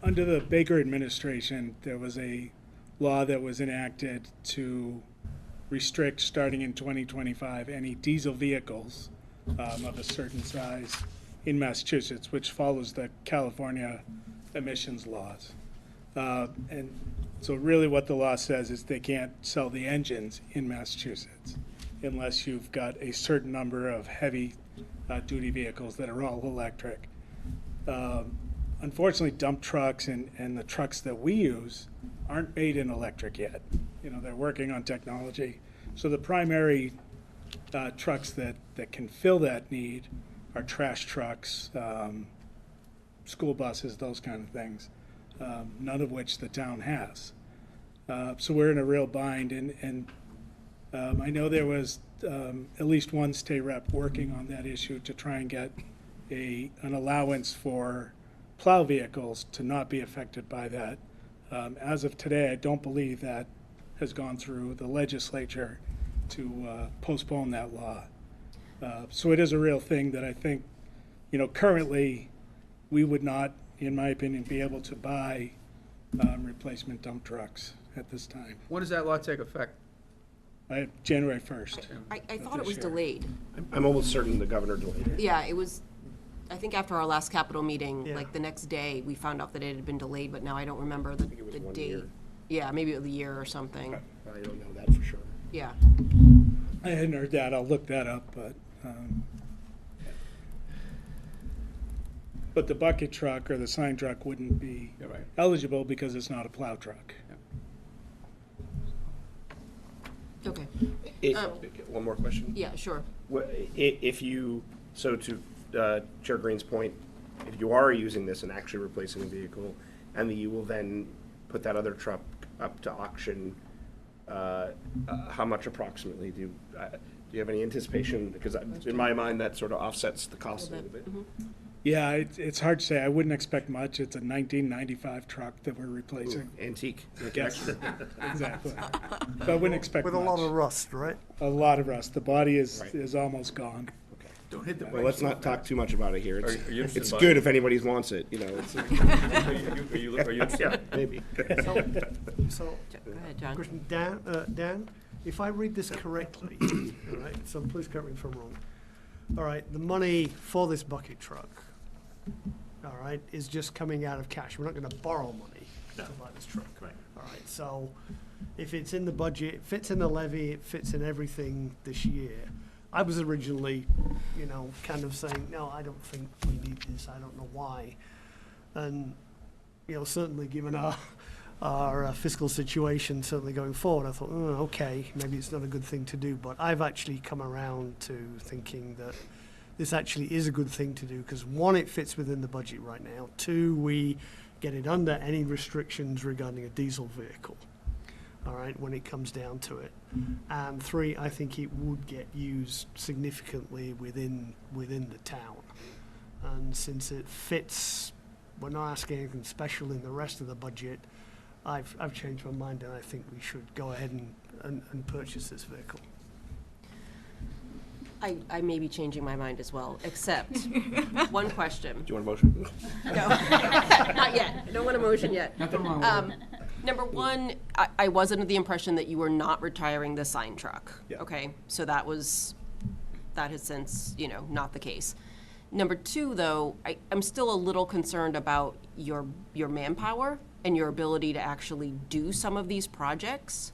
under the Baker administration, there was a law that was enacted to restrict, starting in 2025, any diesel vehicles of a certain size in Massachusetts, which follows the California emissions laws. And so really what the law says is they can't sell the engines in Massachusetts unless you've got a certain number of heavy duty vehicles that are all electric. Unfortunately, dump trucks and the trucks that we use aren't made in electric yet. You know, they're working on technology. So the primary trucks that can fill that need are trash trucks, school buses, those kind of things, none of which the town has. So we're in a real bind, and I know there was at least one state rep working on that issue to try and get an allowance for plow vehicles to not be affected by that. As of today, I don't believe that has gone through the legislature to postpone that law. So it is a real thing that I think, you know, currently we would not, in my opinion, be able to buy replacement dump trucks at this time. When does that law take effect? January 1st. I thought it was delayed. I'm almost certain the governor delayed it. Yeah, it was, I think after our last Capitol meeting, like the next day, we found out that it had been delayed, but now I don't remember the date. Year. Yeah, maybe it was a year or something. I don't know that for sure. Yeah. I hadn't heard that. I'll look that up, but the bucket truck or the sign truck wouldn't be eligible because it's not a plow truck. Okay. One more question? Yeah, sure. If you, so to Chair Green's point, if you are using this and actually replacing a vehicle, and you will then put that other truck up to auction, how much approximately do you have any anticipation? Because in my mind, that sort of offsets the cost a little bit. Yeah, it's hard to say. I wouldn't expect much. It's a 1995 truck that we're replacing. Ooh, antique. Yes, exactly. So I wouldn't expect With much. a lot of rust, right? A lot of rust. The body is almost gone. Don't hit the Well, let's not talk too much about it here. It's, Are you interested it's in good buying? if anybody wants it, you know. It's, Are you interested? Yeah, maybe. So, Go ahead, John. question, Dan, if I read this correctly, all right, so please correct me if I'm wrong. All right, the money for this bucket truck, all right, is just coming out of cash. We're not going to borrow money to buy this truck. Correct. All right, so if it's in the budget, it fits in the levy, it fits in everything this year. I was originally, kind of saying, no, I don't think we need this, I don't know why. And, certainly given our fiscal situation, certainly going forward, I thought, okay, maybe it's not a good thing to do. But I've actually come around to thinking that this actually is a good thing to do because, one, it fits within the budget right now. Two, we get it under any restrictions regarding a diesel vehicle, all right, when it comes down to it. And three, I think it would get used significantly within the town. And since it fits, we're not asking anything special in the rest of the budget, I've changed my mind and I think we should go ahead and purchase this vehicle. I may be changing my mind as well, except one question. Do you want a motion? No, not yet. I don't want a motion yet. Nothing wrong with it. Number one, I was under the impression that you were not retiring the sign truck. Yeah. Okay, so that has since, not the case. Number two, though, I'm still a little concerned about your manpower and your ability to actually do some of these projects.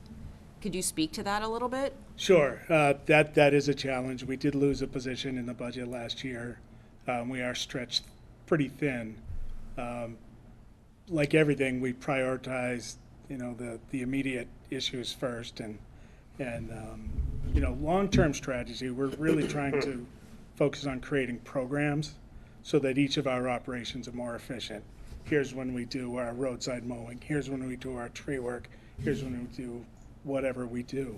Could you speak to that a little bit? Sure, that is a challenge. We did lose a position in the budget last year. We are stretched pretty thin. Like everything, we prioritize, the immediate issues first, and long-term strategy. We're really trying to focus on creating programs so that each of our operations are more efficient. Here's when we do our roadside mowing. Here's when we do our tree work. Here's when we do whatever we do.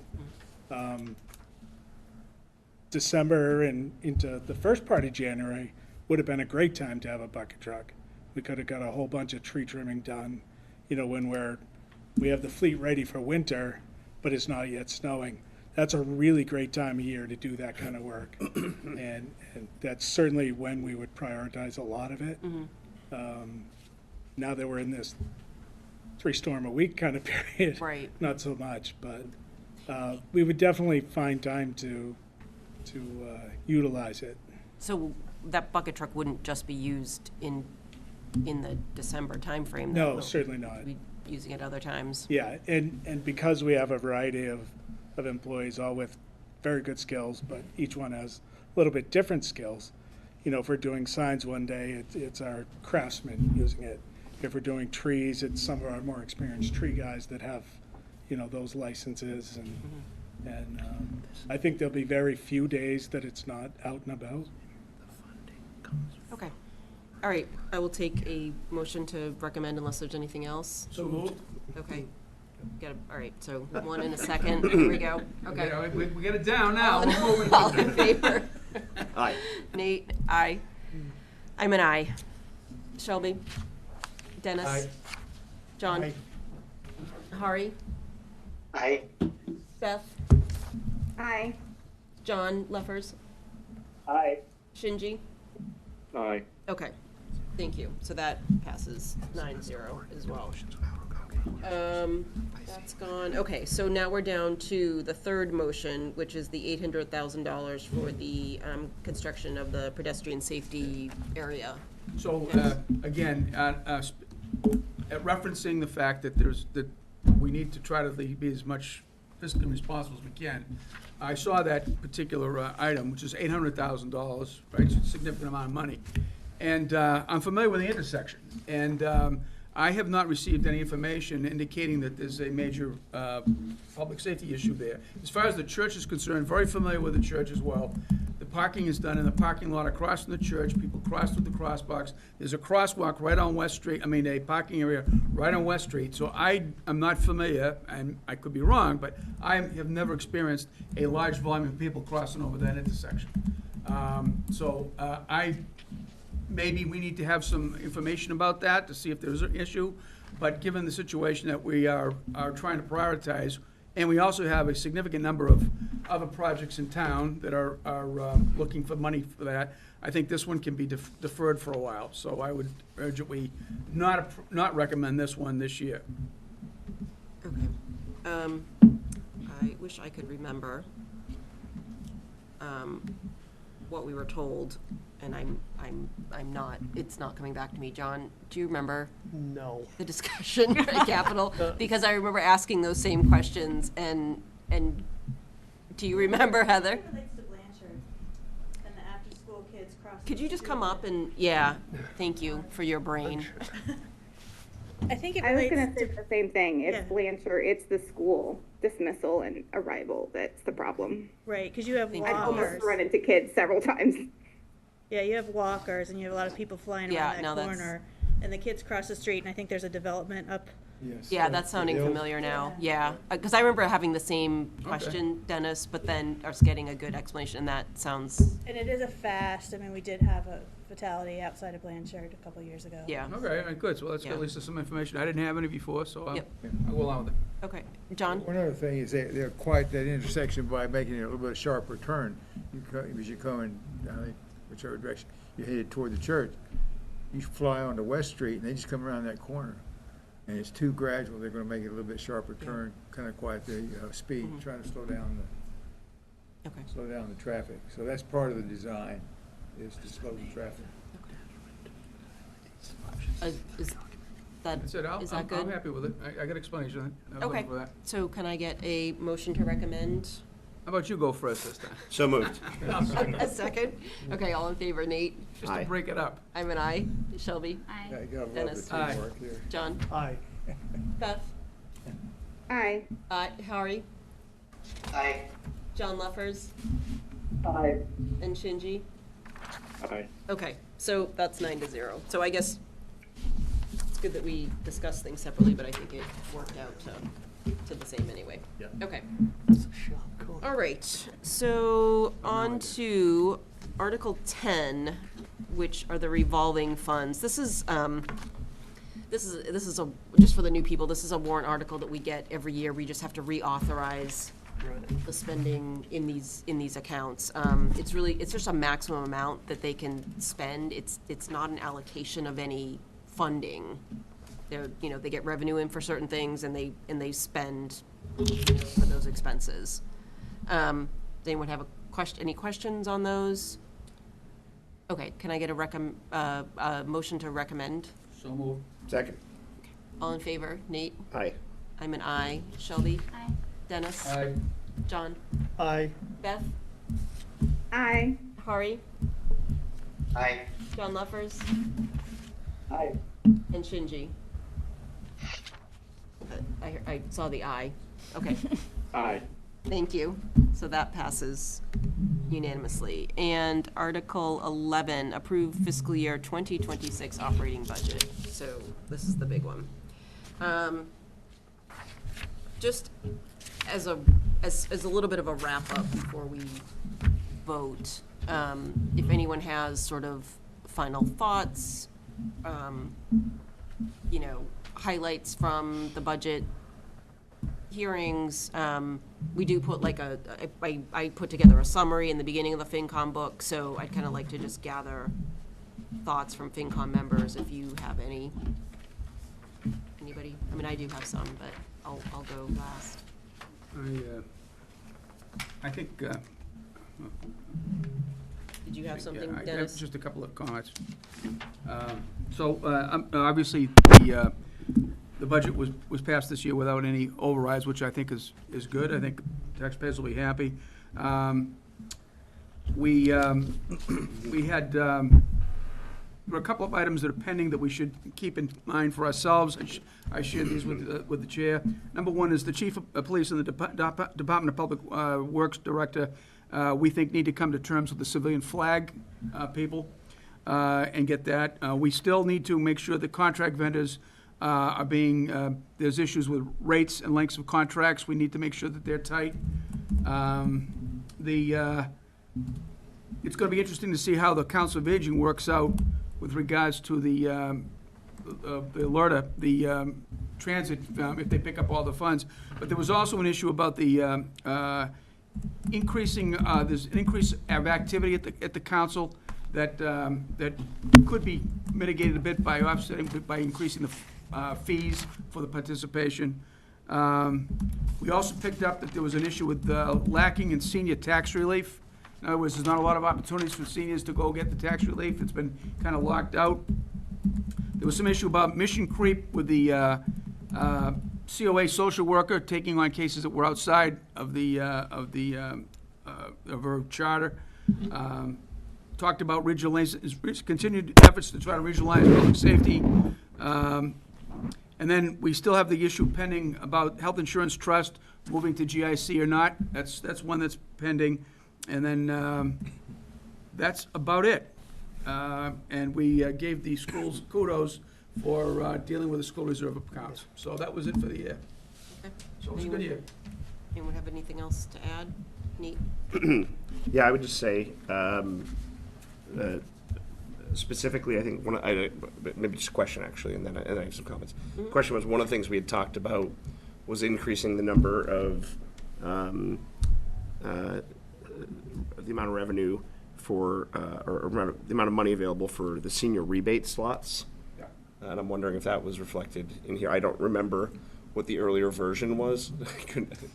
December and into the first part of January would have been a great time to have a bucket truck. We could have got a whole bunch of tree trimming done, when we have the fleet ready for winter, but it's not yet snowing. That's a really great time of year to do that kind of work. and that's certainly when we would prioritize a lot of it. Now that we're in this 3-storm a week kind of period, Right. not so much, but we would definitely find time to utilize it. So that bucket truck wouldn't just be used in the December timeframe? No, certainly not. We'd be using it other times? Yeah, and because we have a variety of employees, all with very good skills, but each one has a little bit different skills. If we're doing signs one day, it's our craftsmen using it. If we're doing trees, it's some of our more experienced tree guys that have, those licenses. And I think there'll be very few days that it's not out and about. Okay. All right, I will take a motion to recommend unless there's anything else. So moved. Okay. All right, so one in a second. Here we go. Okay. We get it down now. All in favor? Aye. Nate, aye. I'm an aye. Shelby? Dennis? Aye. John? Aye. Hari? Aye. Beth? Aye. John Leffers? Aye. Shinji? Aye. Okay, thank you. So that passes 9-0 as well. That's gone. Okay, so now we're down to the third motion, which is the $800,000 for the construction of the pedestrian safety area. So, again, referencing the fact that that we need to try to be as much fiscally responsible as we can, I saw that particular item, which is $800,000, right? It's a significant amount of money. And I'm familiar with the intersection. And I have not received any information indicating that there's a major public safety issue there. As far as the church is concerned, very familiar with the church as well. The parking is done in the parking lot across from the church. People cross through the crosswalks. There's a crosswalk right on West Street, a parking area right on West Street. So I am not familiar, and I could be wrong, but I have never experienced a large volume of people crossing over that intersection. Maybe we need to have some information about that to see if there's an issue, but given the situation that we are trying to prioritize, and we also have a significant number of other projects in town that are looking for money for that, I think this one can be deferred for a while. So I would urge that we not recommend this one this year. Okay. I wish I could remember what we were told, and I'm not. It's not coming back to me. John, do you remember? No. The discussion at Capitol? Because I remember asking those same questions, and do you remember, Heather? It relates to Blanchard. Could you just come up and, yeah, thank you for your brain. I think it I was relates gonna say to, the same thing. It's Yeah. Blanchard, it's the school dismissal and arrival that's the problem. right, because you have Thank I've walkers. almost run into kids several times. Yeah, you have walkers and you have a lot of people flying Yeah, around no, that that's- corner. And the kids cross the street and I think there's a development up. Yeah, that's sounding familiar now, yeah. Because I remember having the same question, Dennis, but then us getting a good explanation, and that sounds, And it is a fast, I mean, we did have a fatality outside of Blanchard a couple of years ago. yeah. Okay, all right, good, so let's get Yeah. at least some information. I didn't have any before, so I'll Yep. I'll go along with it. Okay, John? One other thing is they're quite that intersection by making it a little bit sharper turn. As you're coming, I think, whichever direction, you're headed toward the church. You fly onto West Street and they just come around that corner. And it's too gradual. They're gonna make it a little bit sharper turn, kind of quiet the speed, trying to slow down the traffic. So that's part of the design, is to slow the traffic. Is that, That's it, is that I'm good? happy with it. I got explanation. I'm looking Okay, for that. so can I get a motion to recommend? How about you go first this time? So moved. A second? Okay, all in favor, Nate? Just Aye. to break it up. I'm an aye. Shelby? Yeah, you gotta love Dennis. the teamwork here. John? Aye. Beth? Aye. Harry? Aye. John Leffers? Aye. And Shinji? Aye. Okay, so that's 9-0. So I guess it's good that we discussed things separately, but I think it worked out to the same anyway. Yeah. Okay. All right, so on to Article 10, which are the revolving funds. This is a, just for the new people, this is a warrant article that we get every year. We just have to reauthorize the spending in these accounts. It's just a maximum amount that they can spend. It's not an allocation of any funding. They get revenue in for certain things and they spend for those expenses. Does anyone have any questions on those? Okay, can I get a motion to recommend? So moved. Second. All in favor? Nate? Aye. I'm an aye. Shelby? Aye. Dennis? Aye. John? Aye. Beth? Aye. Hari? Aye. John Leffers? Aye. And Shinji? I saw the aye. Okay. Aye. Thank you. So that passes unanimously. And Article 11, approve fiscal year 2026 operating budget. So this is the big one. Just as a little bit of a wrap-up before we vote, if anyone has sort of final thoughts, highlights from the budget hearings, we do put like I put together a summary in the beginning of the FinCom book, so I'd kind of like to just gather thoughts from FinCom members if you have anybody. I mean, I do have some, but I'll go last. I think. Did you have something, Yeah, I have Dennis? just a couple of comments. Obviously, the budget was passed this year without any overrides, which I think is good. I think taxpayers will be happy. We had, there were a couple of items that are pending that we should keep in mind for ourselves. I shared these with the chair. Number one is the chief of police and the Department of Public Works director, we think need to come to terms with the civilian flag people and get that. We still need to make sure that contract vendors are being, there's issues with rates and lengths of contracts. We need to make sure that they're tight. It's going to be interesting to see how the Council of Aging works out with regards to the LRTA, the transit, if they pick up all the funds. But there was also an issue about the increasing, there's an increase of activity at the council that could be mitigated a bit by offsetting, by increasing the fees for the participation. We also picked up that there was an issue with lacking in senior tax relief. In other words, there's not a lot of opportunities for seniors to go get the tax relief. It's been kind of locked out. There was some issue about mission creep with the COA social worker taking on cases that were outside of her charter. talked about continued efforts to try to regionalize public safety. And then we still have the issue pending about health insurance trust moving to GIC or not. That's one that's pending. And then that's about it. And we gave the schools kudos for dealing with the school reserve accounts. So that was it for the year. Okay. So it was a good year. Anyone have anything else to add? Nate? Yeah, I would just say, specifically, I think maybe just a question actually, and then I have some comments. The question was, one of the things we had talked about was increasing the number of the amount of revenue for or the amount of money available for the senior rebate slots. Yeah. And I'm wondering if that was reflected in here. I don't remember what the earlier version was.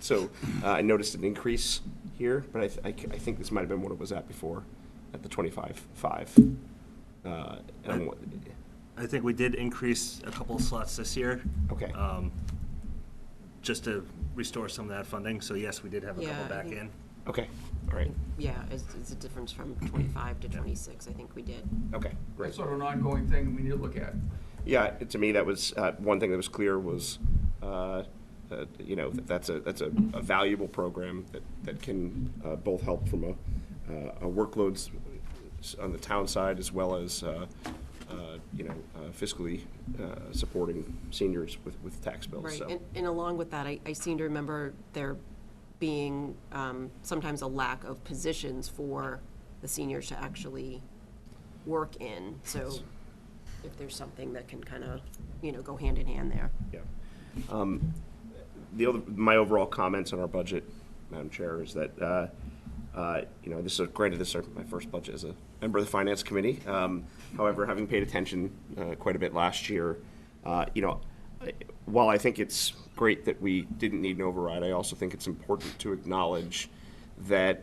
So I noticed an increase here, but I think this might have been what it was at before, at the 25.5. I think we did increase a couple of slots this year. Okay. Just to restore some of that funding. So yes, we did have a couple back in. Okay, all right. Yeah, it's a difference from 25 to 26, I think we did. Okay, great. That's sort of an ongoing thing we need to look at. Yeah, to me, that was one thing that was clear was, that's a valuable program that can both help from a workloads on the town side as well as fiscally supporting seniors with tax bills. Right, So. and along with that, I seem to remember there being sometimes a lack of positions for the seniors to actually work in. So if there's something that can kind of, go hand in hand there. Yeah. My overall comments on our budget, Madam Chair, is that, this is my first budget as a member of the Finance Committee. However, having paid attention quite a bit last year, while I think it's great that we didn't need an override, I also think it's important to acknowledge that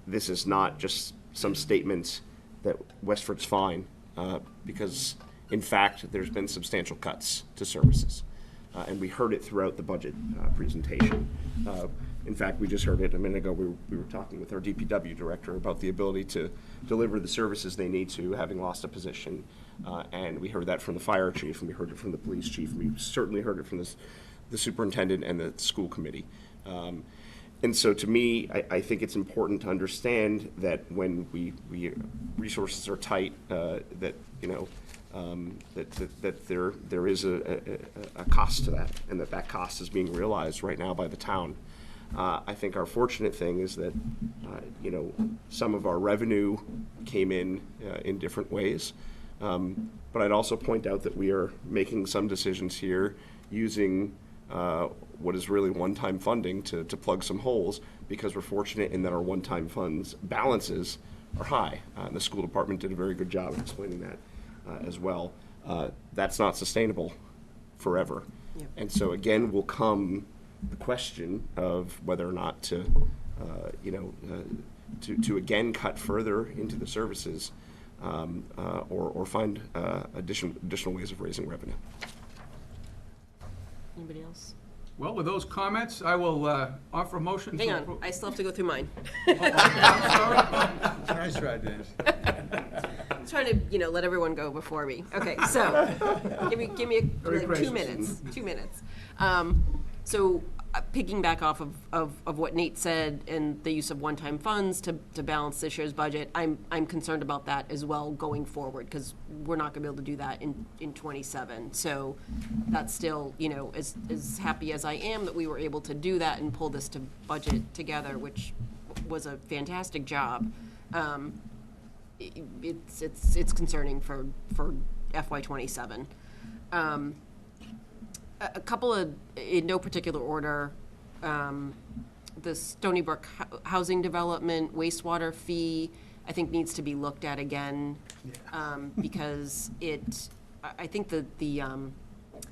this is not just some statement that Westford's fine, because in fact, there's been substantial cuts to services. And we heard it throughout the budget presentation. In fact, we just heard it a minute ago. We were talking with our DPW director about the ability to deliver the services they need to, having lost a position. And we heard that from the fire chief, and we heard it from the police chief. And we certainly heard it from the superintendent and the school committee. And so to me, I think it's important to understand that when we resources are tight, that there is a cost to that, and that cost is being realized right now by the town. I think our fortunate thing is that some of our revenue came in different ways, but I'd also point out that we are making some decisions here using what is really one-time funding to plug some holes, because we're fortunate in that our one-time funds balances are high. And the school department did a very good job of explaining that as well. That's not sustainable forever. Yep. And so again will come the question of whether or not to again cut further into the services or find additional ways of raising revenue. Anybody else? Well, with those comments, I will offer a motion to Hang on, approve. I still have to go through mine. Nice try, Dennis. I'm trying to, let everyone go before me. Okay, so, give me Very like gracious. 2 minutes. So, picking back off of what Nate said and the use of one-time funds to balance this year's budget, I'm concerned about that as well going forward, because we're not gonna be able to do that in 27. So that's still, as happy as I am that we were able to do that and pull this to budget together, which was a fantastic job. It's concerning for FY 27. A couple of, in no particular order, the Stony Brook housing development wastewater fee, I think needs to be looked at again, because I think the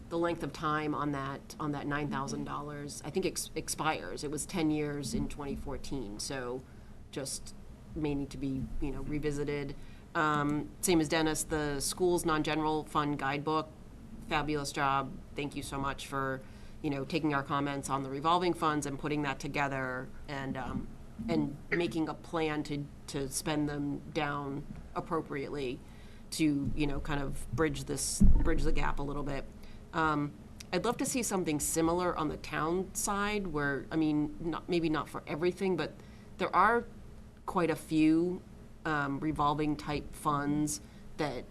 length of time on that $9,000, I think expires. It was 10 years in 2014, so just may need to be, revisited. Same as Dennis, the school's non-general fund guidebook, fabulous job. Thank you so much for, taking our comments on the revolving funds and putting that together and and making a plan to spend them down appropriately to, you know, kind of bridge the gap a little bit. I'd love to see something similar on the town side where, I mean, maybe not for everything, but there are quite a few revolving type funds that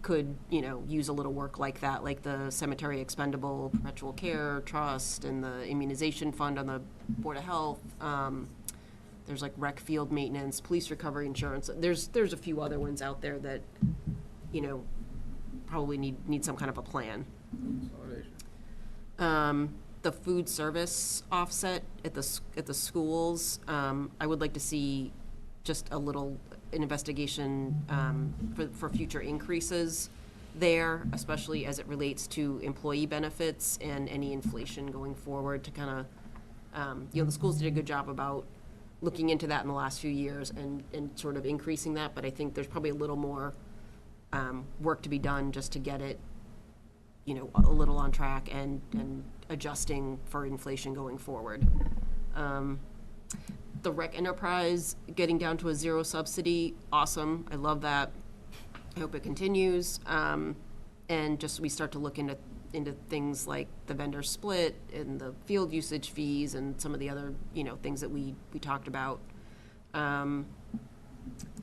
could, you know, use a little work like that, like the Cemetery Expendable Perpetual Care Trust and the Immunization Fund on the Board of Health. There's like rec field maintenance, police recovery insurance. There's a few other ones out there that, you know, probably need some kind of a plan. The food service offset at the schools, I would like to see just an investigation for future increases there, especially as it relates to employee benefits and any inflation going forward to kind of, you know, the schools did a good job about looking into that in the last few years and sort of increasing that, but I think there's probably a little more work to be done just to get it, you know, a little on track and adjusting for inflation going forward. The rec enterprise getting down to a 0 subsidy, awesome. I love that. I hope it continues. And just we start to look into things like the vendor split and the field usage fees and some of the other, you know, things that we talked about. And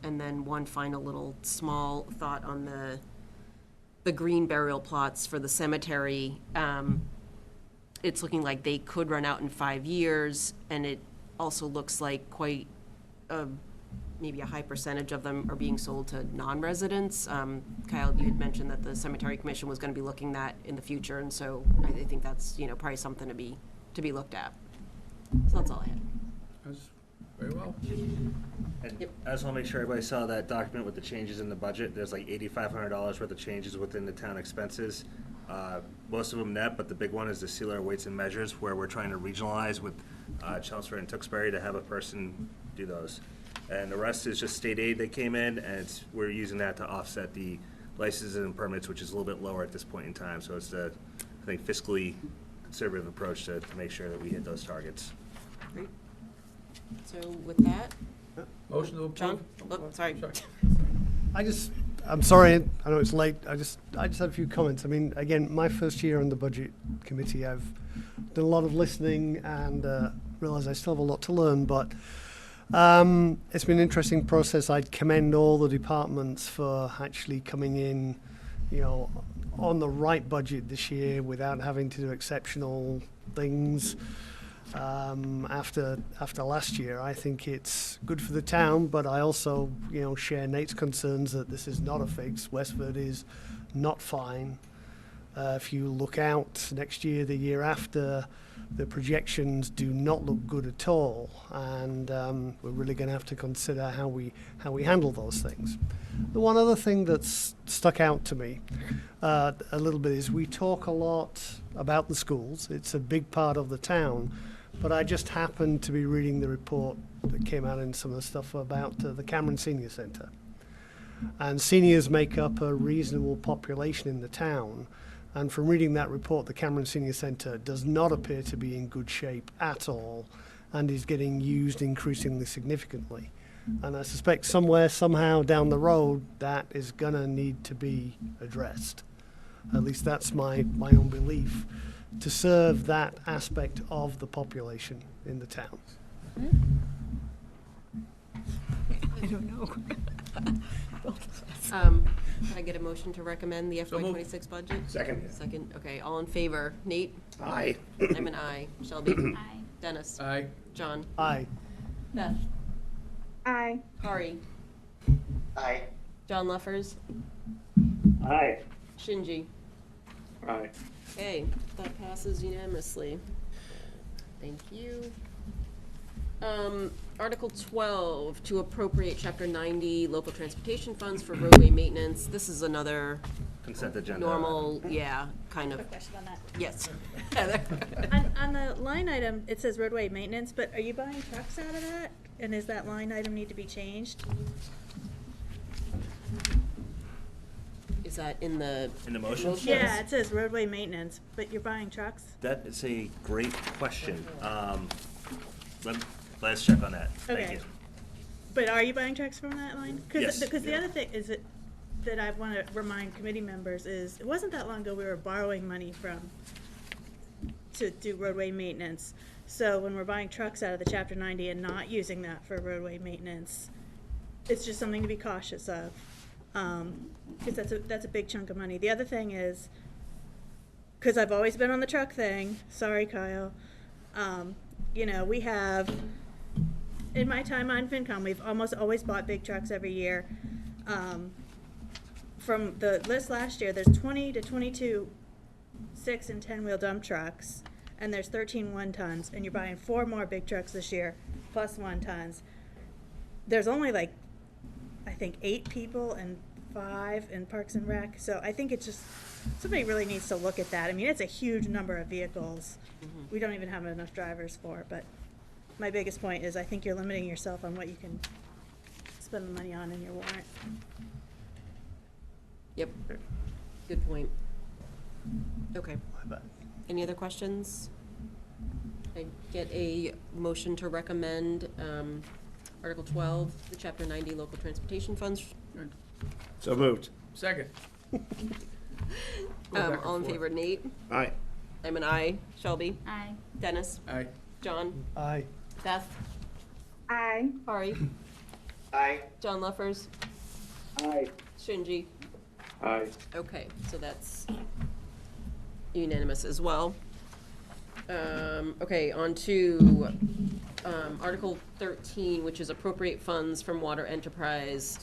then one final little small thought on the green burial plots for the cemetery. It's looking like they could run out in 5 years, and it also looks like quite maybe a high percentage of them are being sold to non-residents. Kyle, you had mentioned that the Cemetery Commission was going to be looking at in the future, and so I think that's, you know, probably something to be looked at. So that's all I had. That's very well. And I just want to make sure everybody saw that document with the changes in the budget. There's like $8,500 worth of changes within the town expenses. Most of them net, but the big one is the sealer weights and measures, where we're trying to regionalize with Chelmsford and Tewksbury to have a person do those. And the rest is just state aid that came in, and we're using that to offset the licenses and permits, which is a little bit lower at this point in time. So it's I think, fiscally conservative approach to make sure that we hit those targets. Great. So with that, Motion to approve. John? Oh, sorry. I'm sorry, I know it's late. I just had a few comments. I mean, again, my first year on the budget committee, I've done a lot of listening and realize I still have a lot to learn, but it's been an interesting process. I'd commend all the departments for actually coming in, you know, on the right budget this year without having to do exceptional things. After last year, I think it's good for the town, but I also, you know, share Nate's concerns that this is not a fix. Westford is not fine. If you look out next year, the year after, the projections do not look good at all, and we're really going to have to consider how we handle those things. The one other thing that's stuck out to me a little bit is we talk a lot about the schools. It's a big part of the town. But I just happened to be reading the report that came out in some of the stuff about the Cameron Senior Centre. And seniors make up a reasonable population in the town. And from reading that report, the Cameron Senior Centre does not appear to be in good shape at all and is getting used increasingly significantly. And I suspect somewhere, somehow down the road, that is going to need to be addressed. At least that's my own belief, to serve that aspect of the population in the town. I don't know. Can I get a motion to recommend the FY26 budget? Second. Second, okay, all in favor? Nate? Aye. I'm an aye. Shelby? Aye. Dennis? Aye. John? Aye. Beth? Aye. Kari? Aye. John Leffers? Aye. Shinji? Aye. Okay, that passes unanimously. Thank you. Article 12, to appropriate Chapter 90 local transportation funds for roadway maintenance. This is another Consent agenda. normal, yeah, kind of. Quick question on that. Yes. Heather. On the line item, it says roadway maintenance, but are you buying trucks out of that? And does that line item need to be changed? Is that in the? In the motions? Yeah, it says roadway maintenance, but you're buying trucks? That is a great question. Let let's check on that. Thank Okay. you. But are you buying trucks from that line? Yes. Because the other thing is that I want to remind committee members is, it wasn't that long ago we were borrowing money to do roadway maintenance. So when we're buying trucks out of the Chapter 90 and not using that for roadway maintenance, it's just something to be cautious of. Because that's a big chunk of money. The other thing is, because I've always been on the truck thing, sorry, Kyle, you know, we have, in my time on FinCom, we've almost always bought big trucks every year. From the list last year, there's 20 to 22 6 and 10-wheel dump trucks, and there's 13 1-tons, and you're buying 4 more big trucks this year, plus 1-tons. There's only like, I think 8 people and 5 in Parks and Rec, so I think it's just, somebody really needs to look at that. I mean, it's a huge number of vehicles. We don't even have enough drivers for, but my biggest point is I think you're limiting yourself on what you can spend the money on in your warrant. Yep, good point. Okay. Any other questions? I get a motion to recommend Article 12, the Chapter 90 local transportation funds. So moved. Second. All in favor, Nate? Aye. I'm an aye. Shelby? Aye. Dennis? Aye. John? Aye. Beth? Aye. Hari? Aye. John Luffers? Aye. Shinji? Aye. Okay, so that's unanimous as well. Okay, on to Article 13, which is appropriate funds from water enterprise,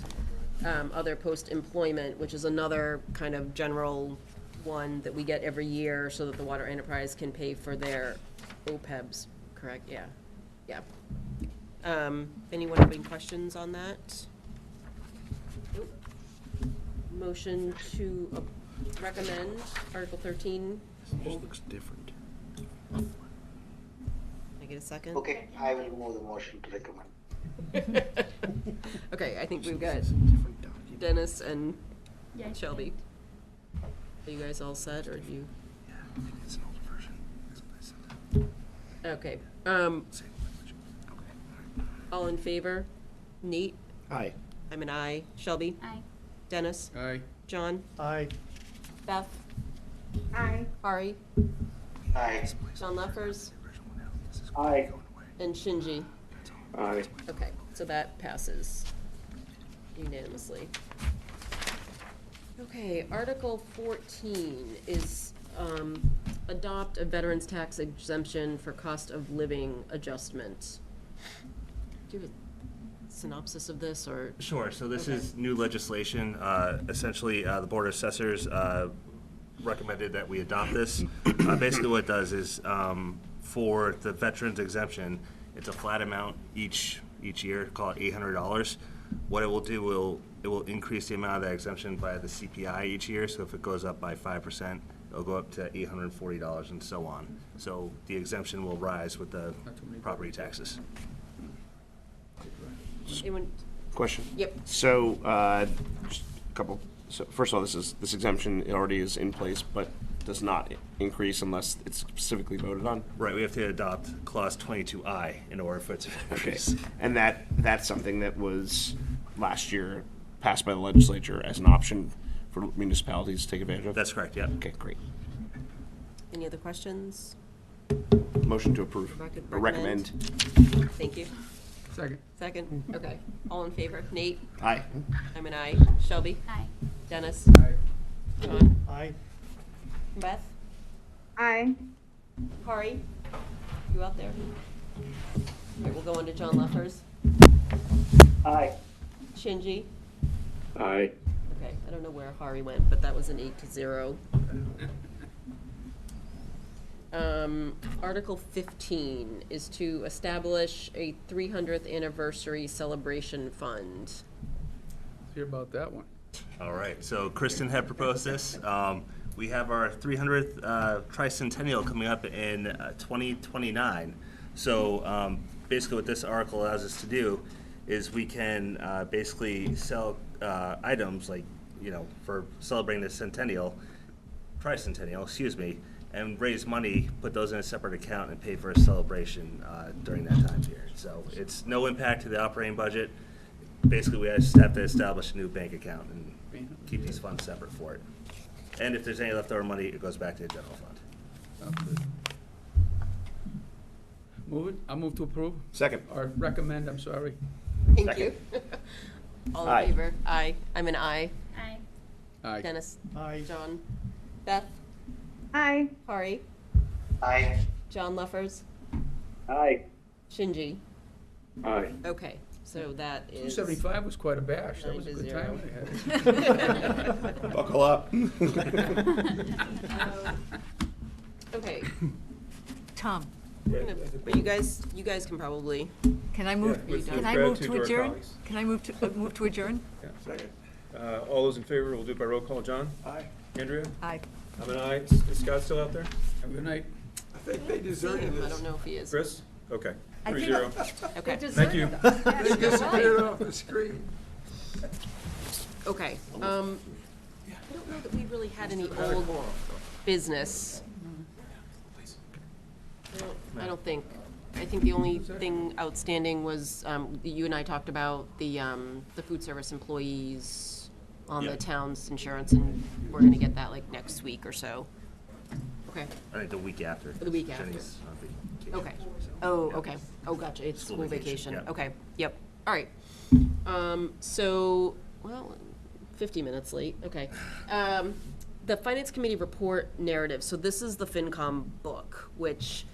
other post-employment, which is another kind of general one that we get every year so that the water enterprise can pay for their OPEBs, correct? Yeah, yeah. Anyone have any questions on that? Nope. Motion to recommend Article 13. This looks different. Can I get a second? Okay, I will move the motion to recommend. Okay, I think we've got Dennis and Shelby. Are you guys all set, or do you? Yeah, I think it's an older version. That's what I sent. Okay, Same language. Okay. all in favor? Nate? Aye. I'm an aye. Shelby? Aye. Dennis? Aye. John? Aye. Beth? Aye. Hari? Aye. John Leffers? Aye. And Shinji? Aye. Okay, so that passes unanimously. Okay, Article 14 is adopt a veterans tax exemption for cost of living adjustment. Do you have a synopsis of this, or? Sure, so this Okay. is new legislation. Essentially, the Board of Assessors recommended that we adopt this. Basically what it does is, for the veterans exemption, it's a flat amount each year, call it $800. What it will do, it will increase the amount of that exemption by the CPI each year, so if it goes up by 5%, it'll go up to $840 and so on. So the exemption will rise with the property taxes. Anyone? Question? Yep. So, just a couple. So, first of all, this exemption already is in place, but does not increase unless it's specifically voted on. Right, we have to adopt Clause 22I in order for it to increase. And that's something that was last year passed by the legislature as an option for municipalities to take advantage of? That's correct, yeah. Okay, great. Any other questions? Motion to approve. Or recommend. Thank you. Second. Second? Okay. All in favor? Nate? Aye. I'm an aye. Shelby? Aye. Dennis? Aye. John? Aye. Beth? Aye. Hari? You out there? Okay, we'll go on to John Leffers. Aye. Shinji? Aye. Okay, I don't know where Hari went, but that was an 8-0. Article 15 is to establish a 300th anniversary celebration fund. Let's hear about that one. All right, so Kristen had proposed this. We have our 300th tricentennial coming up in 2029. So basically what this article allows us to do is we can basically sell items like, for celebrating the tricentennial, excuse me, and raise money, put those in a separate account, and pay for a celebration during that time period. So it's no impact to the operating budget. Basically, we just have to establish a new bank account and keep these funds separate for it. And if there's any leftover money, it goes back to the general fund. Move it, I'll move to approve. Second. Or recommend, I'm sorry. Thank you. All Aye. in favor? Aye. I'm an aye. Aye. Aye. Dennis? Aye. John? Beth? Aye. Hari? Aye. John Luffers? Aye. Shinji? Aye. Okay, so that is. 275 was quite a bash, that 9 was a to good 0. time we had. Buckle up. Okay, Tom, we're gonna- but you guys can probably, can I move, with can I move gratitude to to our adjourn? colleagues. Can I move to adjourn? Second. All those in favor, we'll do it by roll call. John? Aye. Andrea? Aye. I'm an aye. Is Scott still out there? Have a good night. I think they I deserted don't this. know if he is. Chris? Okay. I think- 3-0. Okay, Thank you. They disappeared off the screen. okay. I don't know that we really had any old business. I don't think. I think the only thing outstanding was, you and I talked about the food service employees on the Yeah. town's insurance, and we're gonna get that like next week or so. Okay, I think the week after. The week after. Jenny's on vacation, okay. so, Oh, yeah. okay. Oh, gotcha, it's School school vacation, vacation. yeah. Okay, yep, all right. So, well, 50 minutes late, okay. The Finance Committee report narrative, so this is the FinCom book, which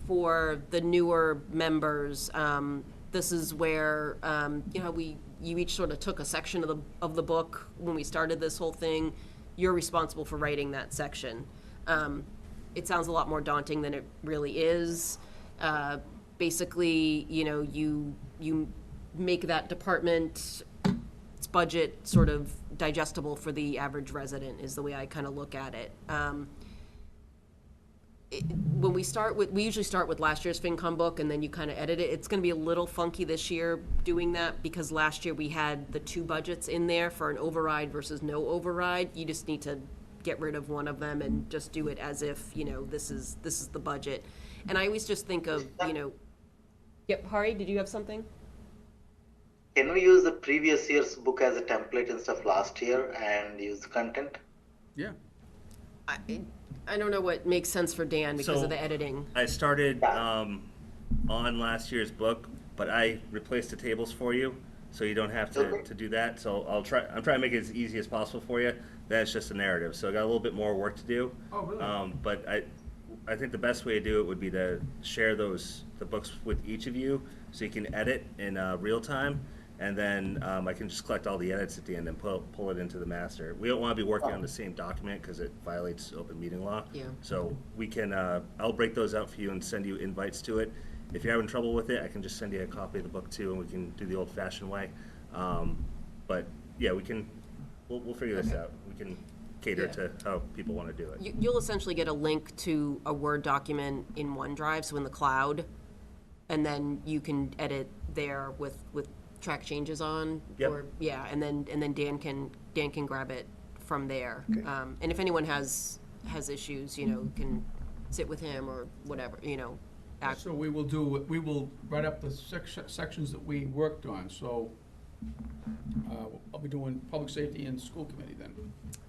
for the newer members, this is where, you know, you each sort of took a section of the book when we started this whole thing. You're responsible for writing that section. It sounds a lot more daunting than it really is. Basically, you know, you make that department's budget sort of digestible for the average resident is the way I kind of look at it. When we usually start with last year's FinCom book and then you kind of edit it. It's going to be a little funky this year doing that because last year we had the two budgets in there for an override versus no override. You just need to get rid of one of them and just do it as if, you know, this is the budget. And I always just think of, you know, yep, Hari, did you have something? Can we use the previous year's book as a template instead of last year and use the content? Yeah. I don't know what makes sense for Dan because So, of the editing. I started on last year's book, but I replaced the tables for you, so you don't have to do that. So I'm trying to make it as easy as possible for you. That's just a narrative. So I got a little bit more work to do. Oh, really? But I think the best way to do it would be to share the books with each of you, so you can edit in real time, and then I can just collect all the edits at the end and pull it into the master. We don't want to be working on the same document because it violates open meeting law. Yeah. So we can, I'll break those out for you and send you invites to it. If you're having trouble with it, I can just send you a copy of the book too, and we can do the old-fashioned way. But yeah, we'll figure this out. We can cater Yeah. to how people want to do it. You'll essentially get a link to a Word document in OneDrive, so in the cloud, and then you can edit there with track changes on. Yep. Or, yeah, and then Dan can grab it from there. And if anyone has issues, you know, can sit with him or whatever, you know. So we will write up the sections that we worked on, so I'll be doing public safety and school committee then.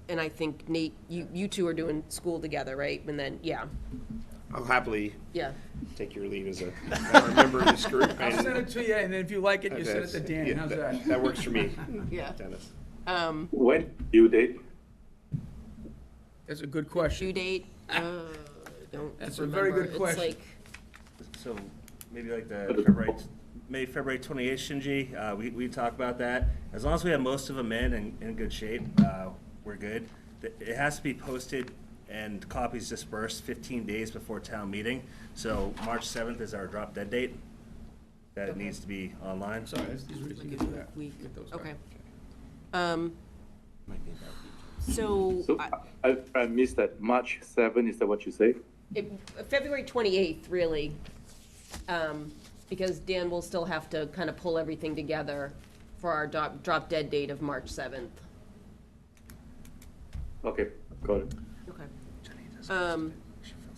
And I think Nate, you two are doing school together, right? And then, yeah, I'll happily yeah. take your lead as a member of this group. I'll send it to you, and then if you like it, you send it to Dan, Yeah, how's that? That works for me. Yeah. Dennis. When due date? That's a good question. Due date, don't That's a very good remember. question. It's like, So maybe like the February 28th, Shinji, we talk about that. As long as we have most of them in good shape, we're good. It has to be posted and copies dispersed 15 days before town meeting. So March 7th is our drop dead date. That it needs to be online. Sorry, these are easy to do that. Get those okay. back. Might be about a week. So, I missed that. March 7, is that what you say? February 28th, really, because Dan will still have to kind of pull everything together for our drop dead date of March 7th. Okay, got it. Okay.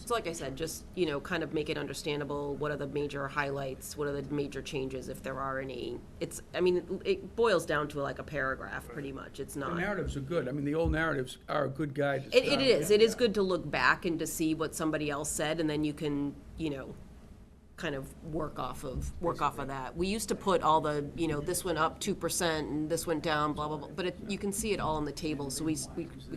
So like I said, just, kind of make it understandable. What are the major highlights? What are the major changes, if there are any? It boils down to like a paragraph, pretty much. It's The not. narratives are good. I mean, the old narratives are a good guide. to It start is. with. It is good to look back and to see what somebody else said, and then you can, kind of work off of that. We used to put all the, this went up 2% and this went down, blah, blah, blah, but you can see it all on the table, so we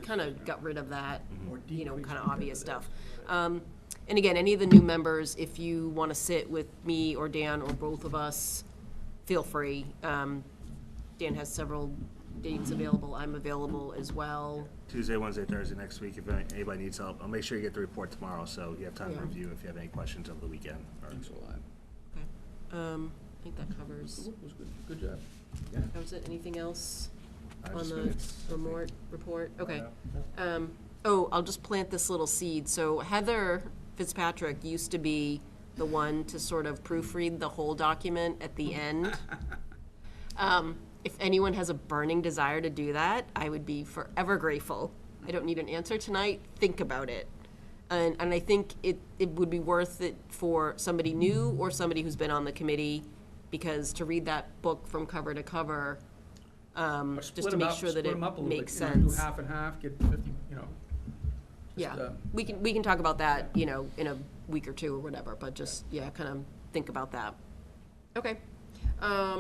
kind of got rid of that, kind of obvious stuff. And again, any of the new members, if you want to sit with me or Dan or both of us, feel free. Dan has several dates available. I'm available as well. Tuesday, Wednesday, Thursday next week, if anybody needs help. I'll make sure you get the report tomorrow, so you have time to review if you have any questions over the weekend. Thanks a lot. Okay. I think that covers. It was good. Good job. Yeah. Covers it. Anything else on Just the minutes, I think. report? Okay. I'll just plant this little seed. So Heather Fitzpatrick used to be the one to sort of proofread the whole document at the end. If anyone has a burning desire to do that, I would be forever grateful. I don't need an answer tonight. Think about it. And I think it would be worth it for somebody new or somebody who's been on the committee, because to read that book from cover to cover, just to make sure that it makes sense. Do half and half, get 50, Yeah, we can talk about that, in a week or two or whatever, but just, kind of think about that. Okay.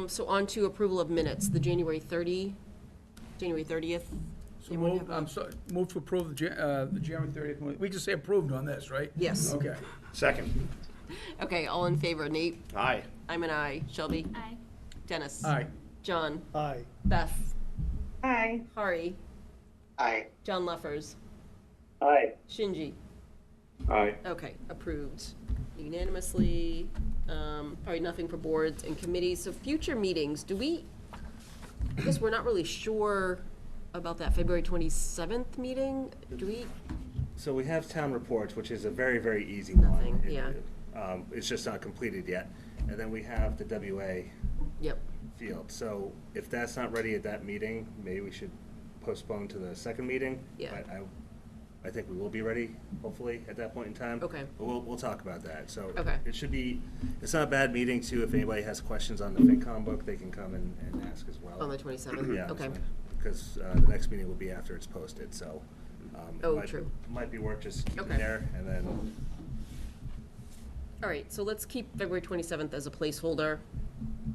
So on to approval of minutes, the January 30th. So move to approve the January 30th. We just say approved on this, right? Yes. Okay. Second. Okay, all in favor, Nate? Aye. I'm an aye. Shelby? Aye. Dennis? Aye. John? Aye. Beth? Aye. Hari? Aye. John Leffers? Aye. Shinji? Aye. Okay, approved unanimously. Probably nothing for boards and committees. So future meetings, I guess we're not really sure about that February 27th meeting. So we have town reports, which is a very, very easy one. Nothing, yeah. It's just not completed yet. And then we have the WA Yep. field. So if that's not ready at that meeting, maybe we should postpone to the second meeting. Yeah. But I think we will be ready, hopefully, at that point in time. Okay. But we'll talk about that. So Okay. it's not a bad meeting too. If anybody has questions on the FinCom book, they can come and ask as well. On the 27th? Yeah. Okay. Because the next meeting will be after it's posted, so. True. Might be worth just keeping Okay. there and then. All right, so let's keep February 27th as a placeholder.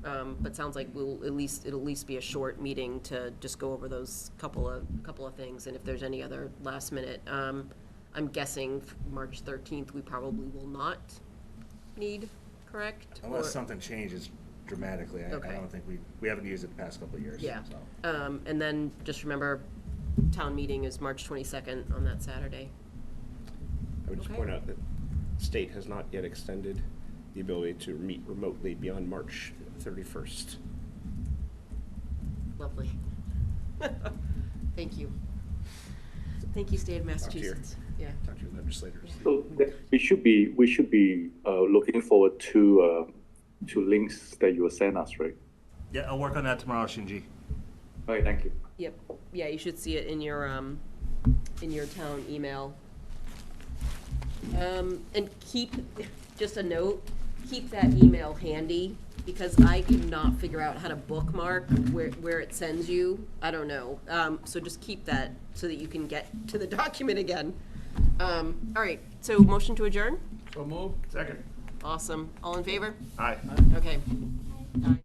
But sounds like it'll at least be a short meeting to just go over those couple of things, and if there's any other last minute. I'm guessing March 13th, we probably will not need, correct? Unless Or- something changes dramatically. I Okay. don't think we haven't used it the past couple of years. Yeah. So. And then just remember, town meeting is March 22nd on that Saturday. I would just Okay. point out that state has not yet extended the ability to meet remotely beyond March 31st. Lovely. Thank you. Thank you, State of Massachusetts. Yeah. Talk to your legislators. So we should be looking forward to links that you will send us, right? Yeah, I'll work on that tomorrow, Shinji. All right, thank you. Yep. Yeah, you should see it in your town email. And just a note, keep that email handy, because I cannot figure out how to bookmark where it sends you. I don't know. So just keep that so that you can get to the document again. All right, so motion to adjourn? So move. Second. Awesome. All in favor? Aye. Okay. Aye.